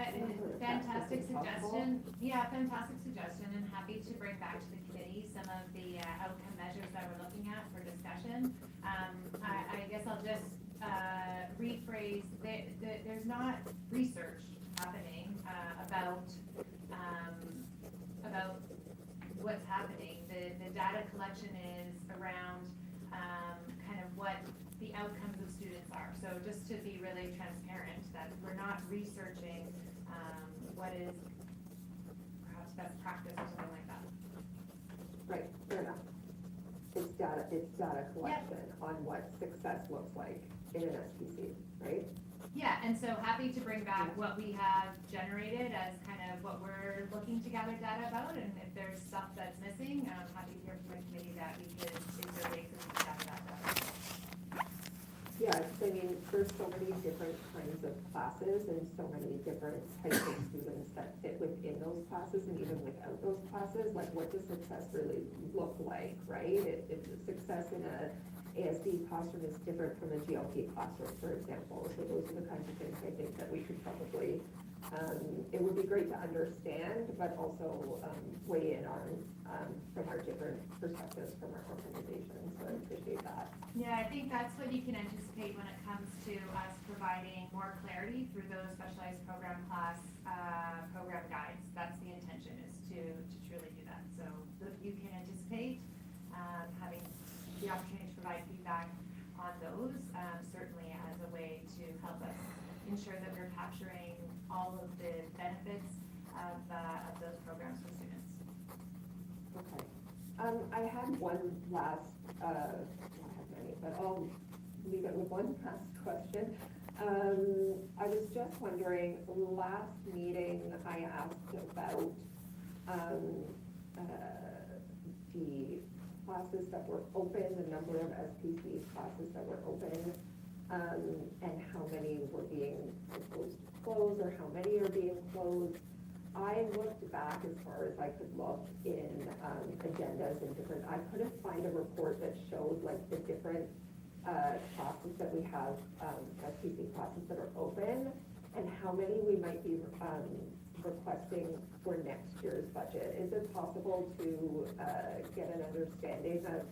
fantastic suggestion. Yeah, fantastic suggestion, and happy to bring back to the committee some of the outcome measures that we're looking at for discussion. I guess I'll just rephrase, there's not research happening about what's happening. The data collection is around kind of what the outcomes of students are. So just to be really transparent, that we're not researching what is perhaps best practice or something like that. Right, fair enough. It's data collection on what success looks like in an SPC, right? Yeah, and so happy to bring back what we have generated as kind of what we're looking to gather data about, and if there's stuff that's missing, I'm happy to hear from the committee that we could, is there ways that we can gather that data. Yeah, I mean, there's so many different kinds of classes and so many different types of students that fit within those classes and even without those classes. Like, what does success really look like, right? If success in a ASD classroom is different from a GLP classroom, for example. So those are the kinds of things I think that we could probably, it would be great to understand, but also weigh in on from our different perspectives from our organization. So I appreciate that. Yeah, I think that's what you can anticipate when it comes to us providing more clarity through those specialized program class program guides. That's the intention, is to truly do that. So you can anticipate having those, certainly as a way to help us ensure that we're capturing all of the benefits of those programs for students. Okay. I had one last, I have many, but I'll leave it with one last question. I was just wondering, last meeting I asked about, the classes that were open, the number of SPC classes that were open, and how many were being proposed to close, or how many are being closed. I looked back as far as I could look in agendas and different, I couldn't find a report that showed like the different classes that we have, SPC classes that are open, and how many we might be requesting for next year's budget. Is it possible to get an understanding of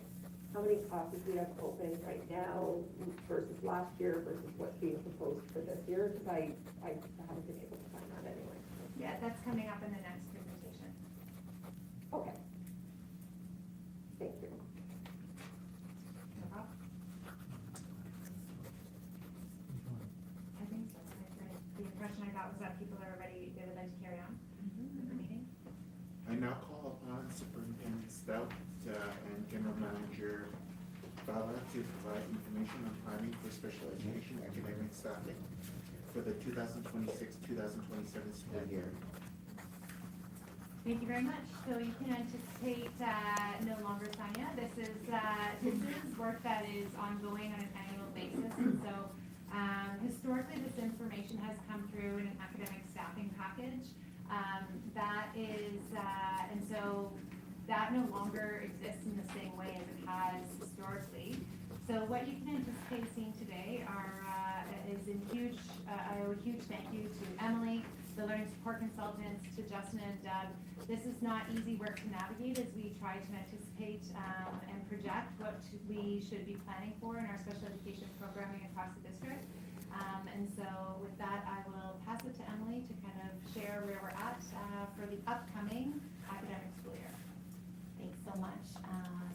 how many classes we have open right now versus last year versus what's being proposed for this year? Because I haven't been able to find that anyway. Yeah, that's coming up in the next presentation. Okay. Thank you. No problem. I think so. The impression I got was that people are ready, they would like to carry on with the meeting. I now call upon Superintendent Stout and General Manager Bala to provide information on planning for special education academic staffing for the 2026-2027 school year. Thank you very much. So you can anticipate no longer, Sonia. This is work that is ongoing on an annual basis. And so historically, this information has come through in an academic staffing package. And so that no longer exists in the same way as it has historically. So what you can anticipate seeing today is a huge thank you to Emily, the learning support consultants, to Justin and Doug. This is not easy work to navigate as we try to anticipate and project what we should be planning for in our special education programming across the district. And so with that, I will pass it to Emily to kind of share where we're at for the upcoming academic school year. Thanks so much.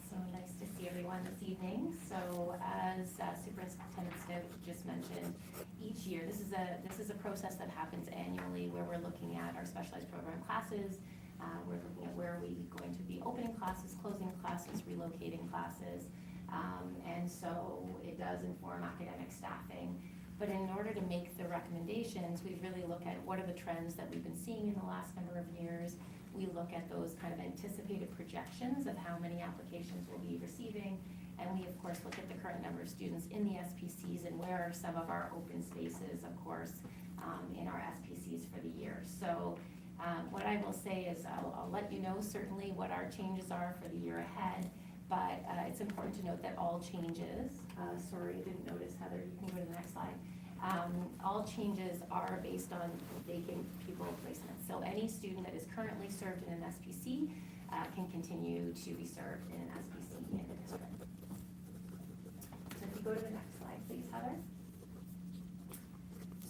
So nice to see everyone this evening. So as Superintendent Stout just mentioned, each year, this is a process that happens annually where we're looking at our specialized program classes. We're looking at where are we going to be opening classes, closing classes, relocating classes. And so it does inform academic staffing. But in order to make the recommendations, we really look at what are the trends that we've been seeing in the last number of years. We look at those kind of anticipated projections of how many applications we'll be receiving. And we, of course, look at the current number of students in the SPCs and where are some of our open spaces, of course, in our SPCs for the year. So what I will say is I'll let you know certainly what our changes are for the year ahead. But it's important to note that all changes, sorry, I didn't notice, Heather, you can go to the next slide. All changes are based on vacant pupil placement. So any student that is currently served in an SPC can continue to be served in an SPC in the district. So if you go to the next slide, please, Heather.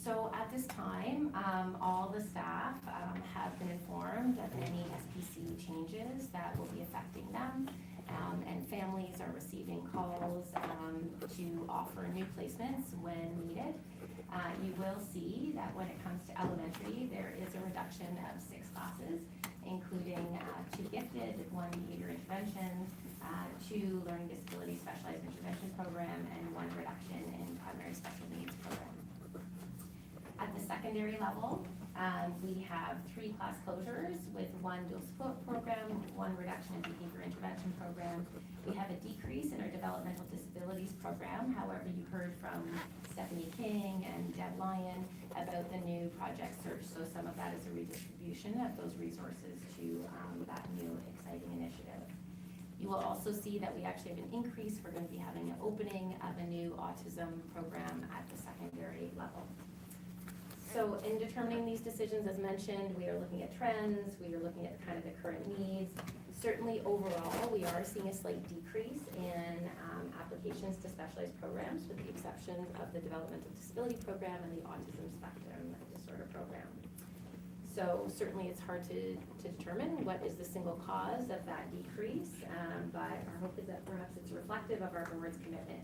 So at this time, all the staff have been informed of any SPC changes that will be affecting them. And families are receiving calls to offer new placements when needed. You will see that when it comes to elementary, there is a reduction of 6 classes, including 2 gifted, 1 behavior intervention, 2 learning disability specialized intervention program, and 1 reduction in primary special needs program. At the secondary level, we have 3 class closures with 1 dual support program, 1 reduction in behavior intervention program. We have a decrease in our developmental disabilities program. However, you heard from Stephanie King and Deb Lyon about the new project search. So some of that is a redistribution of those resources to that new exciting initiative. You will also see that we actually have an increase. We're going to be having an opening of a new autism program at the secondary level. So in determining these decisions, as mentioned, we are looking at trends, we are looking at kind of the current needs. Certainly overall, we are seeing a slight decrease in applications to specialized programs with the exception of the developmental disability program and the autism spectrum disorder program. So certainly it's hard to determine what is the single cause of that decrease, but our hope is that perhaps it's reflective of our board's commitment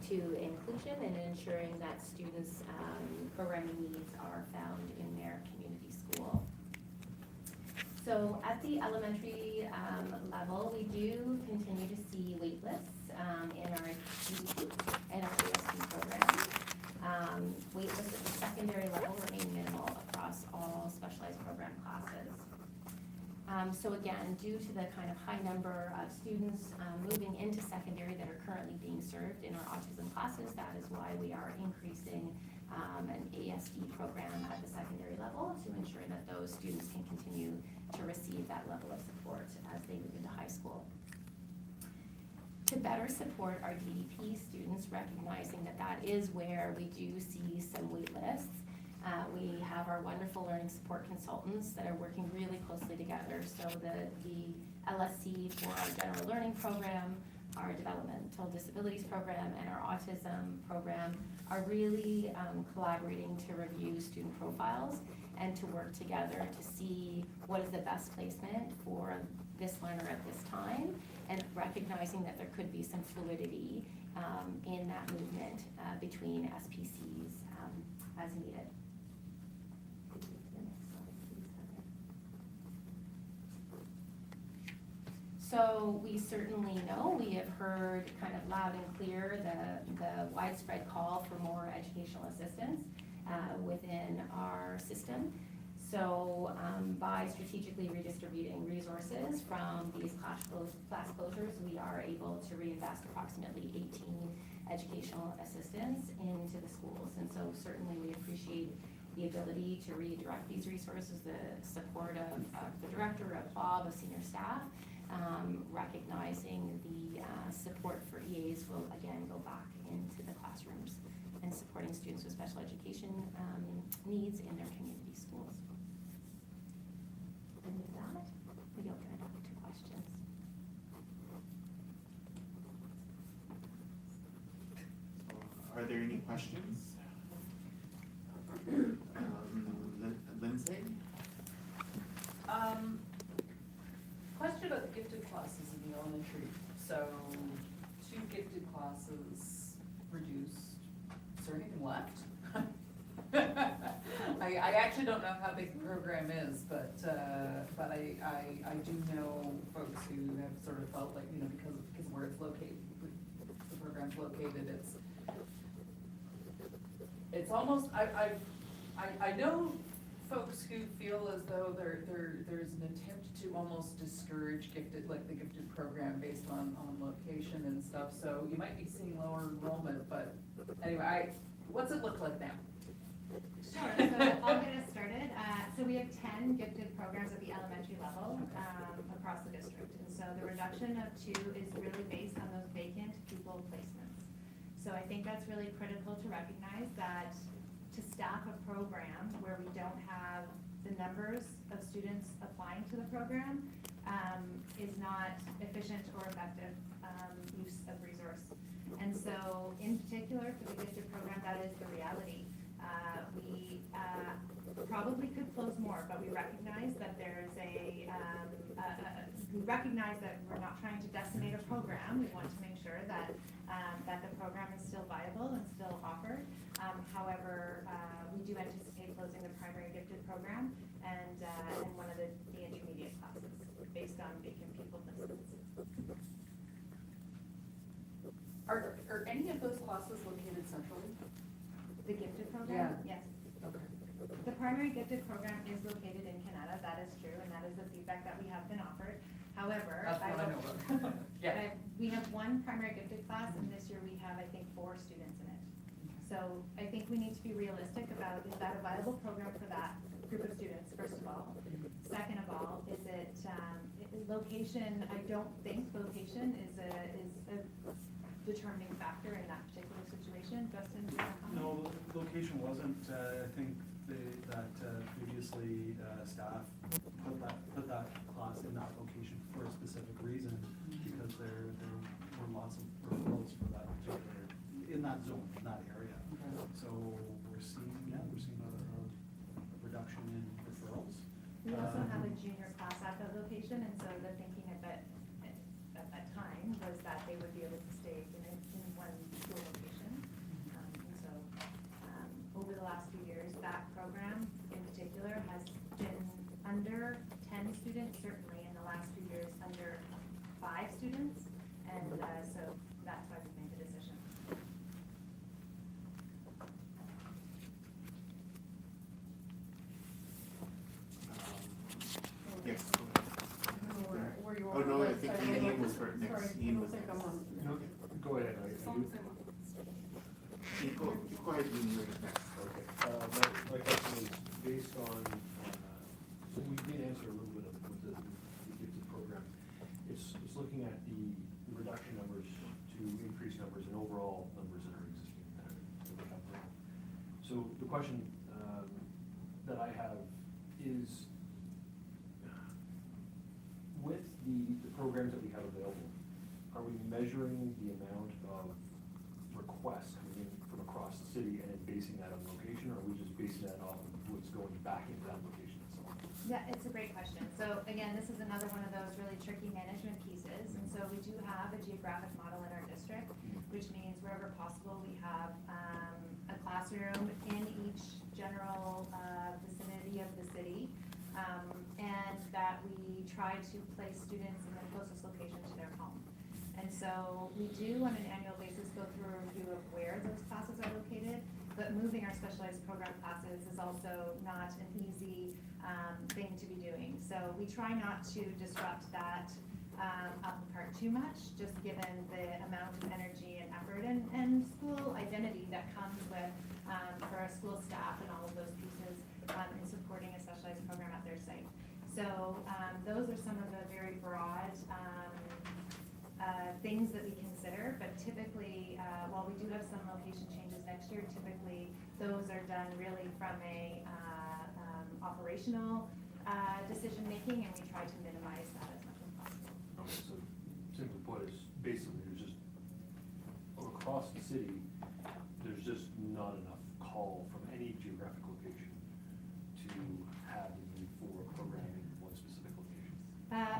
to inclusion and ensuring that students' programming needs are found in their community school. So at the elementary level, we do continue to see wait lists in our GDP and our ASD programs. Wait lists at the secondary level remain minimal across all specialized program classes. So again, due to the kind of high number of students moving into secondary that are currently being served in our autism classes, that is why we are increasing an ASD program at the secondary level to ensure that those students can continue to receive that level of support as they move into high school. To better support our DDP students, recognizing that that is where we do see some wait lists, we have our wonderful learning support consultants that are working really closely together. So the LSC for our general learning program, our developmental disabilities program, and our autism program are really collaborating to review student profiles and to work together to see what is the best placement for this learner at this time, and recognizing that there could be some fluidity in that movement between SPCs as needed. So we certainly know, we have heard kind of loud and clear the widespread call for more educational assistance within our system. So by strategically redistributing resources from these class closures, we are able to reinvest approximately 18 educational assistants into the schools. And so certainly we appreciate the ability to redirect these resources, the support of the director, of Bob, of senior staff, recognizing the support for EAs will again go back into the classrooms and supporting students with special education needs in their community schools. And with that, we open it up to questions. Are there any questions? Lindsay? Question about the gifted classes in the elementary. So 2 gifted classes reduced. Is there anything left? I actually don't know how big the program is, but I do know folks who have sort of felt like, because where it's located, the program's located, it's almost, I know folks who feel as though there's an attempt to almost discourage gifted, like the gifted program based on location and stuff, so you might be seeing lower enrollment, but anyway, what's it look like now? Sure, so I'll get us started. So we have 10 gifted programs at the elementary level across the district. And so the reduction of 2 is really based on those vacant pupil placements. So I think that's really critical to recognize that to staff a program where we don't have the numbers of students applying to the program is not efficient or effective use of resource. And so in particular for the gifted program, that is the reality. We probably could close more, but we recognize that there's we recognize that we're not trying to decimate a program. We want to make sure that that the program is still viable and still offered. However, we do anticipate closing the primary gifted program and one of the intermediate classes based on vacant pupil placements. Are any of those classes located centrally? The gifted program? Yeah. Yes. Okay. The primary gifted program is located in Canada, that is true, and that is the feedback that we have been offered. However, That's what I know about. Yeah. we have 1 primary gifted class, and this year we have, I think, 4 students in it. So I think we need to be realistic about, is that a viable program for that group of students, first of all? Second of all, is it, location, I don't think location is a determining factor in that particular situation. Justin, do you want to comment? No, location wasn't. I think that previously staff put that class in that location for a specific reason, because there were lots of referrals for that particular, in that zone, in that area. So we're seeing a reduction in referrals. We also have a junior class at that location, and so the thinking at that time was that they would be able to stay in one school location. certainly in the last few years under 5 students, and so that's why we made the decision. Yes. Oh, no, I think Ian was for next. Ian was next. No, go ahead. Ian, go ahead, Ian, you're next. Okay, my question is based on, so we did answer a little bit of it with the gifted program. It's looking at the reduction numbers to increase numbers and overall numbers that are existing. That we have now. So the question that I have is, with the programs that we have available, are we measuring the amount of requests coming in from across the city and then basing that on location, or are we just basing that off of what's going back into that location itself? Yeah, it's a great question. So again, this is another one of those really tricky management pieces. And so we do have a geographic model in our district, which means wherever possible, we have a classroom in each general vicinity of the city. And that we try to place students in the closest location to their home. And so we do on an annual basis go through a review of where those classes are located, but moving our specialized program classes is also not an easy thing to be doing. So we try not to disrupt that apple cart too much, just given the amount of energy and effort and school identity that comes with for our school staff and all of those pieces in supporting a specialized program at their site. So those are some of the very broad things that we consider, but typically, while we do have some location changes next year, typically those are done really from a operational decision-making, and we try to minimize that as much as possible. Okay, so simply put, is basically there's just, across the city, there's just not enough call from any geographic location to have the need for programming in one specific location.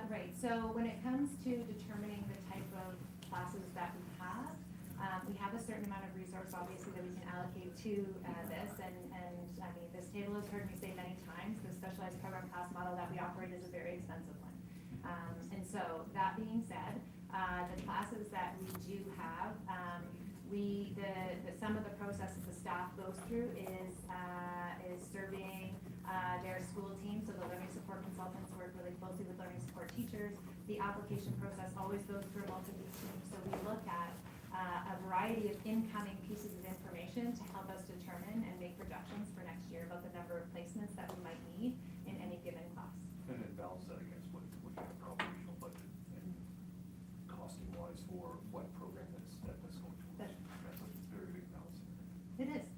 Right, so when it comes to determining the type of classes that we have a certain amount of resource, obviously, that we can allocate to this, and I mean, this table has heard me say many times, the specialized program class model that we operate is a very expensive one. And so, that being said, the classes that we do have, some of the processes the staff goes through is surveying their school team, so the learning support consultants work really closely with learning support teachers. The application process always goes through a multi-week team, so we look at a variety of incoming pieces of information to help us determine and make projections for next year about the number of placements that we might need in any given class. And then balance that against what you have for operational budget and costing wise for what program that's going towards. That's a very big balance. It is.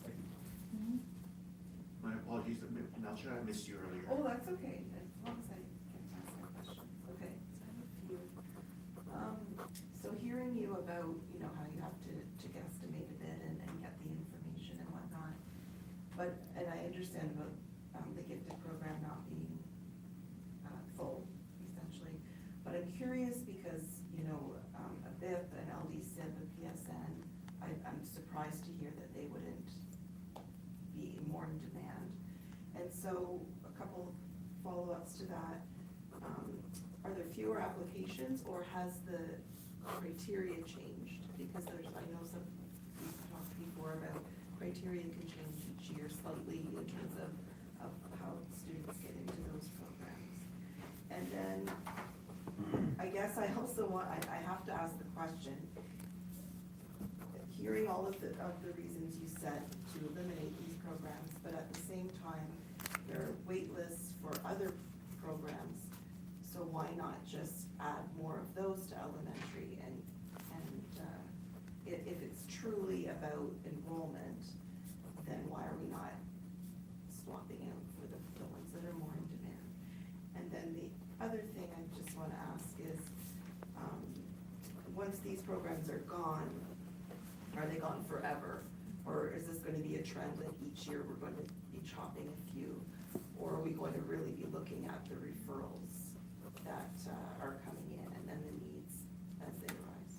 Thank you. My apologies, Melcher, I missed you earlier. Oh, that's okay, as long as I can ask my question. Okay, so I have a few. So hearing you about, you know, how you have to guesstimate a bit and get the information and whatnot, and I understand about the gifted program not being full, essentially, but I'm curious because, you know, a BIP, an LDCIP, a PSN, I'm surprised to hear that they wouldn't be more in demand. And so, a couple follow-ups to that, are there fewer applications, or has the criteria changed? Because I know we've talked before about criteria can change each year slightly in terms of how students get into those programs. And then, I guess I also I have to ask the question, hearing all of the reasons you said to eliminate these programs, but at the same time, there are wait lists for other programs, so why not just add more of those to elementary? And if it's truly about enrollment, then why are we not swapping out for the ones that are more in demand? And then the other thing I just want to ask is, once these programs are gone, are they gone forever? Or is this going to be a trend that each year we're going to be chopping a few? Or are we going to really be looking at the referrals that are coming in and then the needs as they arise?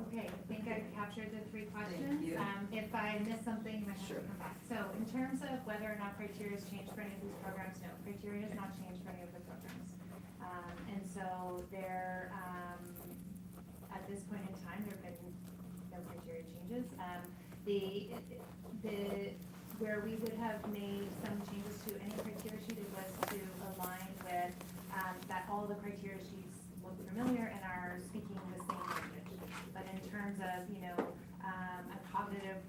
Okay, I think I've captured the 3 questions. you. If I miss something, you might have Sure. to come back. So in terms of whether or not criteria has changed for any of these programs, no, criteria has not changed for any of the programs. And so there, at this point in time, there have been no criteria changes. Where we would have made some changes to any criteria sheet, it was to align with, that all the criteria sheets look familiar and are speaking the same language. But in terms of, a cognitive,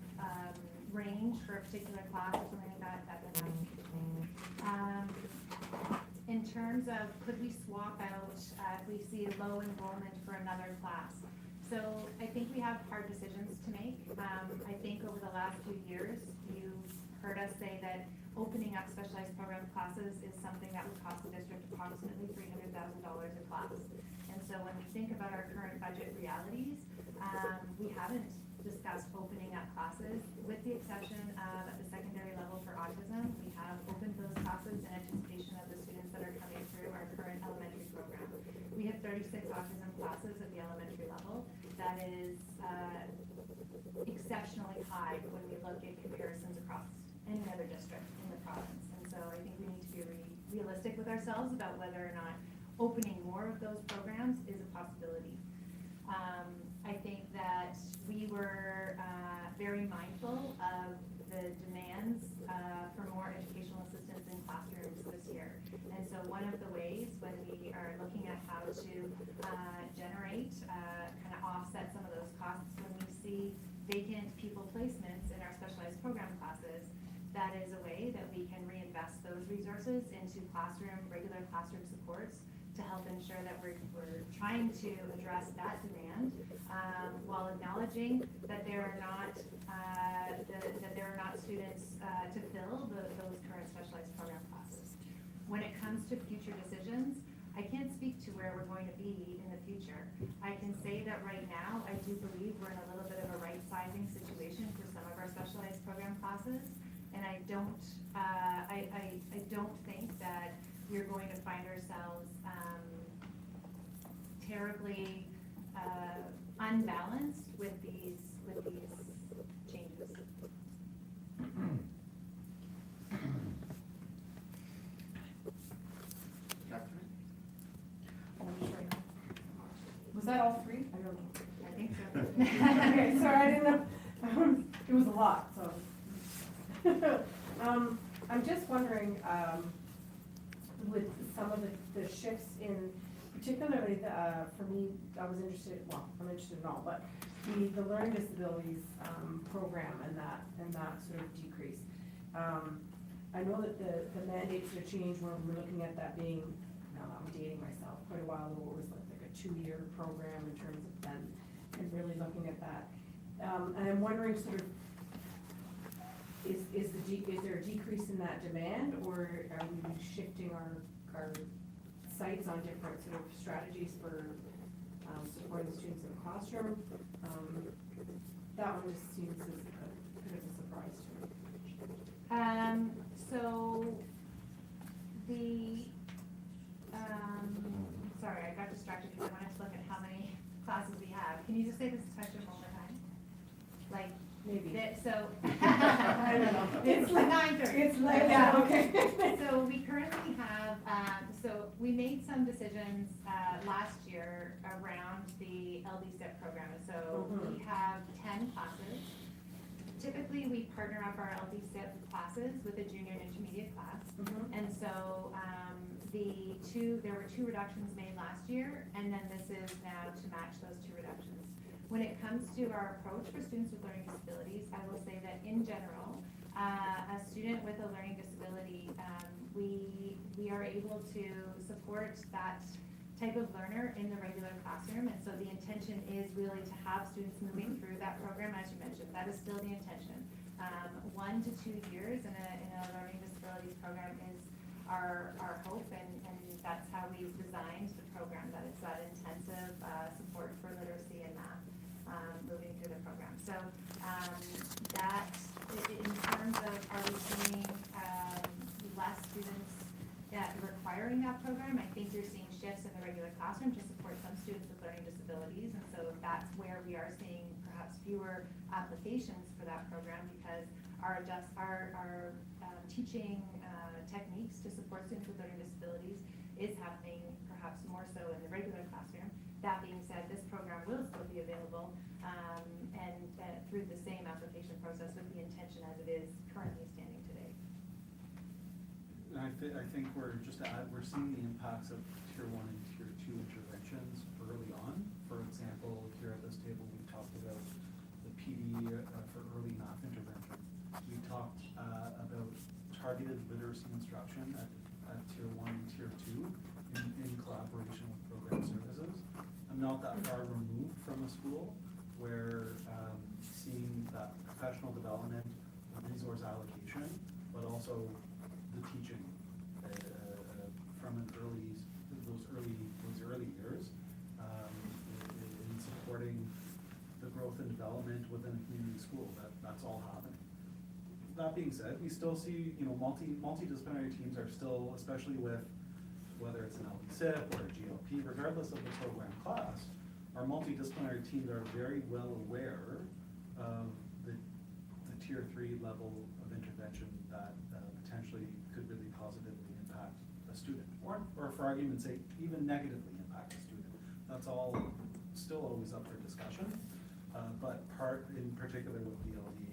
range for a particular class or something like that, that would not change. In terms of, could we swap out, if we see low enrollment for another class? So I think we have hard decisions to make. I think over the last few years, you've heard us say that opening up specialized program classes is something that would cost the district approximately $300,000 a class. And so when we think about our current budget realities, we haven't discussed opening up classes, with the exception of at the secondary level for autism. We have opened those classes in anticipation of the students that are coming through our current elementary program. We have 36 autism classes at the elementary level. That is exceptionally high when we look at comparisons across any other district in the province. And so I think we need to be realistic with ourselves about whether or not opening more of those programs is a possibility. I think that we were very mindful of the demands for more educational assistance in classrooms this year. And so one of the ways when we are looking at how to generate, kind of offset some of those costs when we see vacant pupil placements in our specialized program classes, that is a way that we can reinvest those resources into regular classroom supports to help ensure that we're trying to address that demand, while acknowledging that there are not students to fill those current specialized program classes. When it comes to future decisions, I can't speak to where we're going to be in the future. I can say that right now, I do believe we're in a little bit of a right-sizing situation for some of our specialized program classes, and I don't think that we're going to find ourselves terribly unbalanced with these changes. Catherine? Was that all 3? I don't know. I think so. Okay, sorry, I didn't know, it was a lot, so. I'm just wondering, with some of the shifts in, particularly, for me, I'm interested in all, but the learning disabilities, program and that sort of decrease. I know that the mandates are changed when we're looking at that being, now I'm dating myself, quite a while ago, it was like a 2-year program in terms of then, and really looking at that. And I'm wondering sort of, is there a decrease in that demand, or are we shifting our sights on different sort of strategies for supporting students in the classroom? That one just seems as a bit of a surprise to me. So sorry, I got distracted because I wanted to look at how many classes we have. Can you just say this question one more time? Like, maybe. So. I don't know. It's like 9:30. It's like, yeah, okay. So we currently have, so we made some decisions last year around the LD-SIP program. So we have 10 classes. Typically, we partner up our LD-SIP classes with a junior and intermediate class. And so there were 2 reductions made last year, and then this is now to match those 2 reductions. When it comes to our approach for students with learning disabilities, I will say that in general, a student with a learning disability, we are able to support that type of learner in the regular classroom, and so the intention is really to have students moving through that program, as you mentioned. That is still the intention. 1 to 2 years in a learning disabilities program is our hope, and that's how we've designed the program, that it's that intensive support for literacy and math moving through the program. So that, in terms of, are we seeing less students requiring that program? I think you're seeing shifts in the regular classroom to support some students with learning disabilities, and so that's where we are seeing perhaps perhaps fewer applications for that program because our teaching techniques to support students with learning disabilities is happening perhaps more so in the regular classroom. That being said, this program will still be available and through the same application process with the intention as it is currently standing today. And I think we're, just to add, we're seeing the impacts of tier 1 and tier 2 interventions early on. For example, here at this table, we talked about the PD for early math intervention. We talked about targeted literacy instruction at tier 1 and tier 2 in collaboration with program services. I'm not that far removed from a school where seeing that professional development, resource allocation, but also the teaching from those early years in supporting the growth and development within a community school. That's all happening. That being said, we still see, multidisciplinary teams are still, especially with whether it's an LDSIP or a GLP, regardless of the program class, our multidisciplinary teams are very well aware of the tier 3 level of intervention that potentially could really positively impact a student, or for argument's sake, even negatively impact a student. That's all still always up for discussion, but in particular with the LD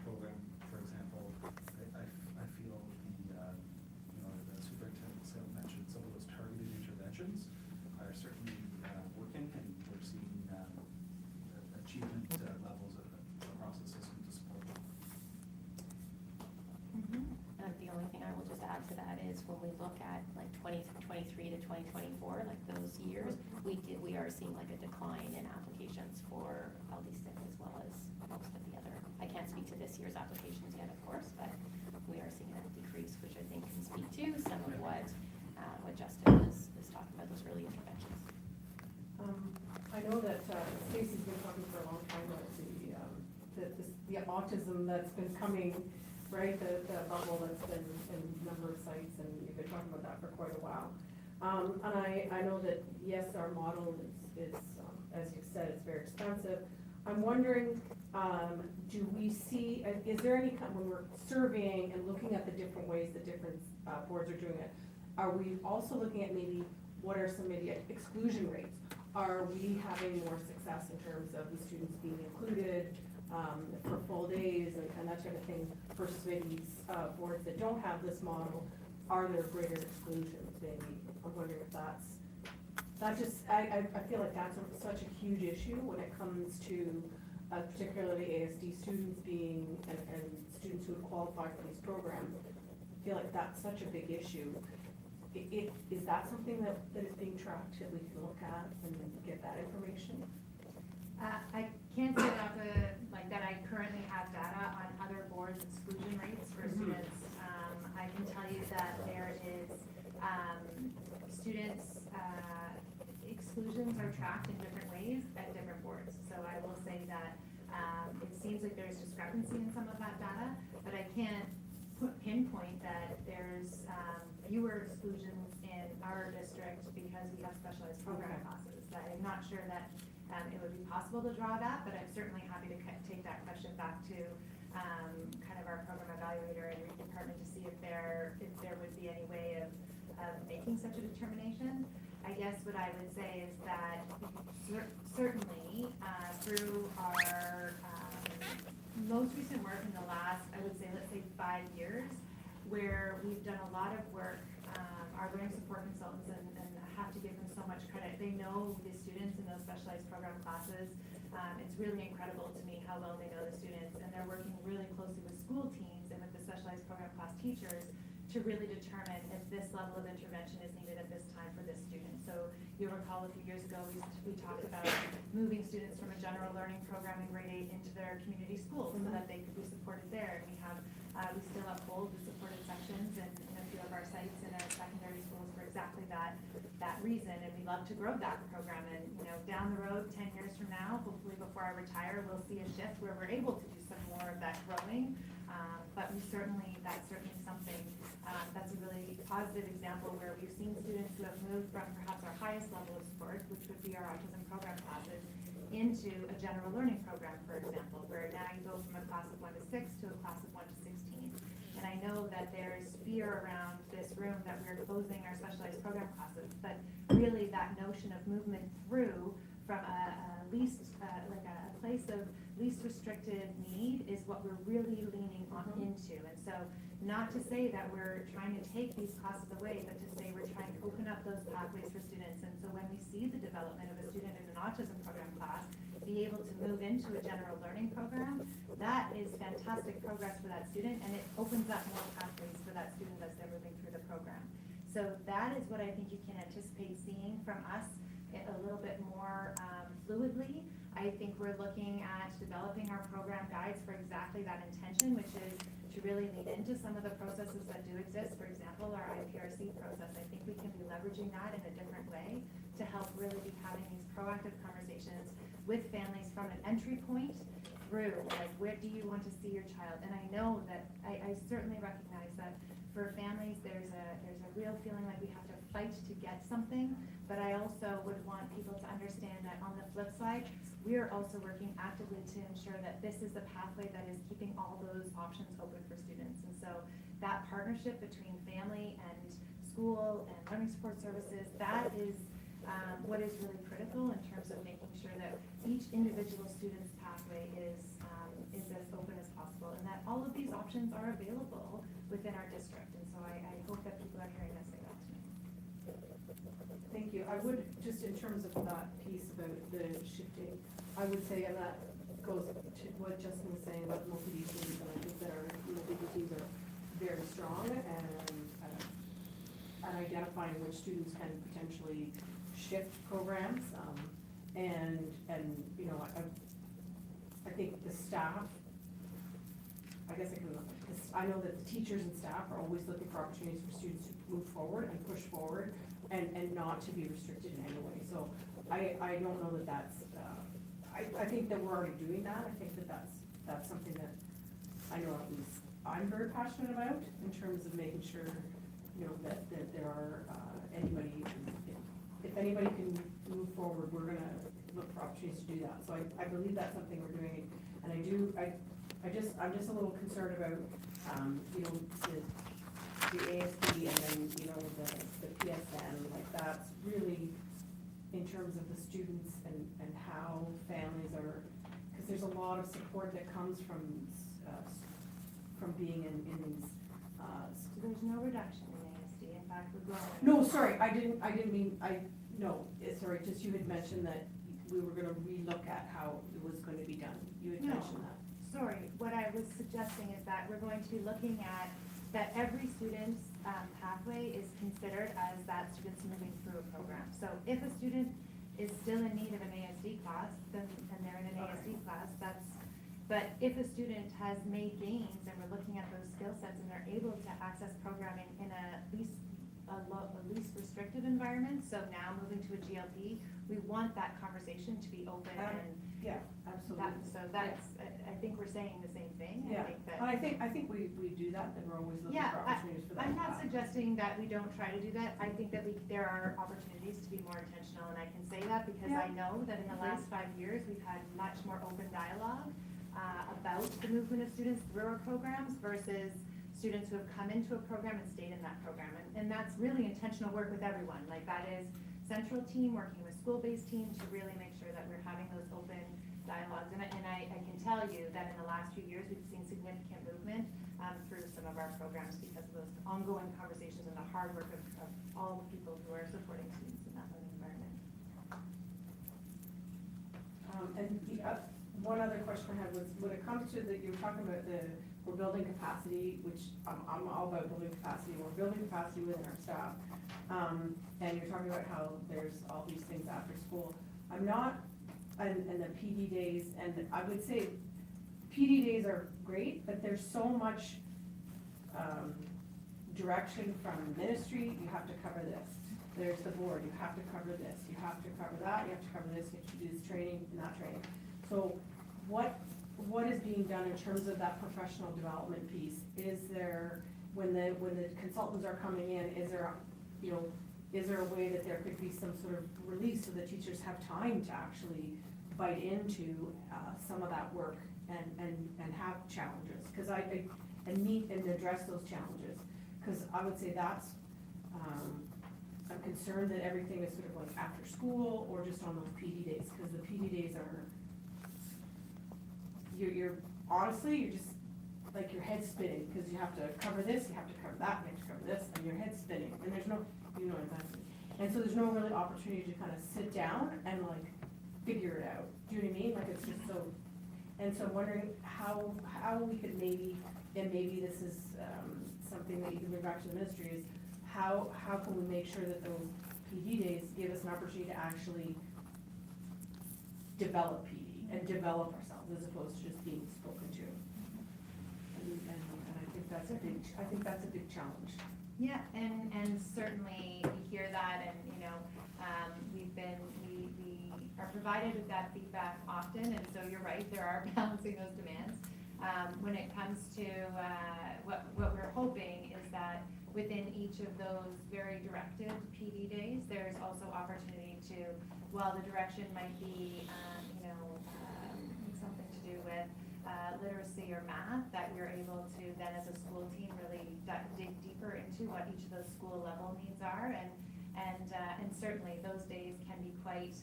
program, for example, I feel the superintendent mentioned some of those targeted interventions are certainly working, and we're seeing achievement levels across the system to support them. The only thing I will just add to that is when we look at like 2023 to 2024, like those years, we are seeing like a decline in applications for LDSIP as well as most of the other. I can't speak to this year's applications yet, of course, but we are seeing that decrease, which I think can speak to some of what Justin was talking about, those early interventions. I know that Stacey's been talking for a long time about the autism that's been coming, right? The bubble that's been in a number of sites, and you've been talking about that for quite a while. And I know that, yes, our model is as you said, it's very expensive. I'm wondering, do we see, is there any kind, when we're surveying and looking at the different ways that different boards are doing it, are we also looking at maybe what are some maybe exclusion rates? Are we having more success in terms of the students being included for full days and that sort of thing versus maybe boards that don't have this model? Are there greater exclusions maybe? I'm wondering if that just, I feel like that's such a huge issue when it comes to particularly ASD students being, and students who would qualify for these programs. I feel like that's such a big issue. Is that something that is being tracked that we can look at and get that information? I can't say that I currently have data on other boards' exclusion rates for students. I can tell you that there is students' exclusions are tracked in different ways at different boards. So I will say that it seems like there's discrepancy in some of that data, but I can't pinpoint that there's fewer exclusions in our district because we have specialized program classes. I'm not sure that it would be possible to draw that, but I'm certainly happy to take that question back to kind of our program evaluator and department to see if there would be any way of making such a determination. I guess what I would say is that certainly through our most recent work in the last, I would say, let's say 5 years, where we've done a lot of work, our learning support consultants, and I have to give them so much credit. They know the students in those specialized program classes. It's really incredible to me how well they know the students, and they're working really closely with school teams and with the specialized program class teachers to really determine if this level of intervention is needed at this time for this student. So you'll recall a few years ago, we talked about moving students from a general learning program in grade 8 into their community schools so that they could be supported there. And we have, we still uphold the supported sections in a few of our sites in our secondary schools for exactly that reason. And we love to grow that program. And down the road, 10 years from now, hopefully before I retire, we'll see a shift where we're able to do some more of that growing. But that's certainly something that's a really positive example where we've seen students who have moved from perhaps our highest level of support, which would be our autism program classes, into a general learning program, for example, where now you go from a class of 1 to 6 to a class of 1 to 16. And I know that there's fear around this room that we're closing our specialized program classes, but really that notion of movement through from a place of least restricted need is what we're really leaning on into. And so not to say that we're trying to take these classes away, but to say we're trying to open up those pathways for students. And so when we see the development of a student in an autism program class, be able to move into a general learning program, that is fantastic progress for that student, and it opens up more pathways for that student as they're moving through the program. So that is what I think you can anticipate seeing from us a little bit more fluidly. I think we're looking at developing our program guides for exactly that intention, which is to really lean into some of the processes that do exist. For example, our IPRC process, I think we can be leveraging that in a different way to help really be having these proactive conversations with families from an entry point through, like, where do you want to see your child? And I know that, I certainly recognize that for families, there's a real feeling like we have to fight to get something, but I also would want people to understand that on the flip side, we are also working actively to ensure that this is the pathway that is keeping all those options open for students. And so that partnership between family and school and learning support services, that is what is really critical in terms of making sure that each individual student's pathway is as open as possible, and that all of these options are available within our district. And so I hope that people are hearing us say that tonight. Thank you. I would, just in terms of that piece about the shifting, I would say, and that goes to what Justin was saying about multi-D teams, and I think that our multi-D teams are very strong and identifying which students can potentially shift programs. And you know, I think the staff, I know that the teachers and staff are always looking for opportunities for students to move forward and push forward and not to be restricted in any way. So I don't know that that's, I think that we're already doing that. I think that that's something that I know at least I'm very passionate about in terms of making sure, you know, that there are, if anybody can move forward, we're gonna look for opportunities to do that. So I believe that's something we're doing. And I'm just a little concerned about, you know, the ASD and then, you know, the PSN, like that's really in terms of the students and how families are, because there's a lot of support that comes from being in these. So there's no reduction in ASD, in fact, we're growing. No, sorry, I didn't mean, sorry, just you had mentioned that we were gonna relook at how it was going to be done. You had mentioned that. Sorry, what I was suggesting is that we're going to be looking at that every student's pathway is considered as that student's moving through a program. So if a student is still in need of an ASD class, then they're in an ASD class, but if a student has made gains and we're looking at those skill sets and they're able to access programming in a least restrictive environment, so now moving to a GLP, we want that conversation to be open and. Yeah, absolutely. I think we're saying the same thing. Yeah, I think we do that, and we're always looking for opportunities for that. I'm not suggesting that we don't try to do that. I think that there are opportunities to be more intentional, and I can say that because I know that in the last 5 years, we've had much more open dialogue about the movement of students through our programs versus students who have come into a program and stayed in that program. And that's really intentional work with everyone. Like that is central team working with school-based team to really make sure that we're having those open dialogues. And I can tell you that in the last few years, we've seen significant movement through some of our programs because of those ongoing conversations and the hard work of all the people who are supporting students in that learning environment. And one other question I had was, when it comes to you were talking about we're building capacity, which I'm all about building capacity. We're building capacity within our staff. And you're talking about how there's all these things after school. I'm not, and the PD days, and I would say PD days are great, but there's so much direction from ministry. You have to cover this. There's the board. You have to cover this. You have to cover that. You have to cover this. You have to do this training and that training. So what is being done in terms of that professional development piece? Is there, when the consultants are coming in, is there a way that there could be some sort of release so that teachers have time to actually bite into, some of that work and have challenges, cause and meet and address those challenges. Cause I would say that's, I'm concerned that everything is sort of like after school or just on those PD days, cause the PD days are, you're honestly, you're just, like your head's spinning, cause you have to cover this, you have to cover that, you have to cover this, and your head's spinning, and there's no, you know exactly. And so there's no really opportunity to kind of sit down and like figure it out, do you know what I mean? Like it's just so, and so I'm wondering how we could maybe, and maybe this is, something that you can bring back to the ministry, is how can we make sure that those PD days give us an opportunity to actually develop PD and develop ourselves as opposed to just being spoken to. And I think that's a big challenge. Yeah, and certainly we hear that, and, you know, we are provided with that feedback often, and so you're right, there are balancing those demands. When it comes to, what we're hoping is that within each of those very directed PD days, there's also opportunity to, while the direction might be, something to do with literacy or math, that we're able to then as a school team really dig deeper into what each of those school level needs are, and certainly those days can be quite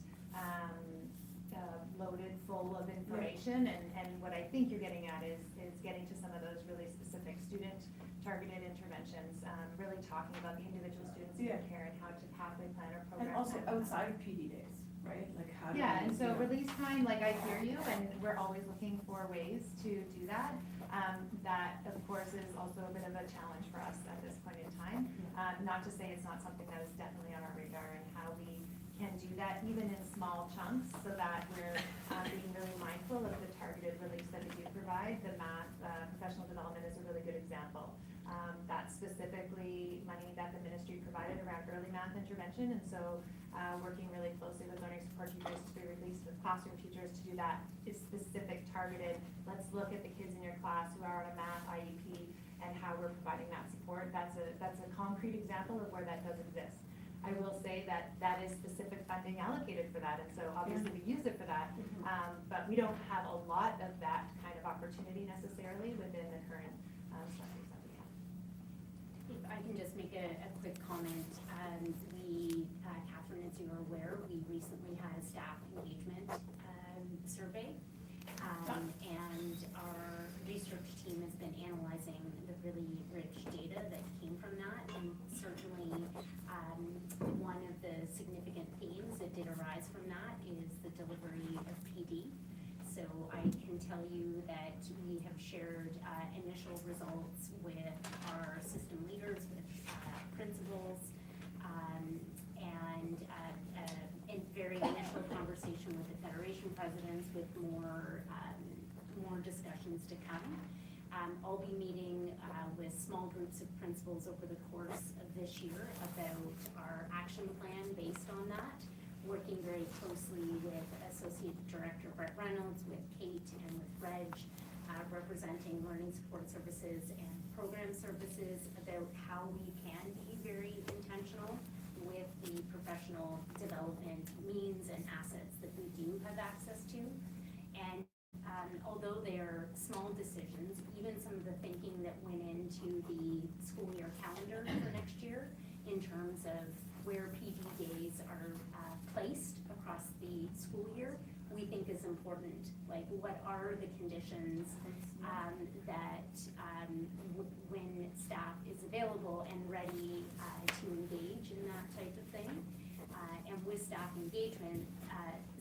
loaded full of information, and what I think you're getting at is getting to some of those really specific student targeted interventions, really talking about the individual students in your care and how to pathway plan or program. And also outside of PD days, right? Like how do we, Yeah, and so you know, release time, like I hear you, and we're always looking for ways to do that. That of course is also a bit of a challenge for us at this point in time. Not to say it's not something that is definitely on our radar, and how we can do that even in small chunks, so that we're being really mindful of the targeted release that we do provide. The math professional development is a really good example. That's specifically money that the ministry provided around early math intervention, and so working really closely with learning support teachers to be released with classroom teachers to do that is specific, targeted. Let's look at the kids in your class who are on a math IEP and how we're providing that support. That's a concrete example of where that does exist. I will say that that is specific funding allocated for that, and so obviously we use it for that, but we don't have a lot of that kind of opportunity necessarily within the current structures that we have. If I can just make a quick comment, Catherine, as you're aware, we recently had a staff engagement survey, and our research team has been analyzing the really rich data that came from that, and certainly one of the significant themes that did arise from that is the delivery of PD. So I can tell you that we have shared initial results with our system leaders, with principals, and in very initial conversation with the federation presidents, with more discussions to come. I'll be meeting with small groups of principals over the course of this year about our action plan based on that, working very closely with Associate Director Brett Reynolds, with Kate, and with Reg, representing learning support services and program services, about how we can be very intentional with the professional development means and assets that we do have access to. And although they're small decisions, even some of the thinking that went into the school year calendar for next year in terms of where PD days are placed across the school year, we think is important. Like, what are the conditions that when staff is available and ready to engage in that type of thing? And with staff engagement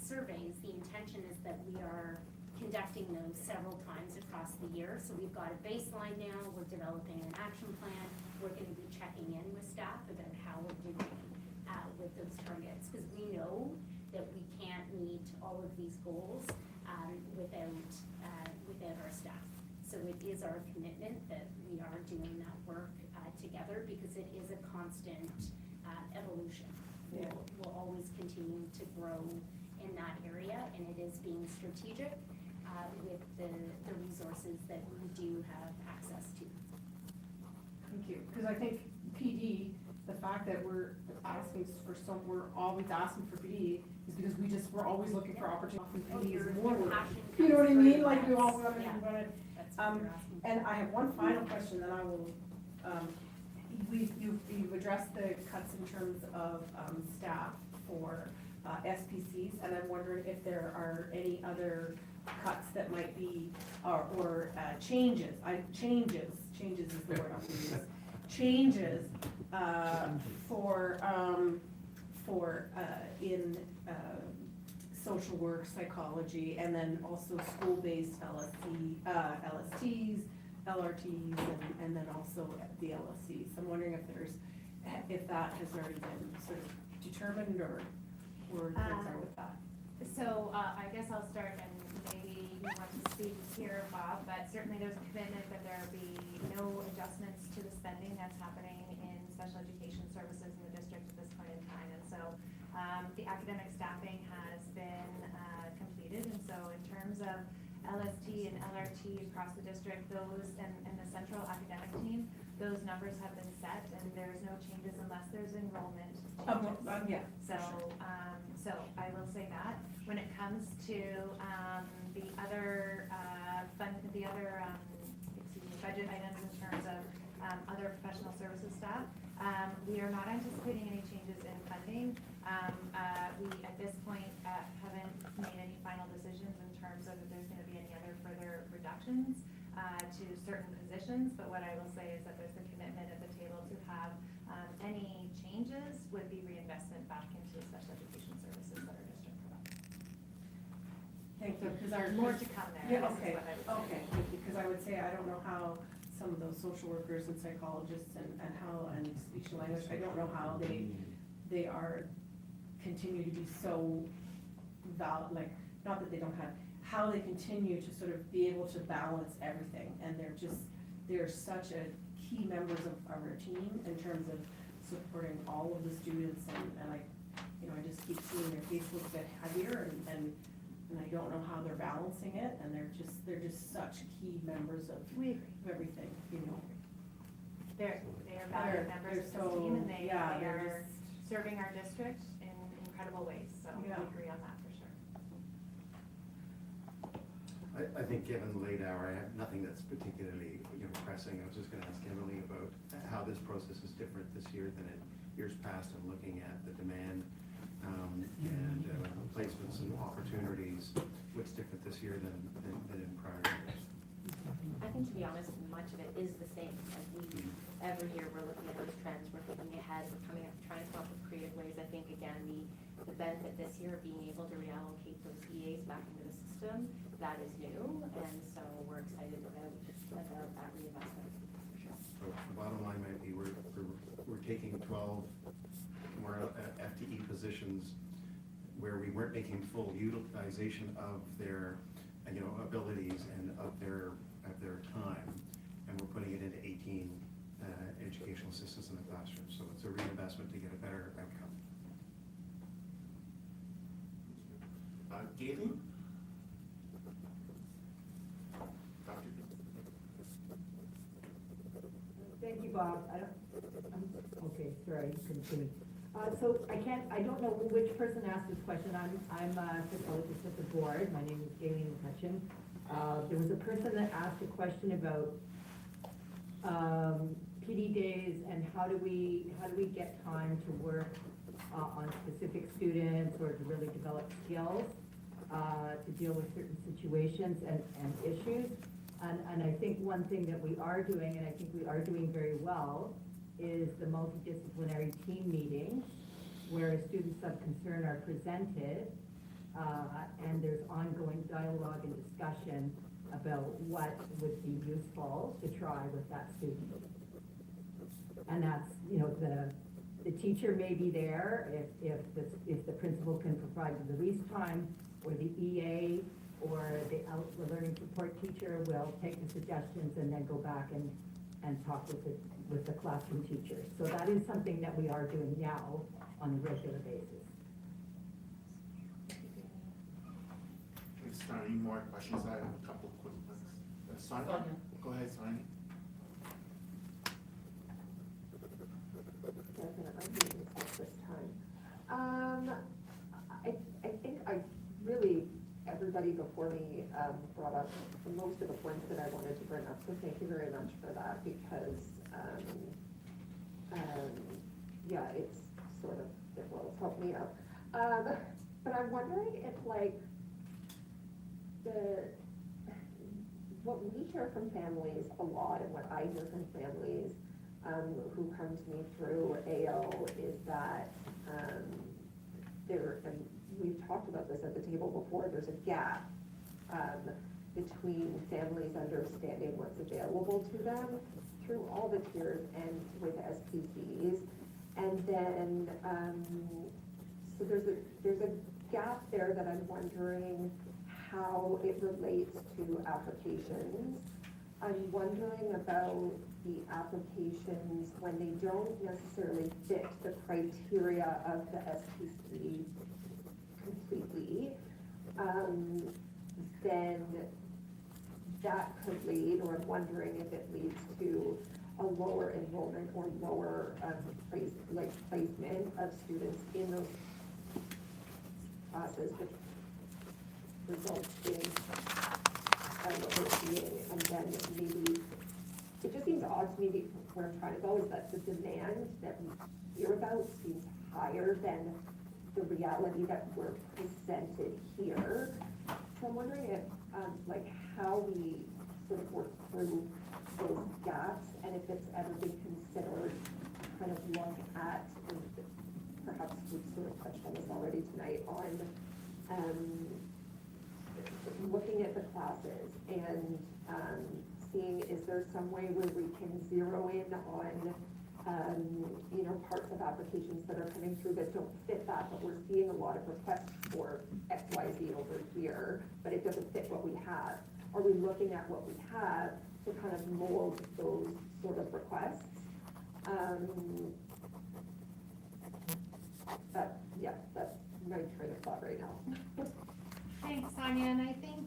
surveys, the intention is that we are conducting those several times across the year. So we've got a baseline now, we're developing an action plan, we're gonna be checking in with staff about how we're doing with those targets, because we know that we can't meet all of these goals without our staff. So it is our commitment that we are doing that work together, because it is a constant evolution. We'll always continue to grow in that area, and it is being strategic with the resources that we do have access to. Thank you, because I think PD, the fact that we're asking for we're always asking for PD is because we're always looking for opportunities. PD is more work. You know what I mean? Like we all want to think about it. And I have one final question that I will, you've addressed the cuts in terms of, staff for, SPCs, and I'm wondering if there are any other cuts that might be, or changes, changes is the word I'm gonna use. Changes, in social work, psychology, and then also school-based LSTs, LRTs, and then also the LSCs. I'm wondering if that has already been sort of determined or things are with that. So, I guess I'll start, and maybe you want to speak here, Bob, but certainly there's a commitment that there be no adjustments to the spending that's happening in special education services in the district at this point in time. And so, the academic staffing has been completed, and so in terms of LST and LRT across the district, those and the central academic team, those numbers have been set, and there's no changes unless there's enrollment changes. Yeah. So I will say that. When it comes to the other budget items in terms of other professional services staff, we are not anticipating any changes in funding. We, at this point, haven't made any final decisions in terms of if there's going to be any other further reductions to certain positions, but what I will say is that there's a commitment at the table to have any changes would be reinvestment back into the special education services that our district provides. Thank you, because More to come there. Yeah, This is okay, what I would say. okay, because I would say, I don't know how some of those social workers and psychologists and speech and language, I don't know how they are, continue to be so not that they don't have, how they continue to sort of be able to balance everything, and they're such a key members of our team in terms of supporting all of the students, and I just keep seeing their Facebooks get heavier, and I don't know how they're balancing it, and they're just such key members of everything, you know. They are valued members of this team, and they are serving our district in incredible ways, so we agree on that for sure. I think given the late hour, I have nothing that's particularly pressing. I was just gonna ask Emily about how this process is different this year than in years past. I'm looking at the demand and placements and opportunities. What's different this year than in prior years? I think, to be honest, much of it is the same. Every year we're looking at those trends, we're thinking ahead, we're coming up, trying to come up with creative ways. I think, again, the benefit this year of being able to reallocate those EAs back into the system, that is new, and so we're excited about that reinvestment, for sure. So the bottom line might be we're taking 12 more FTE positions where we weren't making full utilization of their abilities and of their time, and we're putting it into 18 educational assistants in the classroom. So it's a reinvestment to get a better outcome. Galen? Dr. Thank you, Bob. Okay, sorry, you couldn't see me. So I don't know which person asked this question. I'm a psychologist at the board. My name is Galen McCutcheon. There was a person that asked a question about PD days and how do we get time to work on specific students or to really develop skills to deal with certain situations and issues. And I think one thing that we are doing, and I think we are doing very well, is the multidisciplinary team meetings where students of concern are presented and there's ongoing dialogue and discussion about what would be useful to try with that student. And that's, the teacher may be there if the principal can provide the release time, or the EA or the learning support teacher will take the suggestions and then go back and talk with the classroom teachers. So that is something that we are doing now on a regular basis. Is there any more questions? I have a couple quick ones. Sonia? Go ahead, Sonia. I think everybody before me, brought up most of the points that I wanted to bring up, so thank you very much for that, because, yeah, it's sort of, it's helped me out. But I'm wondering if, like, what we hear from families a lot, and what I hear from families, who come to me through AO, is that, and we've talked about this at the table before, there's a gap between families understanding what's available to them through all the tiers and with SPCs. And then, so there's a gap there that I'm wondering how it relates to applications. I'm wondering about the applications when they don't necessarily fit the criteria of the SPC completely, then that could lead, or I'm wondering if it leads to a lower enrollment or lower placement of students in those classes, which results in what we're seeing. And then maybe, it just seems odd to me, where I'm trying to go is that the demand that we hear about seems higher than the reality that we're presented here. So I'm wondering if, like, how we sort of work through those gaps, and if it's ever been considered to kind of look at, and perhaps we've sort of touched on this already tonight, on looking at the classes and seeing, is there some way where we can zero in on parts of applications that are coming through that don't fit that, but we're seeing a lot of requests for XYZ over here, but it doesn't fit what we have. Are we looking at what we have to kind of mold those sort of requests? That's my train of thought right now. Thanks, Sonia, and I think,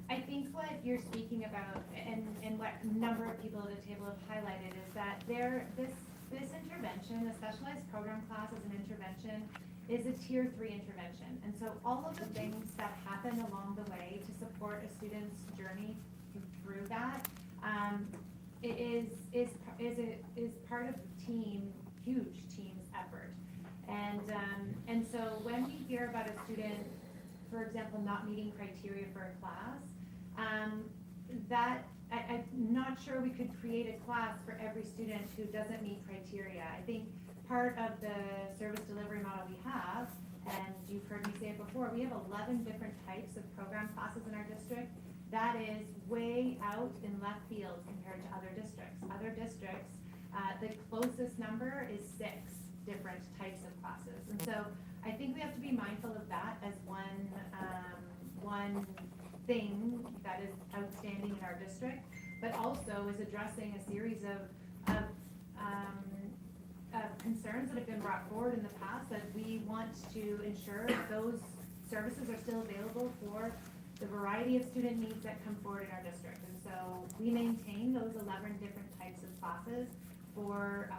I think what you're speaking about, and what a number of people at the table have highlighted, is that this intervention, the specialized program class as an intervention, is a tier 3 intervention. And so all of the things that happen along the way to support a student's journey through that, is part of huge team's effort. And so when we hear about a student, for example, not meeting criteria for a class, I'm not sure we could create a class for every student who doesn't meet criteria. I think part of the service delivery model we have, and you've heard me say it before, we have 11 different types of program classes in our district. That is way out in left field compared to other districts. Other districts, the closest number is 6 different types of classes. And so I think we have to be mindful of that as one thing that is outstanding in our district, but also is addressing a series of concerns that have been brought forward in the past, that we want to ensure those services are still available for the variety of student needs that come forward in our district. And so we maintain those 11 different types of classes for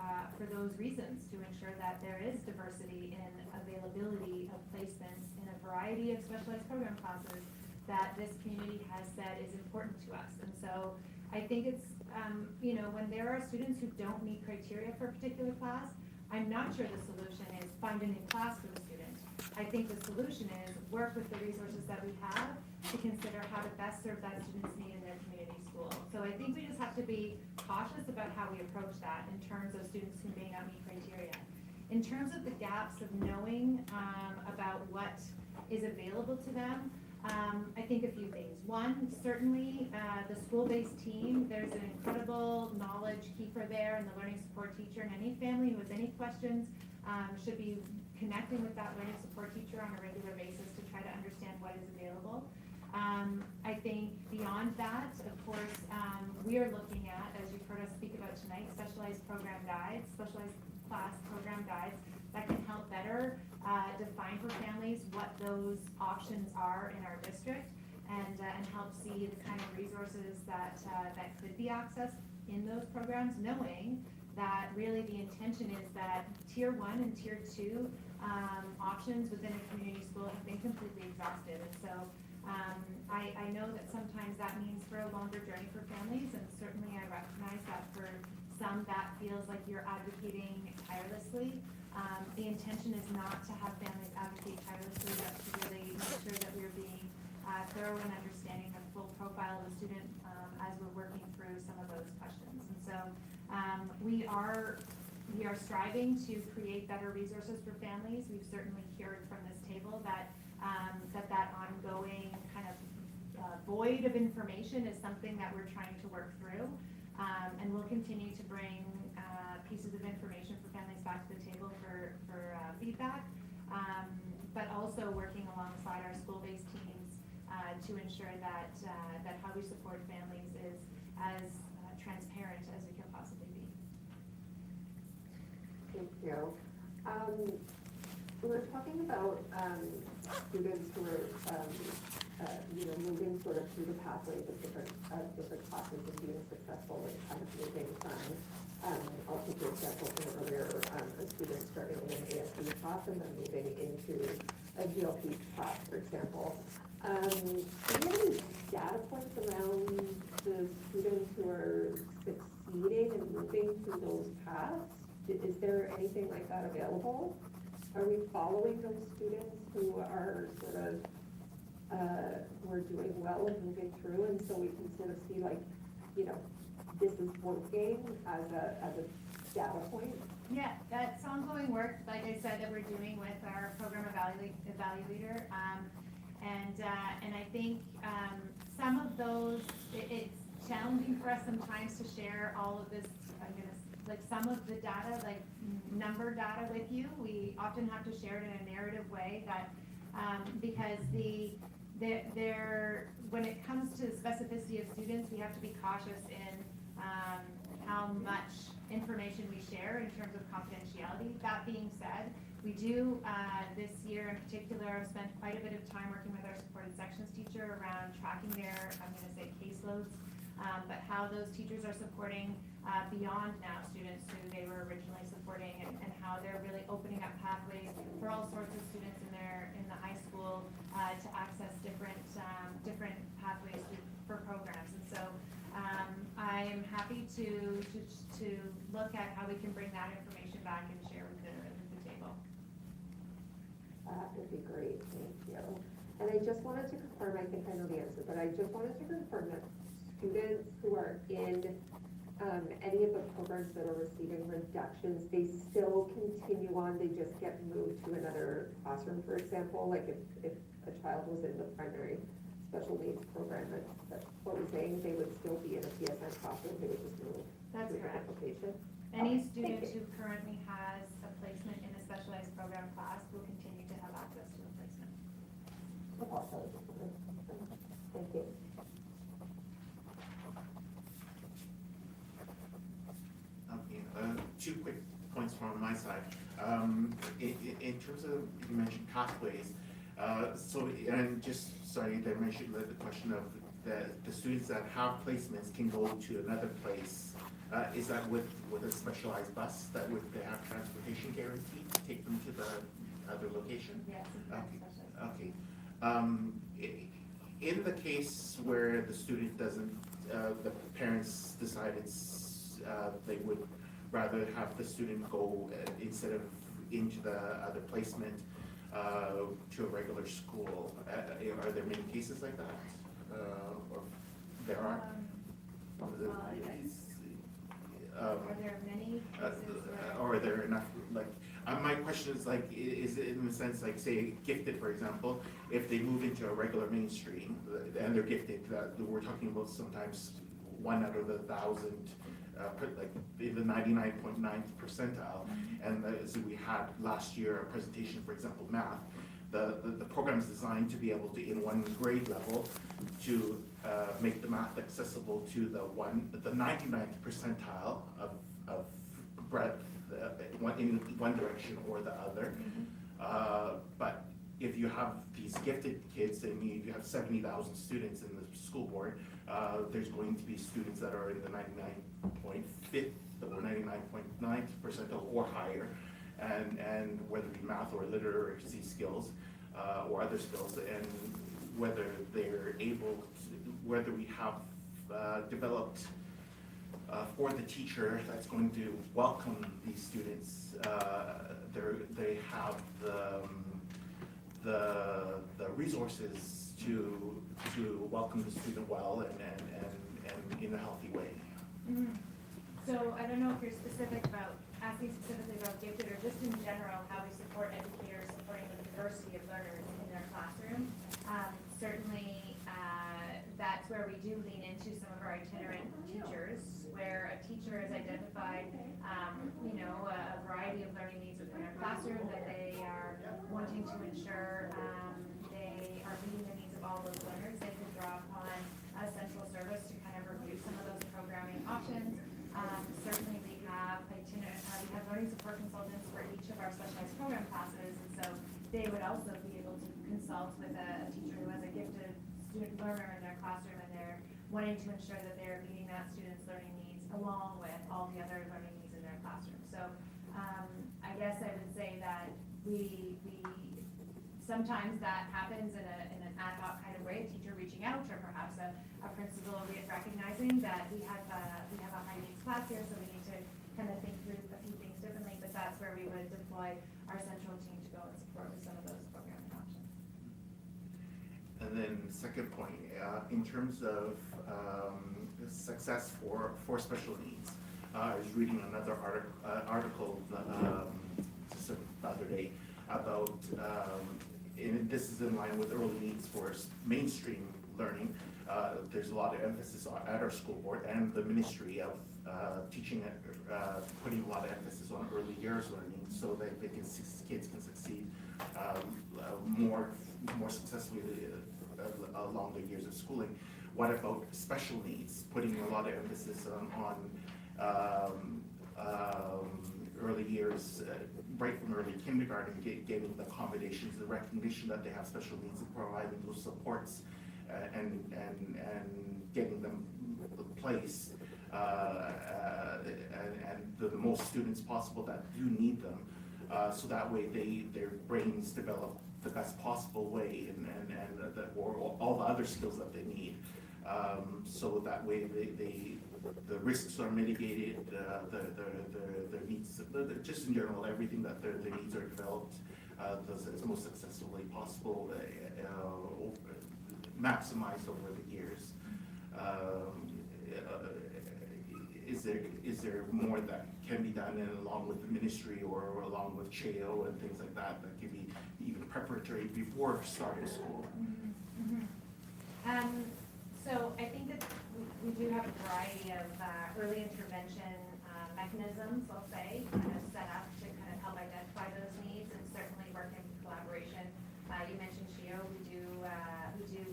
those reasons, to ensure that there is diversity in availability of placements in a variety of specialized program classes that this community has said is important to us. And so I think it's, when there are students who don't meet criteria for a particular class, I'm not sure the solution is find a new class for the student. I think the solution is work with the resources that we have to consider how to best serve that student's need in their community school. So I think we just have to be cautious about how we approach that in terms of students who may not meet criteria. In terms of the gaps of knowing about what is available to them, I think a few things. One, certainly the school-based team, there's an incredible knowledge keeper there and the learning support teacher, and any family who has any questions should be connecting with that learning support teacher on a regular basis to try to understand what is available. I think beyond that, of course, we are looking at, as you've heard us speak about tonight, specialized program guides, specialized class program guides that can help better define for families what those options are in our district, and help see the kind of resources that could be accessed in those programs, knowing that really the intention is that tier 1 and tier 2 options within a community school have been completely exhausted. And so I know that sometimes that means for a longer journey for families, and certainly I recognize that for some that feels like you're advocating tirelessly. The intention is not to have families advocate tirelessly, but to really make sure that we're being thorough in understanding the full profile of the student as we're working through some of those questions. And so we are striving to create better resources for families. We've certainly heard from this table that that ongoing kind of void of information is something that we're trying to work through. And we'll continue to bring pieces of information for families back to the table for feedback, but also working alongside our school-based teams to ensure that how we support families is as transparent as it can possibly be. Thank you. We were talking about students who are, moving sort of through the pathways of different classes and being successful and kind of moving from, I'll take your example from earlier, a student starting in an ASD class and then moving into a GLP class, for example. Do you have any data points around the students who are succeeding and moving through those paths? Is there anything like that available? Are we following those students who are sort of, who are doing well and moving through, and so we can sort of see like, this is working as a data point? Yeah, that's ongoing work, like I said, that we're doing with our program evaluator. And I think some of those, it's challenging for us sometimes to share all of this, like some of the data, like number data with you. We often have to share it in a narrative way that, because when it comes to the specificity of students, we have to be cautious in how much information we share in terms of confidentiality. That being said, we do, this year in particular, spent quite a bit of time working with our supported sections teacher around tracking their, I'm going to say caseloads, but how those teachers are supporting beyond now students who they were originally supporting, and how they're really opening up pathways for all sorts of students in the high school to access different pathways for programs. And so I am happy to look at how we can bring that information back and share with the table. That would be great, thank you. And I just wanted to confirm, I think I know the answer, but I just wanted to confirm that students who are in any of the programs that are receiving reductions, they still continue on, they just get moved to another classroom, for example, like if a child was in the primary special needs program, that's what we're saying, they would still be in a PSN classroom, they would just move to a different location. Any student who currently has a placement in a specialized program class will continue to have access to a placement. Thank you. Okay, two quick points from my side. In terms of, you mentioned pathways, and just, sorry, they mentioned the question of the students that have placements can go to another place. Is that with a specialized bus that would they have transportation guarantee to take them to the other location? Yes. Okay. In the case where the student doesn't, the parents decide they would rather have the student go instead of into the other placement to a regular school. Are there many cases like that? Or there are? Are there many cases or are there enough, like, my question is like, is it in the sense like, say, gifted, for example, if they move into a regular mainstream and they're gifted, we're talking about sometimes 1 out of 1,000, like in the 99.9th percentile. And so we had last year a presentation, for example, math. The program is designed to be able to, in one grade level, to make the math accessible to the 99th percentile of breadth, in one direction or the other. But if you have these gifted kids and you have 70,000 students in the school board, there's going to be students that are in the 99.5th or 99.9th percentile or higher, and whether it be math or literacy skills or other skills, and whether they're able to, whether we have developed for the teacher that's going to welcome these students, they have the resources to welcome the student well and in a healthy way. So I don't know if you're asking specifically about gifted or just in general how we support educators supporting the diversity of learners in their classroom. Certainly, that's where we do lean into some of our itinerant teachers, where a teacher has identified, a variety of learning needs within their classroom that they are wanting to ensure they are meeting the needs of all those learners. They can draw upon a central service to kind of review some of those programming options. Certainly, we have learning support consultants for each of our specialized program classes, and so they would also be able to consult with a teacher who has a gifted student learner in their classroom, and they're wanting to ensure that they're meeting that student's learning needs along with all the other learning needs in their classroom. So I guess I would say that we sometimes that happens in an ad hoc kind of way, a teacher reaching out, or perhaps a principal recognizing that we have a high needs class here, so we need to kind of think through a few things differently, but that's where we would deploy our central team to go and support with some of those programming options. And then second point, in terms of success for special needs, I was reading another article just the other day about, and this is in line with early needs for mainstream learning. There's a lot of emphasis at our school board and the Ministry of Teaching, putting a lot of emphasis on early years learning so that kids can succeed more successfully along the years of schooling. What about special needs? Putting a lot of emphasis on early years, right from early kindergarten, getting the accommodations, the recognition that they have special needs, and providing those supports and getting them placed and the most students possible that do need them, so that way their brains develop the best possible way and or all the other skills that they need. So that way the risks are mitigated, the needs, just in general, everything that their needs are developed as most successfully possible, maximized over the years. Is there more that can be done, and along with the ministry or along with CHAO and things like that can be even preparatory before starting school? So I think that we do have a variety of early intervention mechanisms, I'll say, kind of set up to kind of help identify those needs, and certainly work in collaboration. You mentioned CHAO. We do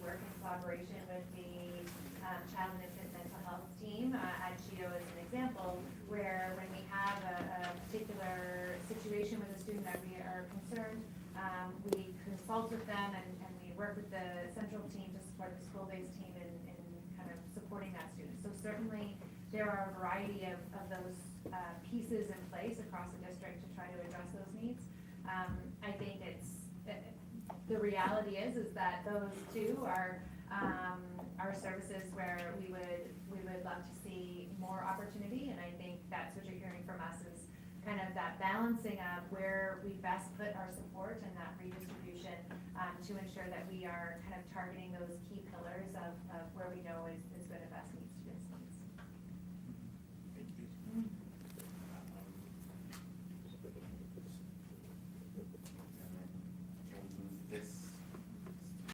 work in collaboration with the Child and Infant Mental Health team at CHAO as an example, where when we have a particular situation with a student that we are concerned, we consult with them and we work with the central team to support the school-based team in kind of supporting that student. So certainly there are a variety of those pieces in place across the district to try to address those needs. I think the reality is that those two are services where we would love to see more opportunity, and I think that's what you're hearing from us is kind of that balancing of where we best put our support and that redistribution to ensure that we are kind of targeting those key pillars of where we know is